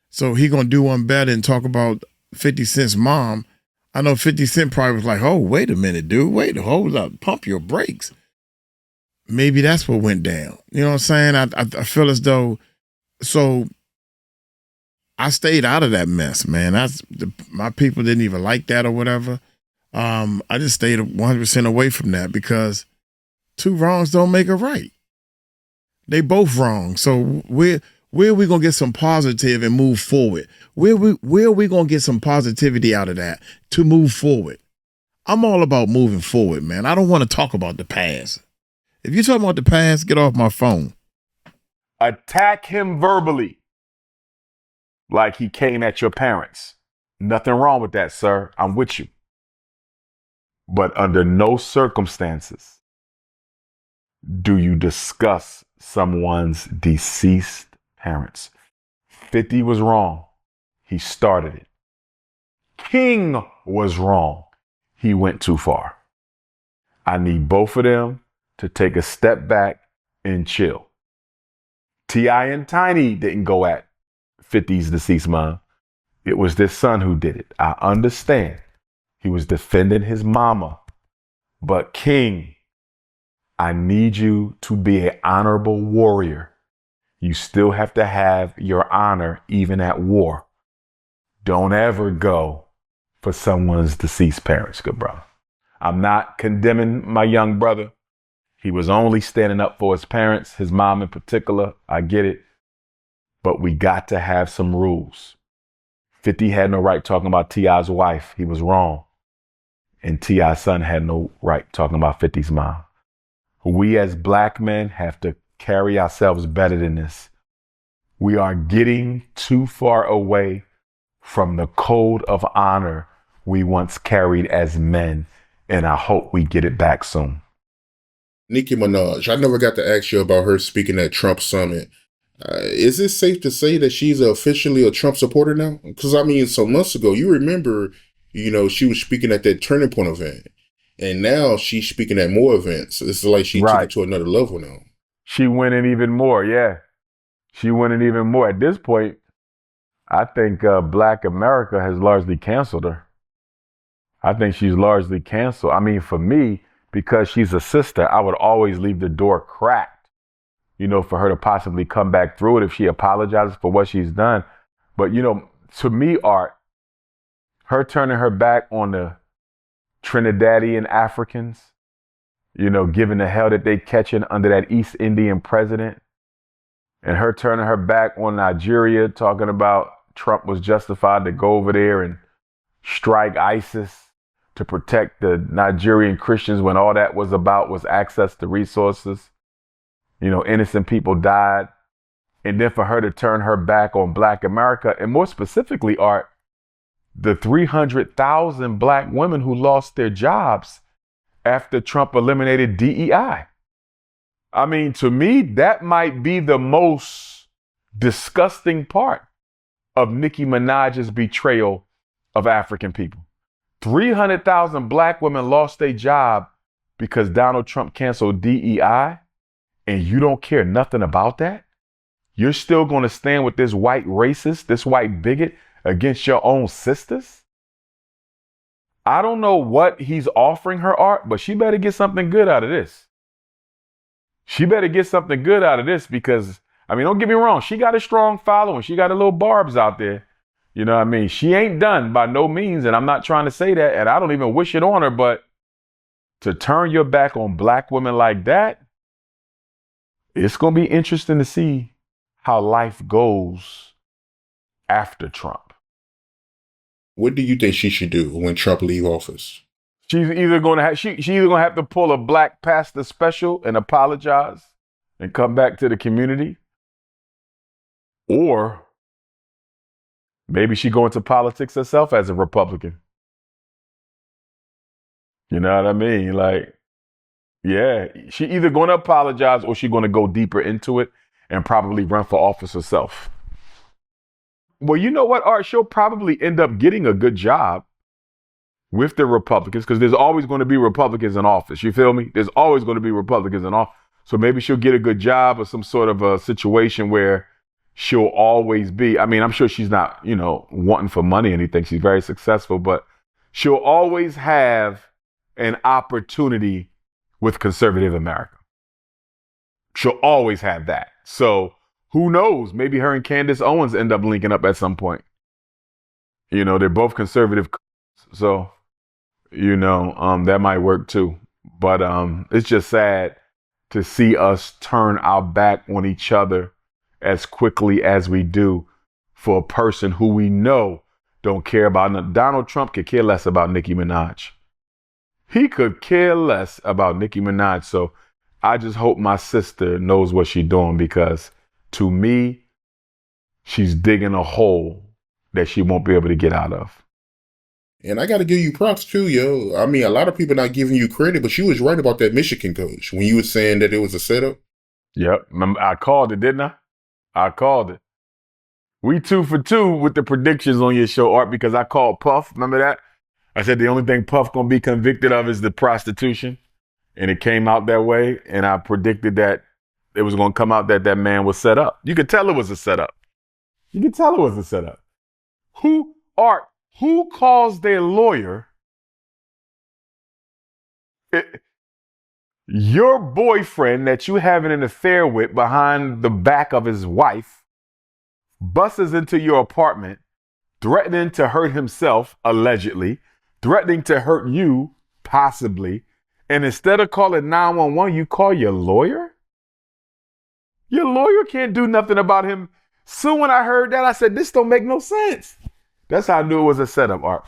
So he going to do one better and talk about 50 Cent's mom. I know 50 Cent probably was like, oh, wait a minute, dude. Wait, hold up. Pump your brakes. Maybe that's what went down. You know what I'm saying? I feel as though, so I stayed out of that mess, man. My people didn't even like that or whatever. I just stayed 100% away from that because two wrongs don't make a right. They both wrong. So where are we gonna get some positive and move forward? Where are we gonna get some positivity out of that to move forward? I'm all about moving forward, man. I don't want to talk about the past. If you're talking about the past, get off my phone. Attack him verbally like he came at your parents. Nothing wrong with that, sir. I'm with you. But under no circumstances do you discuss someone's deceased parents. 50 was wrong. He started it. King was wrong. He went too far. I need both of them to take a step back and chill. T.I. and Tiny didn't go at 50's deceased mom. It was their son who did it. I understand. He was defending his mama. But King, I need you to be an honorable warrior. You still have to have your honor even at war. Don't ever go for someone's deceased parents, good brother. I'm not condemning my young brother. He was only standing up for his parents, his mom in particular. I get it. But we got to have some rules. 50 had no right talking about T.I.'s wife. He was wrong. And T.I.'s son had no right talking about 50's mom. We as black men have to carry ourselves better than this. We are getting too far away from the code of honor we once carried as men, and I hope we get it back soon. Nicki Minaj, I never got to ask you about her speaking at Trump summit. Is it safe to say that she's officially a Trump supporter now? Because, I mean, some months ago, you remember, she was speaking at that Turning Point event. And now she's speaking at more events. It's like she took it to another level now. She went in even more, yeah. She went in even more. At this point, I think Black America has largely canceled her. I think she's largely canceled. I mean, for me, because she's a sister, I would always leave the door cracked, for her to possibly come back through it if she apologizes for what she's done. But, to me, Art, her turning her back on the Trinidadian Africans, given the hell that they catching under that East Indian president, and her turning her back on Nigeria, talking about Trump was justified to go over there and strike ISIS to protect the Nigerian Christians when all that was about was access to resources. Innocent people died. And then for her to turn her back on Black America, and more specifically, Art, the 300,000 Black women who lost their jobs after Trump eliminated DEI. I mean, to me, that might be the most disgusting part of Nicki Minaj's betrayal of African people. 300,000 Black women lost their job because Donald Trump canceled DEI, and you don't care nothing about that? You're still going to stand with this white racist, this white bigot against your own sisters? I don't know what he's offering her, Art, but she better get something good out of this. She better get something good out of this because, don't get me wrong. She got a strong following. She got a little barbs out there. She ain't done by no means. And I'm not trying to say that. And I don't even wish it on her. But to turn your back on Black women like that, it's going to be interesting to see how life goes after Trump. What do you think she should do when Trump leave office? She's either going to have to pull a Black pastor special and apologize and come back to the community, or maybe she go into politics herself as a Republican. You know what I mean? She either going to apologize or she's going to go deeper into it and probably run for office herself. Well, you know what, Art? She'll probably end up getting a good job with the Republicans because there's always going to be Republicans in office. You feel me? There's always going to be Republicans in office. So maybe she'll get a good job or some sort of a situation where she'll always be. I'm sure she's not, wanting for money or anything. She's very successful, but she'll always have an opportunity with conservative America. She'll always have that. So who knows? Maybe her and Candace Owens end up linking up at some point. They're both conservative. So, that might work too. But it's just sad to see us turn our back on each other as quickly as we do for a person who we know don't care about. Donald Trump could care less about Nicki Minaj. He could care less about Nicki Minaj. So I just hope my sister knows what she's doing, because to me, she's digging a hole that she won't be able to get out of. And I got to give you props too, yo. I mean, a lot of people not giving you credit, but you was right about that Michigan coach when you were saying that it was a setup. Yep. I called it, didn't I? I called it. We 2 for 2 with the predictions on your show, Art, because I called Puff. Remember that? I said the only thing Puff going to be convicted of is the prostitution. And it came out that way. And I predicted that it was going to come out that that man was set up. You could tell it was a setup. You could tell it was a setup. Who calls their lawyer your boyfriend that you having an affair with behind the back of his wife, busts into your apartment, threatening to hurt himself, allegedly, threatening to hurt you, possibly, and instead of calling 911, you call your lawyer? Your lawyer can't do nothing about him. Soon when I heard that, I said, this don't make no sense. That's how I knew it was a setup, Art.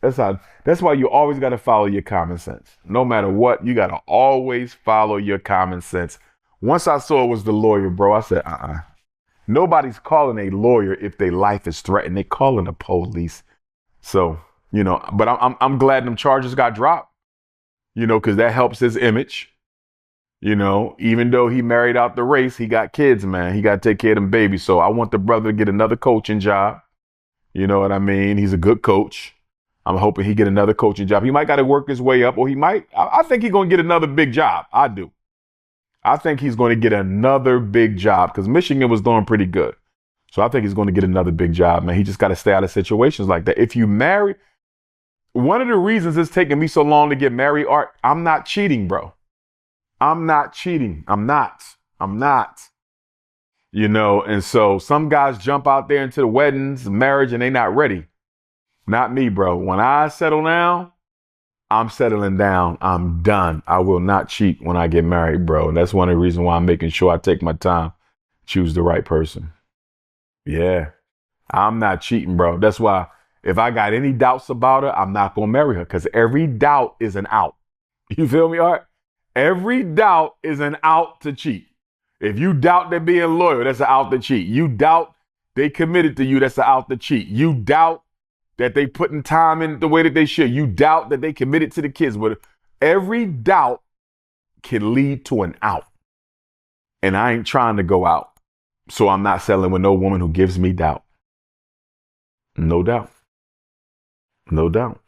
That's why you always got to follow your common sense. No matter what, you got to always follow your common sense. Once I saw it was the lawyer, bro, I said, Nobody's calling a lawyer if their life is threatened. They calling the police. So, but I'm glad them charges got dropped, because that helps his image. Even though he married out the race, he got kids, man. He got to take care of them babies. So I want the brother to get another coaching job. You know what I mean? He's a good coach. I'm hoping he get another coaching job. He might got to work his way up, or I think he's going to get another big job. I do. I think he's going to get another big job because Michigan was doing pretty good. So I think he's going to get another big job, man. He just got to stay out of situations like that. If you marry, one of the reasons it's taking me so long to get married, Art, I'm not cheating, bro. I'm not cheating. I'm not. And so some guys jump out there into the weddings, marriage, and they not ready. Not me, bro. When I settle down, I'm settling down. I'm done. I will not cheat when I get married, bro. And that's one of the reasons why I'm making sure I take my time, choose the right person. Yeah, I'm not cheating, bro. That's why if I got any doubts about her, I'm not going to marry her because every doubt is an out. You feel me, Art? Every doubt is an out to cheat. If you doubt they're being loyal, that's an out to cheat. You doubt they committed to you, that's an out to cheat. You doubt that they putting time in the way that they should. You doubt that they committed to the kids. But every doubt can lead to an out. And I ain't trying to go out. So I'm not settling with no woman who gives me doubt. No doubt. No doubt.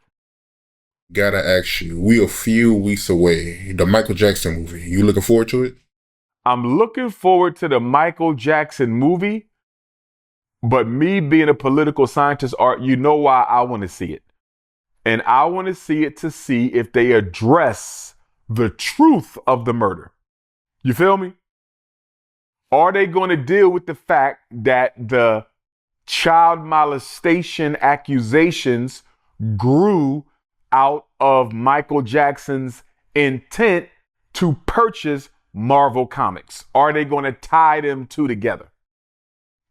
Gotta ask you, we a few weeks away. The Michael Jackson movie. You looking forward to it? I'm looking forward to the Michael Jackson movie. But me being a political scientist, Art, you know why I want to see it. And I want to see it to see if they address the truth of the murder. You feel me? Are they going to deal with the fact that the child molestation accusations grew out of Michael Jackson's intent to purchase Marvel Comics? Are they going to tie them two together?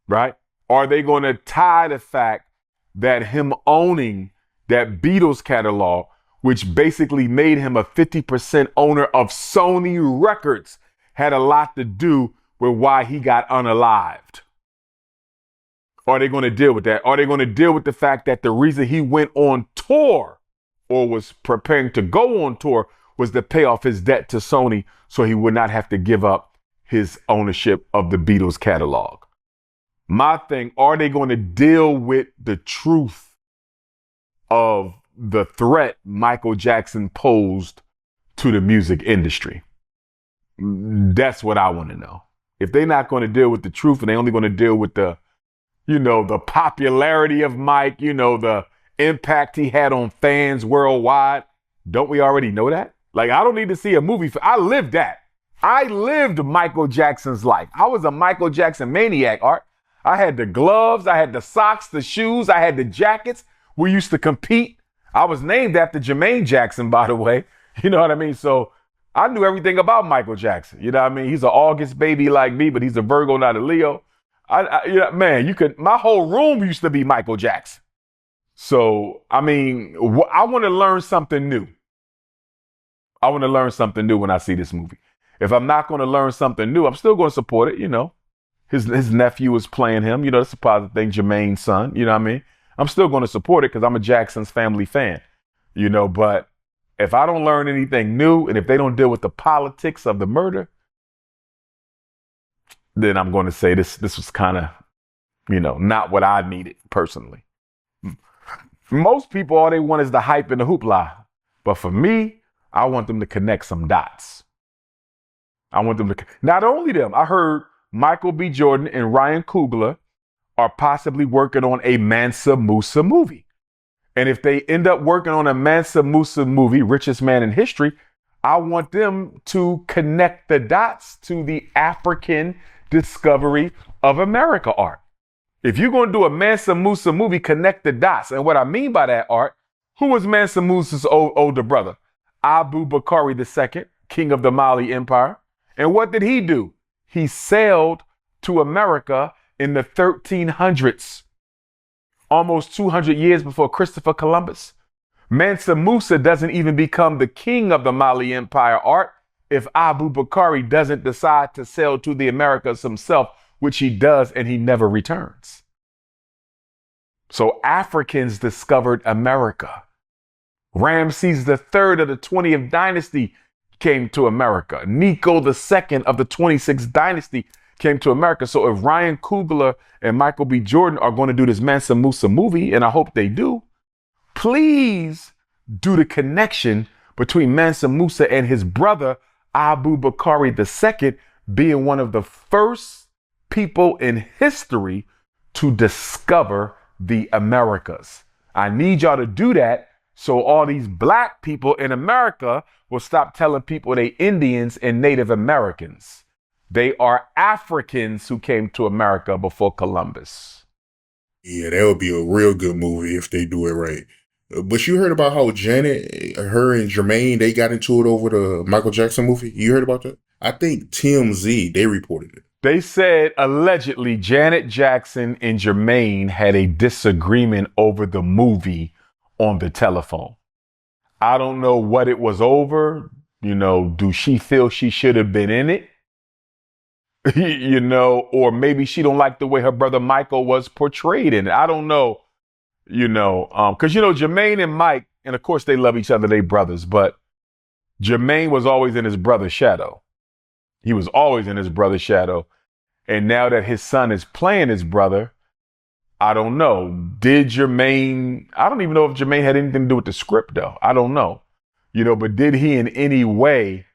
Right? Are they going to tie the fact that him owning that Beatles catalog, which basically made him a 50% owner of Sony Records, had a lot to do with why he got unalived? Are they going to deal with that? Are they going to deal with the fact that the reason he went on tour or was preparing to go on tour was to pay off his debt to Sony so he would not have to give up his ownership of the Beatles catalog? My thing, are they going to deal with the truth of the threat Michael Jackson posed to the music industry? That's what I want to know. If they're not going to deal with the truth and they're only going to deal with the popularity of Mike, the impact he had on fans worldwide, don't we already know that? Like, I don't need to see a movie. I lived that. I lived Michael Jackson's life. I was a Michael Jackson maniac, Art. I had the gloves, I had the socks, the shoes, I had the jackets. We used to compete. I was named after Jermaine Jackson, by the way. You know what I mean? So I knew everything about Michael Jackson. You know what I mean? He's an August baby like me, but he's a Virgo, not a Leo. My whole room used to be Michael Jackson. So, I want to learn something new. I want to learn something new when I see this movie. If I'm not going to learn something new, I'm still going to support it. You know, his nephew is playing him. You know, that's a positive thing. Jermaine's son. You know what I mean? I'm still going to support it because I'm a Jackson's family fan. You know, but if I don't learn anything new and if they don't deal with the politics of the murder, then I'm going to say this was kind of, you know, not what I needed personally. Most people, all they want is the hype and the hoopla. But for me, I want them to connect some dots. I want them to, not only them, I heard Michael B. Jordan and Ryan Coogler are possibly working on a Mansa Musa movie. And if they end up working on a Mansa Musa movie, Richest Man in History, I want them to connect the dots to the African discovery of America art. If you're going to do a Mansa Musa movie, connect the dots. And what I mean by that, Art, who was Mansa Musa's older brother? Abu Bakari II, king of the Mali Empire. And what did he do? He sailed to America in the 1300s, almost 200 years before Christopher Columbus. Mansa Musa doesn't even become the king of the Mali Empire, Art, if Abu Bakari doesn't decide to sail to the Americas himself, which he does, and he never returns. So Africans discovered America. Ramses III of the 20th dynasty came to America. Nico II of the 26th dynasty came to America. So if Ryan Coogler and Michael B. Jordan are going to do this Mansa Musa movie, and I hope they do, please do the connection between Mansa Musa and his brother, Abu Bakari II, being one of the first people in history to discover the Americas. I need y'all to do that so all these black people in America will stop telling people they Indians and Native Americans. They are Africans who came to America before Columbus. Yeah, that would be a real good movie if they do it right. But you heard about how Janet, her and Jermaine, they got into it over the Michael Jackson movie? You heard about that? I think TMZ, they reported it. They said allegedly Janet Jackson and Jermaine had a disagreement over the movie on the telephone. I don't know what it was over. You know, do she feel she should have been in it? You know, or maybe she don't like the way her brother Michael was portrayed in it. I don't know, you know, because, you know, Jermaine and Mike, and of course they love each other, they brothers, but Jermaine was always in his brother's shadow. He was always in his brother's shadow. And now that his son is playing his brother, I don't know. Did Jermaine, I don't even know if Jermaine had anything to do with the script though. I don't know, you know, but did he in any way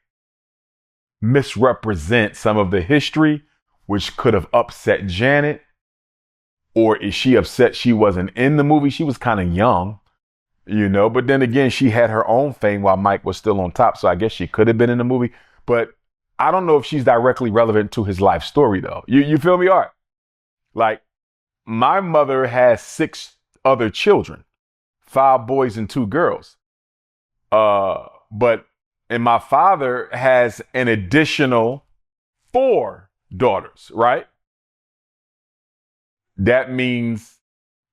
misrepresent some of the history, which could have upset Janet? Or is she upset she wasn't in the movie? She was kind of young, you know, but then again, she had her own fame while Mike was still on top. So I guess she could have been in the movie, but I don't know if she's directly relevant to his life story though. You feel me, Art? Like, my mother has 6 other children, 5 boys and 2 girls. And my father has an additional 4 daughters, right? That means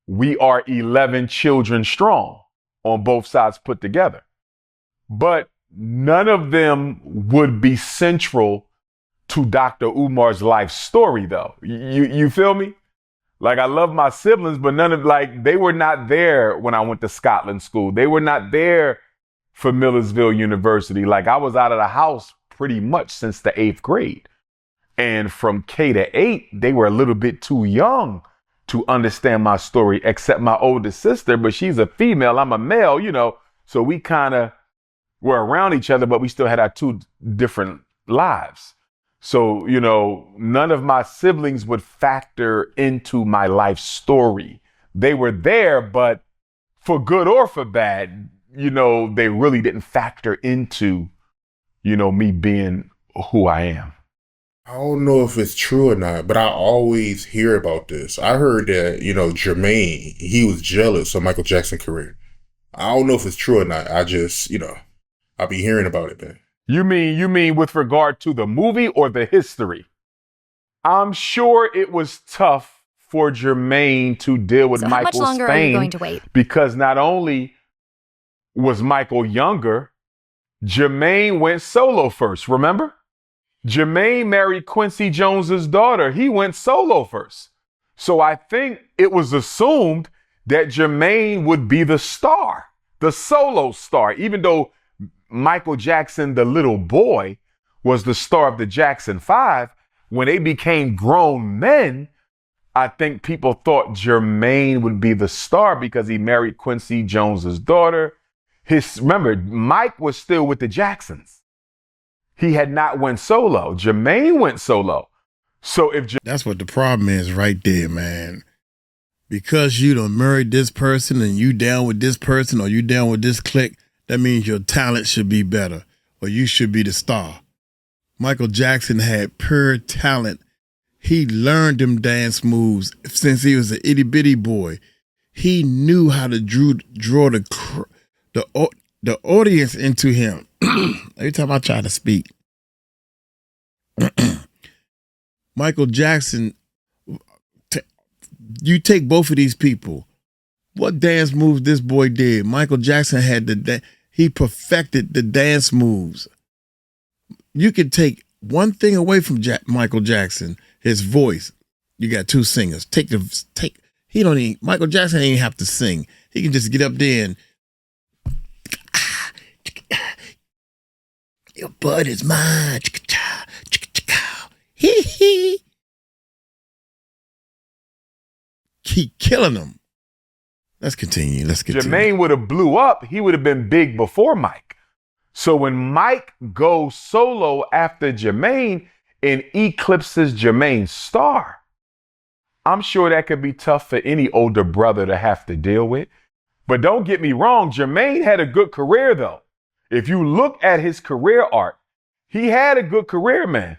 we are 11 children strong on both sides put together. But none of them would be central to Dr. Umar's life story, though. You feel me? Like, I love my siblings, but they were not there when I went to Scotland school. They were not there for Millersville University. Like, I was out of the house pretty much since the 8th grade. And from K to 8, they were a little bit too young to understand my story, except my older sister, but she's a female, I'm a male, you know, so we kind of were around each other, but we still had our 2 different lives. So, you know, none of my siblings would factor into my life story. They were there, but for good or for bad, you know, they really didn't factor into, you know, me being who I am. I don't know if it's true or not, but I always hear about this. I heard that, you know, Jermaine, he was jealous of Michael Jackson's career. I don't know if it's true or not. I just, you know, I'll be hearing about it, man. You mean with regard to the movie or the history? I'm sure it was tough for Jermaine to deal with Michael's fame. How much longer are you going to wait? Because not only was Michael younger, Jermaine went solo first, remember? Jermaine married Quincy Jones's daughter. He went solo first. So I think it was assumed that Jermaine would be the star, the solo star, even though Michael Jackson, the little boy, was the star of the Jackson 5. When they became grown men, I think people thought Jermaine would be the star because he married Quincy Jones's daughter. Remember, Mike was still with the Jacksons. He had not went solo. Jermaine went solo. So that's what the problem is right there, man. Because you done married this person and you down with this person or you down with this clique, that means your talent should be better or you should be the star. Michael Jackson had pure talent. He learned them dance moves since he was an itty bitty boy. He knew how to draw the audience into him. Every time I try to speak, Michael Jackson, you take both of these people. What dance moves this boy did? Michael Jackson had he perfected the dance moves. You could take one thing away from Michael Jackson, his voice. You got two singers. Michael Jackson ain't have to sing. He can just get up there and your bud is mine. Keep killing them. Let's continue. Jermaine would have blew up. He would have been big before Mike. So when Mike goes solo after Jermaine and eclipses Jermaine's star, I'm sure that could be tough for any older brother to have to deal with. But don't get me wrong, Jermaine had a good career though. If you look at his career arc, he had a good career, man.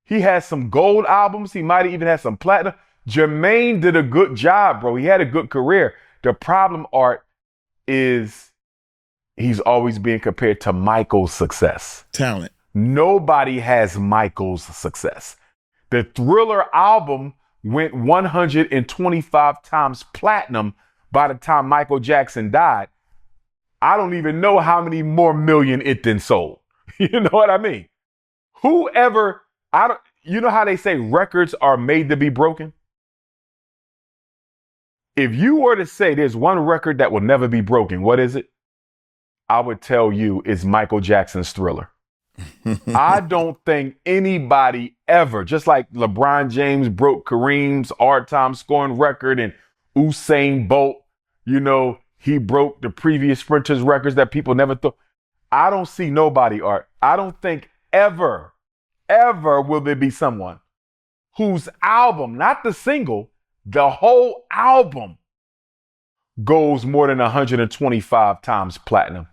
He has some gold albums. He might have even had some platinum. Jermaine did a good job, bro. He had a good career. The problem, Art, is he's always being compared to Michael's success. Talent. Nobody has Michael's success. The Thriller album went 125 times platinum by the time Michael Jackson died. I don't even know how many more million it then sold. You know what I mean? You know how they say records are made to be broken? If you were to say there's one record that will never be broken, what is it? I would tell you it's Michael Jackson's Thriller. I don't think anybody ever, just like LeBron James broke Kareem's all-time scoring record and Usain Bolt, he broke the previous sprinters records that people never thought. I don't see nobody, Art. I don't think ever will there be someone whose album, not the single, the whole album goes more than 125 times platinum.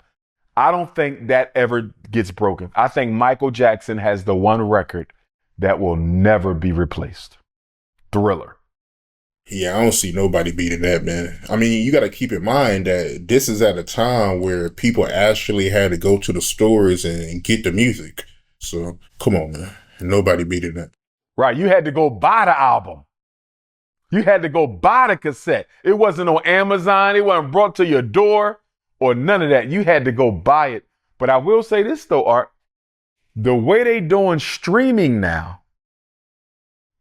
I don't think that ever gets broken. I think Michael Jackson has the one record that will never be replaced. Thriller. Yeah, I don't see nobody beating that, man. I mean, you got to keep in mind that this is at a time where people actually had to go to the stores and get the music. So, come on, man. Nobody beating that. Right. You had to go buy the album. You had to go buy the cassette. It wasn't on Amazon. It wasn't brought to your door or none of that. You had to go buy it. But I will say this, though, Art. The way they doing streaming now,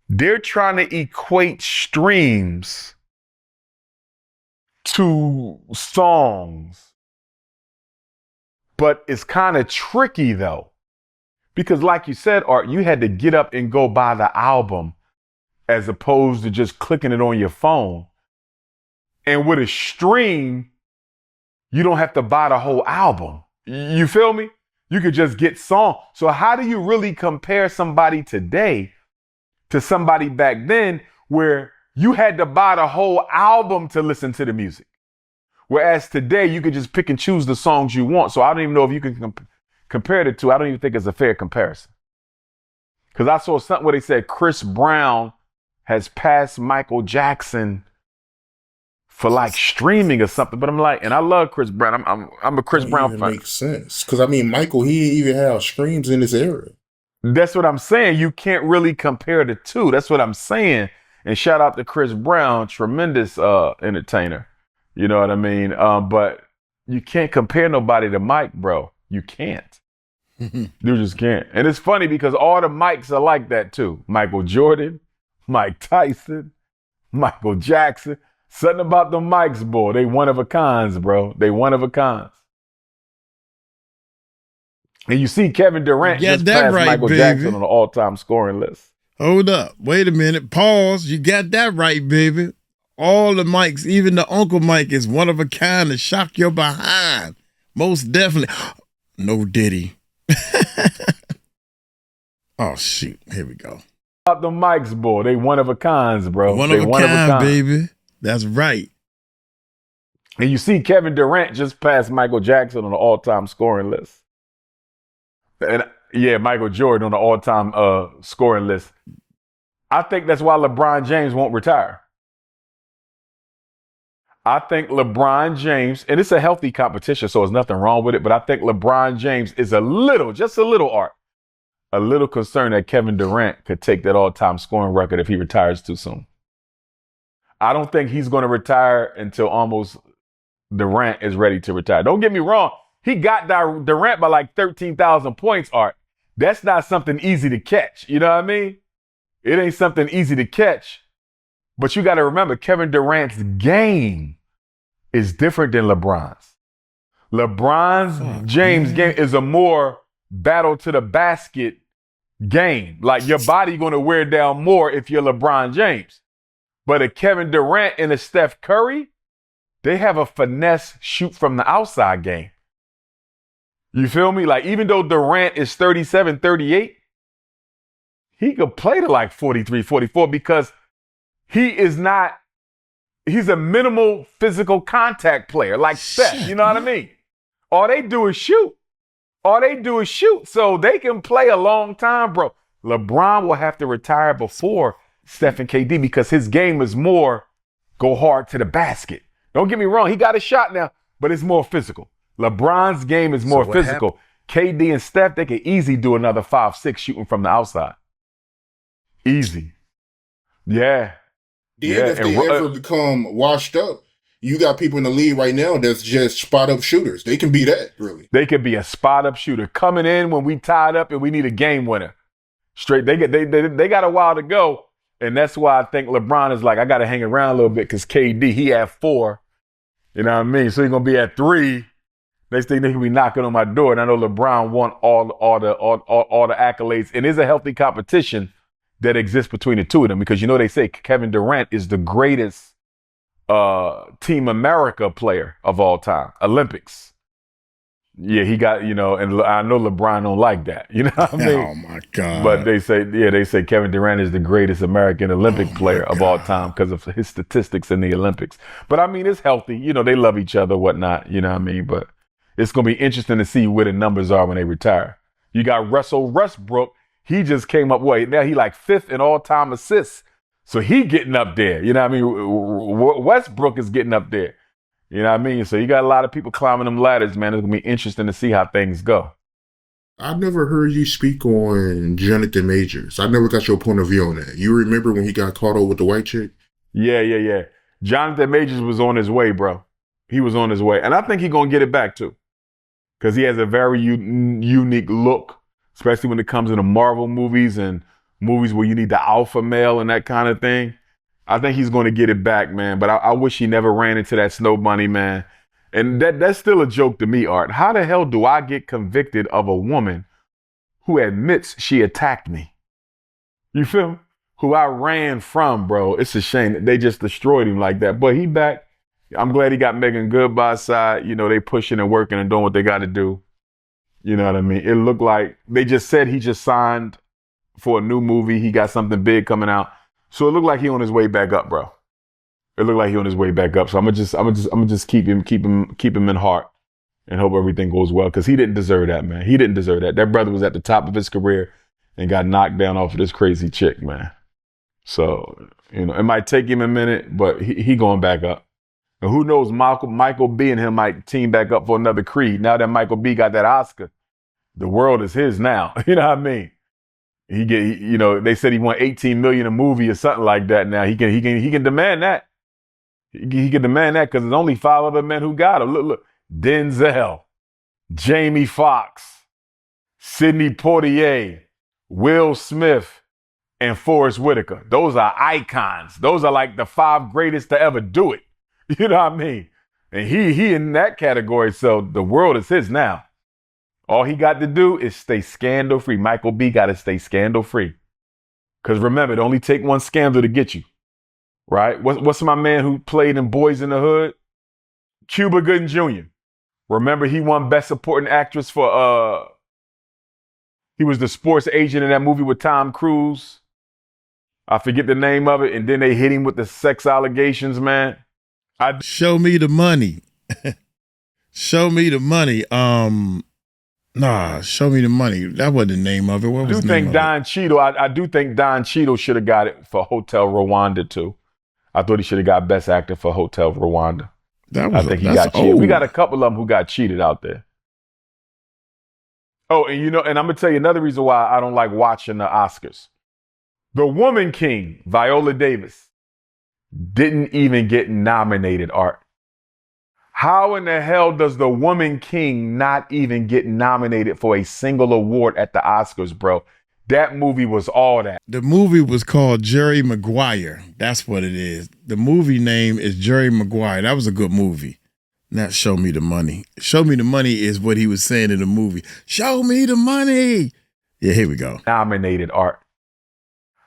they're trying to equate streams to songs. But it's kind of tricky, though. Because like you said, Art, you had to get up and go buy the album as opposed to just clicking it on your phone. And with a stream, you don't have to buy the whole album. You feel me? You could just get songs. So how do you really compare somebody today to somebody back then where you had to buy the whole album to listen to the music? Whereas today, you could just pick and choose the songs you want. So I don't even know if you can compare the two. I don't even think it's a fair comparison. Because I saw something where they said Chris Brown has passed Michael Jackson for like streaming or something. But I'm like, and I love Chris Brown. I'm a Chris Brown fan. Makes sense. Because I mean, Michael, he even had streams in this era. That's what I'm saying. You can't really compare the two. That's what I'm saying. And shout out to Chris Brown, tremendous entertainer. You know what I mean? But you can't compare nobody to Mike, bro. You can't. You just can't. And it's funny because all the Mikes are like that too. Michael Jordan, Mike Tyson, Michael Jackson. Something about the Mikes, boy. They one of a kinds, bro. They one of a kinds. And you see Kevin Durant just passed right, Michael baby. Jackson on the all-time scoring list. Hold up. Wait a minute. Pause. You got that right, baby. All the Mikes, even the Uncle Mike, is one of a kind to shock your behind. Most definitely. No Diddy. Oh, shoot. Here we go. About the Mikes, boy. They one of a kinds, bro. One they of a one kind, of a kind, baby. That's right. And you see Kevin Durant just passed Michael Jackson on the all-time scoring list. And yeah, Michael Jordan on the all-time scoring list. I think that's why LeBron James won't retire. I think LeBron James, and it's a healthy competition, so there's nothing wrong with it, but I think LeBron James is just a little concerned that Kevin Durant could take that all-time scoring record if he retires too soon. I don't think he's going to retire until almost Durant is ready to retire. Don't get me wrong. He got Durant by like 13,000 points, Art. That's not something easy to catch. You know what I mean? It ain't something easy to catch. But you got to remember, Kevin Durant's game is different than LeBron's. James' game is a more battle to the basket game. Like your body going to wear down more if you're LeBron James. But a Kevin Durant and a Steph Curry, they have a finesse shoot from the outside game. You feel me? Like even though Durant is 37, 38, he could play to like 43, 44 because he's a minimal physical contact player like Steph. You know what I mean? All they do is shoot. So they can play a long time, bro. LeBron will have to retire before Steph and KD because his game is more go hard to the basket. Don't get me wrong. He got a shot now, but it's more physical. LeBron's game is more physical. KD and Steph, they can easily do another 5-6 shooting from the outside. Easy. Yeah. Then if they ever become washed up, you got people in the league right now that's just spot-up shooters. They can be that, really. They could be a spot-up shooter coming in when we tied up and we need a game winner. Straight. They got a while to go, and that's why I think LeBron is like, I got to hang around a little bit because KD, he had 4. You know what I mean? So he's gonna be at 3. Next thing they can be knocking on my door, and I know LeBron want all the accolades. And there's a healthy competition that exists between the two of them because you know they say Kevin Durant is the greatest Team America player of all time, Olympics. Yeah, he got, and I know LeBron don't like that. You know what I mean? Oh my God. But they say Kevin Durant is the greatest American Olympic player of all time because of his statistics in the Olympics. But I mean, it's healthy. They love each other, whatnot. You know what I mean? But it's going to be interesting to see where the numbers are when they retire. You got Russell Westbrook. He just came up, now he like 5th in all-time assists. So he getting up there. You know what I mean? Westbrook is getting up there. You know what I mean? So you got a lot of people climbing them ladders, man. It's going to be interesting to see how things go. I never heard you speak on Jonathan Majors. I never got your point of view on that. You remember when he got caught up with the white chick? Yeah. Jonathan Majors was on his way, bro. He was on his way. And I think he's going to get it back, too. Because he has a very unique look, especially when it comes into Marvel movies and movies where you need the alpha male and that kind of thing. I think he's going to get it back, man. But I wish he never ran into that snow bunny, man. And that's still a joke to me, Art. How the hell do I get convicted of a woman who admits she attacked me? You feel me? Who I ran from, bro. It's a shame that they just destroyed him like that. But he back. I'm glad he got Megan Good by his side. They pushing and working and doing what they got to do. You know what I mean? It looked like they just said he just signed for a new movie. He got something big coming out. So it looked like he on his way back up, bro. It looked like he on his way back up. So I'm gonna just keep him in heart and hope everything goes well because he didn't deserve that, man. He didn't deserve that. That brother was at the top of his career and got knocked down off of this crazy chick, man. So it might take him a minute, but he going back up. And who knows, Michael B and him might team back up for another Creed. Now that Michael B got that Oscar, the world is his now. You know what I mean? They said he won $18 million a movie or something like that. Now he can demand that. He can demand that because there's only 5 other men who got him. Look, Denzel, Jamie Foxx, Sidney Poitier, Will Smith, and Forrest Whitaker. Those are icons. Those are like the 5 greatest to ever do it. You know what I mean? And he in that category, so the world is his now. All he got to do is stay scandal-free. Michael B. got to stay scandal-free. Because remember, it only take one scandal to get you, right? What's my man who played in Boys in the Hood? Cuba Gooding Jr. Remember, he won Best Supporting Actress for, he was the sports agent in that movie with Tom Cruise. I forget the name of it. And then they hit him with the sex allegations, man. Show me the money. Show me the money. Show me the money. That wasn't the name of it. What was the name of it? I do think Don Cheadle should have got it for Hotel Rwanda too. I thought he should have got Best Actor for Hotel Rwanda. I think he got cheated. We got a couple of them who got cheated out there. Oh, and I'm gonna tell you another reason why I don't like watching the Oscars. The Woman King, Viola Davis, didn't even get nominated, Art. How in the hell does the Woman King not even get nominated for a single award at the Oscars, bro? That movie was all that. The movie was called Jerry Maguire. That's what it is. The movie name is Jerry Maguire. That was a good movie. Not Show Me the Money. Show Me the Money is what he was saying in the movie. Show me the money. Yeah, here we go. Nominated, Art.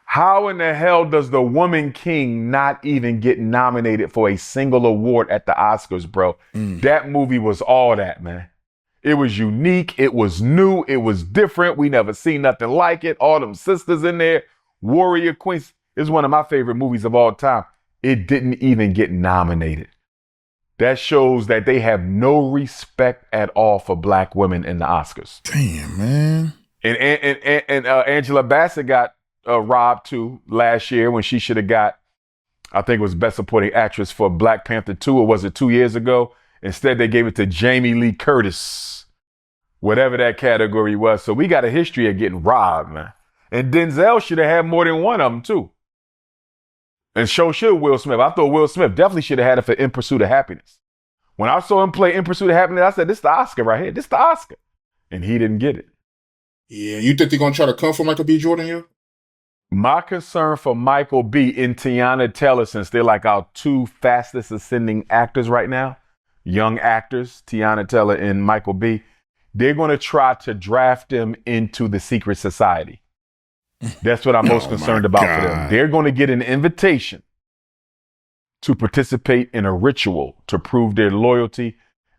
How in the hell does the Woman King not even get nominated for a single award at the Oscars, bro? That movie was all that, man. It was unique. It was new. It was different. We never seen nothing like it. All them sisters in there, Warrior Queens. It's one of my favorite movies of all time. It didn't even get nominated. That shows that they have no respect at all for black women in the Oscars. Damn, man. And Angela Bassett got robbed too last year when she should have got, I think it was Best Supporting Actress for Black Panther 2, or was it 2 years ago? Instead, they gave it to Jamie Lee Curtis, whatever that category was. So we got a history of getting robbed, man. And Denzel should have had more than one of them too. And so should Will Smith. I thought Will Smith definitely should have had it for In Pursuit of Happiness. When I saw him play In Pursuit of Happiness, I said, this is the Oscar right here. This is the Oscar. And he didn't get it. Yeah, you think they're going to try to come for Michael B. Jordan here? My concern for Michael B. and Tiana Taylor, since they're like our 2 fastest ascending actors right now, young actors, Tiana Taylor and Michael B., they're going to try to draft them into the secret society. That's what I'm most concerned about for them. They're going to get an invitation to participate in a ritual to prove their loyalty.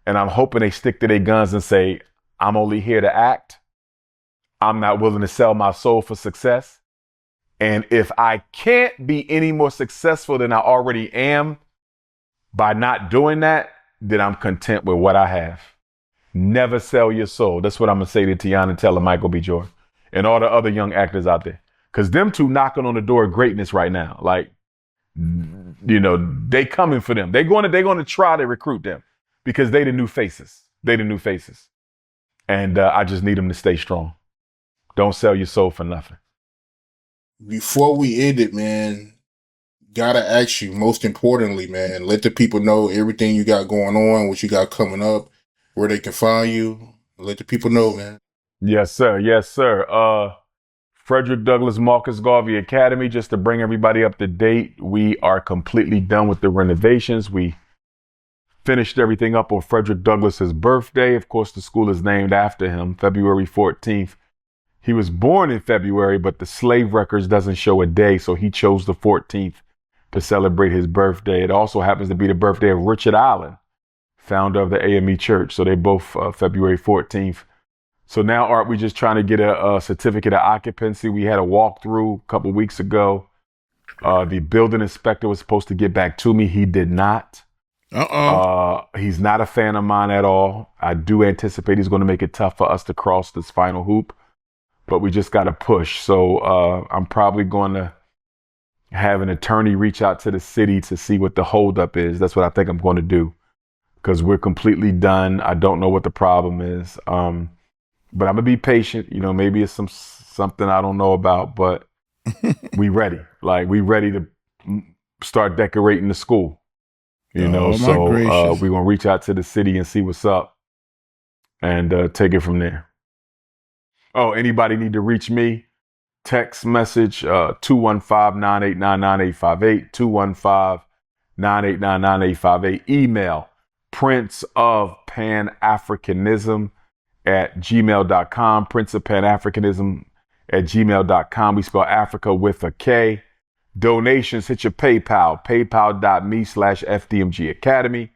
And I'm hoping they stick to their guns and say, I'm only here to act. I'm not willing to sell my soul for success. And if I can't be any more successful than I already am by not doing that, then I'm content with what I have. Never sell your soul. That's what I'm going to say to Tiana Taylor, Michael B. Jordan, and all the other young actors out there. Because them 2 knocking on the door of greatness right now. Like, they coming for them. They're going to try to recruit them because they the new faces. And I just need them to stay strong. Don't sell your soul for nothing. Before we end it, man, gotta ask you, most importantly, man, let the people know everything you got going on, what you got coming up, where they can find you. Let the people know, man. Yes, sir. Yes, sir. Frederick Douglass Marcus Garvey Academy, just to bring everybody up to date. We are completely done with the renovations. We finished everything up on Frederick Douglass's birthday. Of course, the school is named after him, February 14th. He was born in February, but the slave records doesn't show a day, so he chose the 14th to celebrate his birthday. It also happens to be the birthday of Richard Allen, founder of the AME Church. So they both February 14th. So now, Art, we're just trying to get a certificate of occupancy. We had a walkthrough a couple weeks ago. The building inspector was supposed to get back to me. He did not. He's not a fan of mine at all. I do anticipate he's going to make it tough for us to cross this final hoop. But we just got to push. So I'm probably going to have an attorney reach out to the city to see what the holdup is. That's what I think I'm going to do because we're completely done. I don't know what the problem is. But I'm going to be patient. Maybe it's something I don't know about, but we ready. Like, we ready to start decorating the school. We're going to reach out to the city and see what's up and take it from there. Oh, anybody need to reach me? Text message 215-989-9858, 215-989-9858. Email princeofpanafricanism@gmail.com, princeofpanafricanism@gmail.com. We spell Africa with a K. Donations, hit your PayPal, paypal.me/FDMG Academy,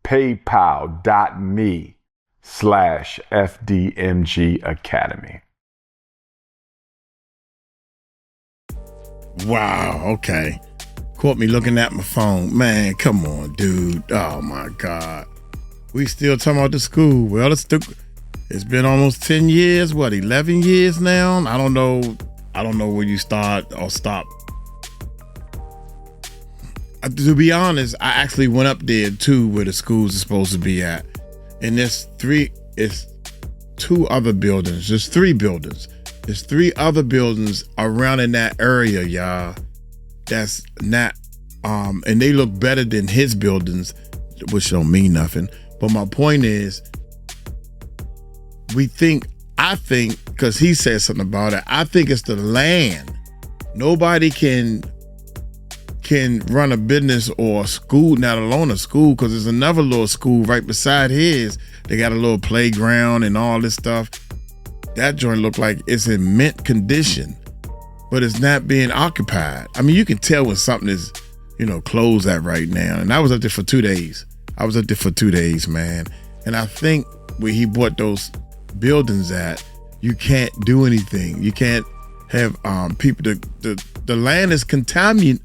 paypal.me/FDMG Academy. Wow, okay. Caught me looking at my phone. Man, come on, dude. Oh my God. We still talking about the school. Well, it's been almost 10 years, 11 years now? I don't know where you start or stop. To be honest, I actually went up there too where the schools are supposed to be at. And it's 2 other buildings. There's 3 buildings. There's 3 other buildings around in that area, y'all. That's not, and they look better than his buildings, which don't mean nothing. But my point is, I think, because he said something about it, I think it's the land. Nobody can run a business or a school, not alone a school, because there's another little school right beside his. They got a little playground and all this stuff. That joint look like it's in mint condition, but it's not being occupied. I mean, you can tell when something is, closed at right now. And I was up there for 2 days. Man. And I think where he bought those buildings at, you can't do anything. You can't have people. The land is contaminated.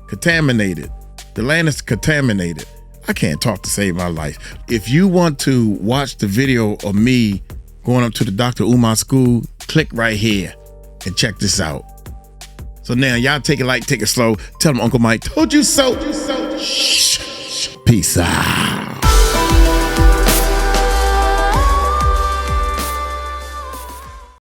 Contaminated. The land is contaminated. I can't talk to save my life. If you want to watch the video of me going up to the Dr. Umar school, click right here and check this out. So now y'all take it light, take it slow. Tell them Uncle Mike told you so. Peace out.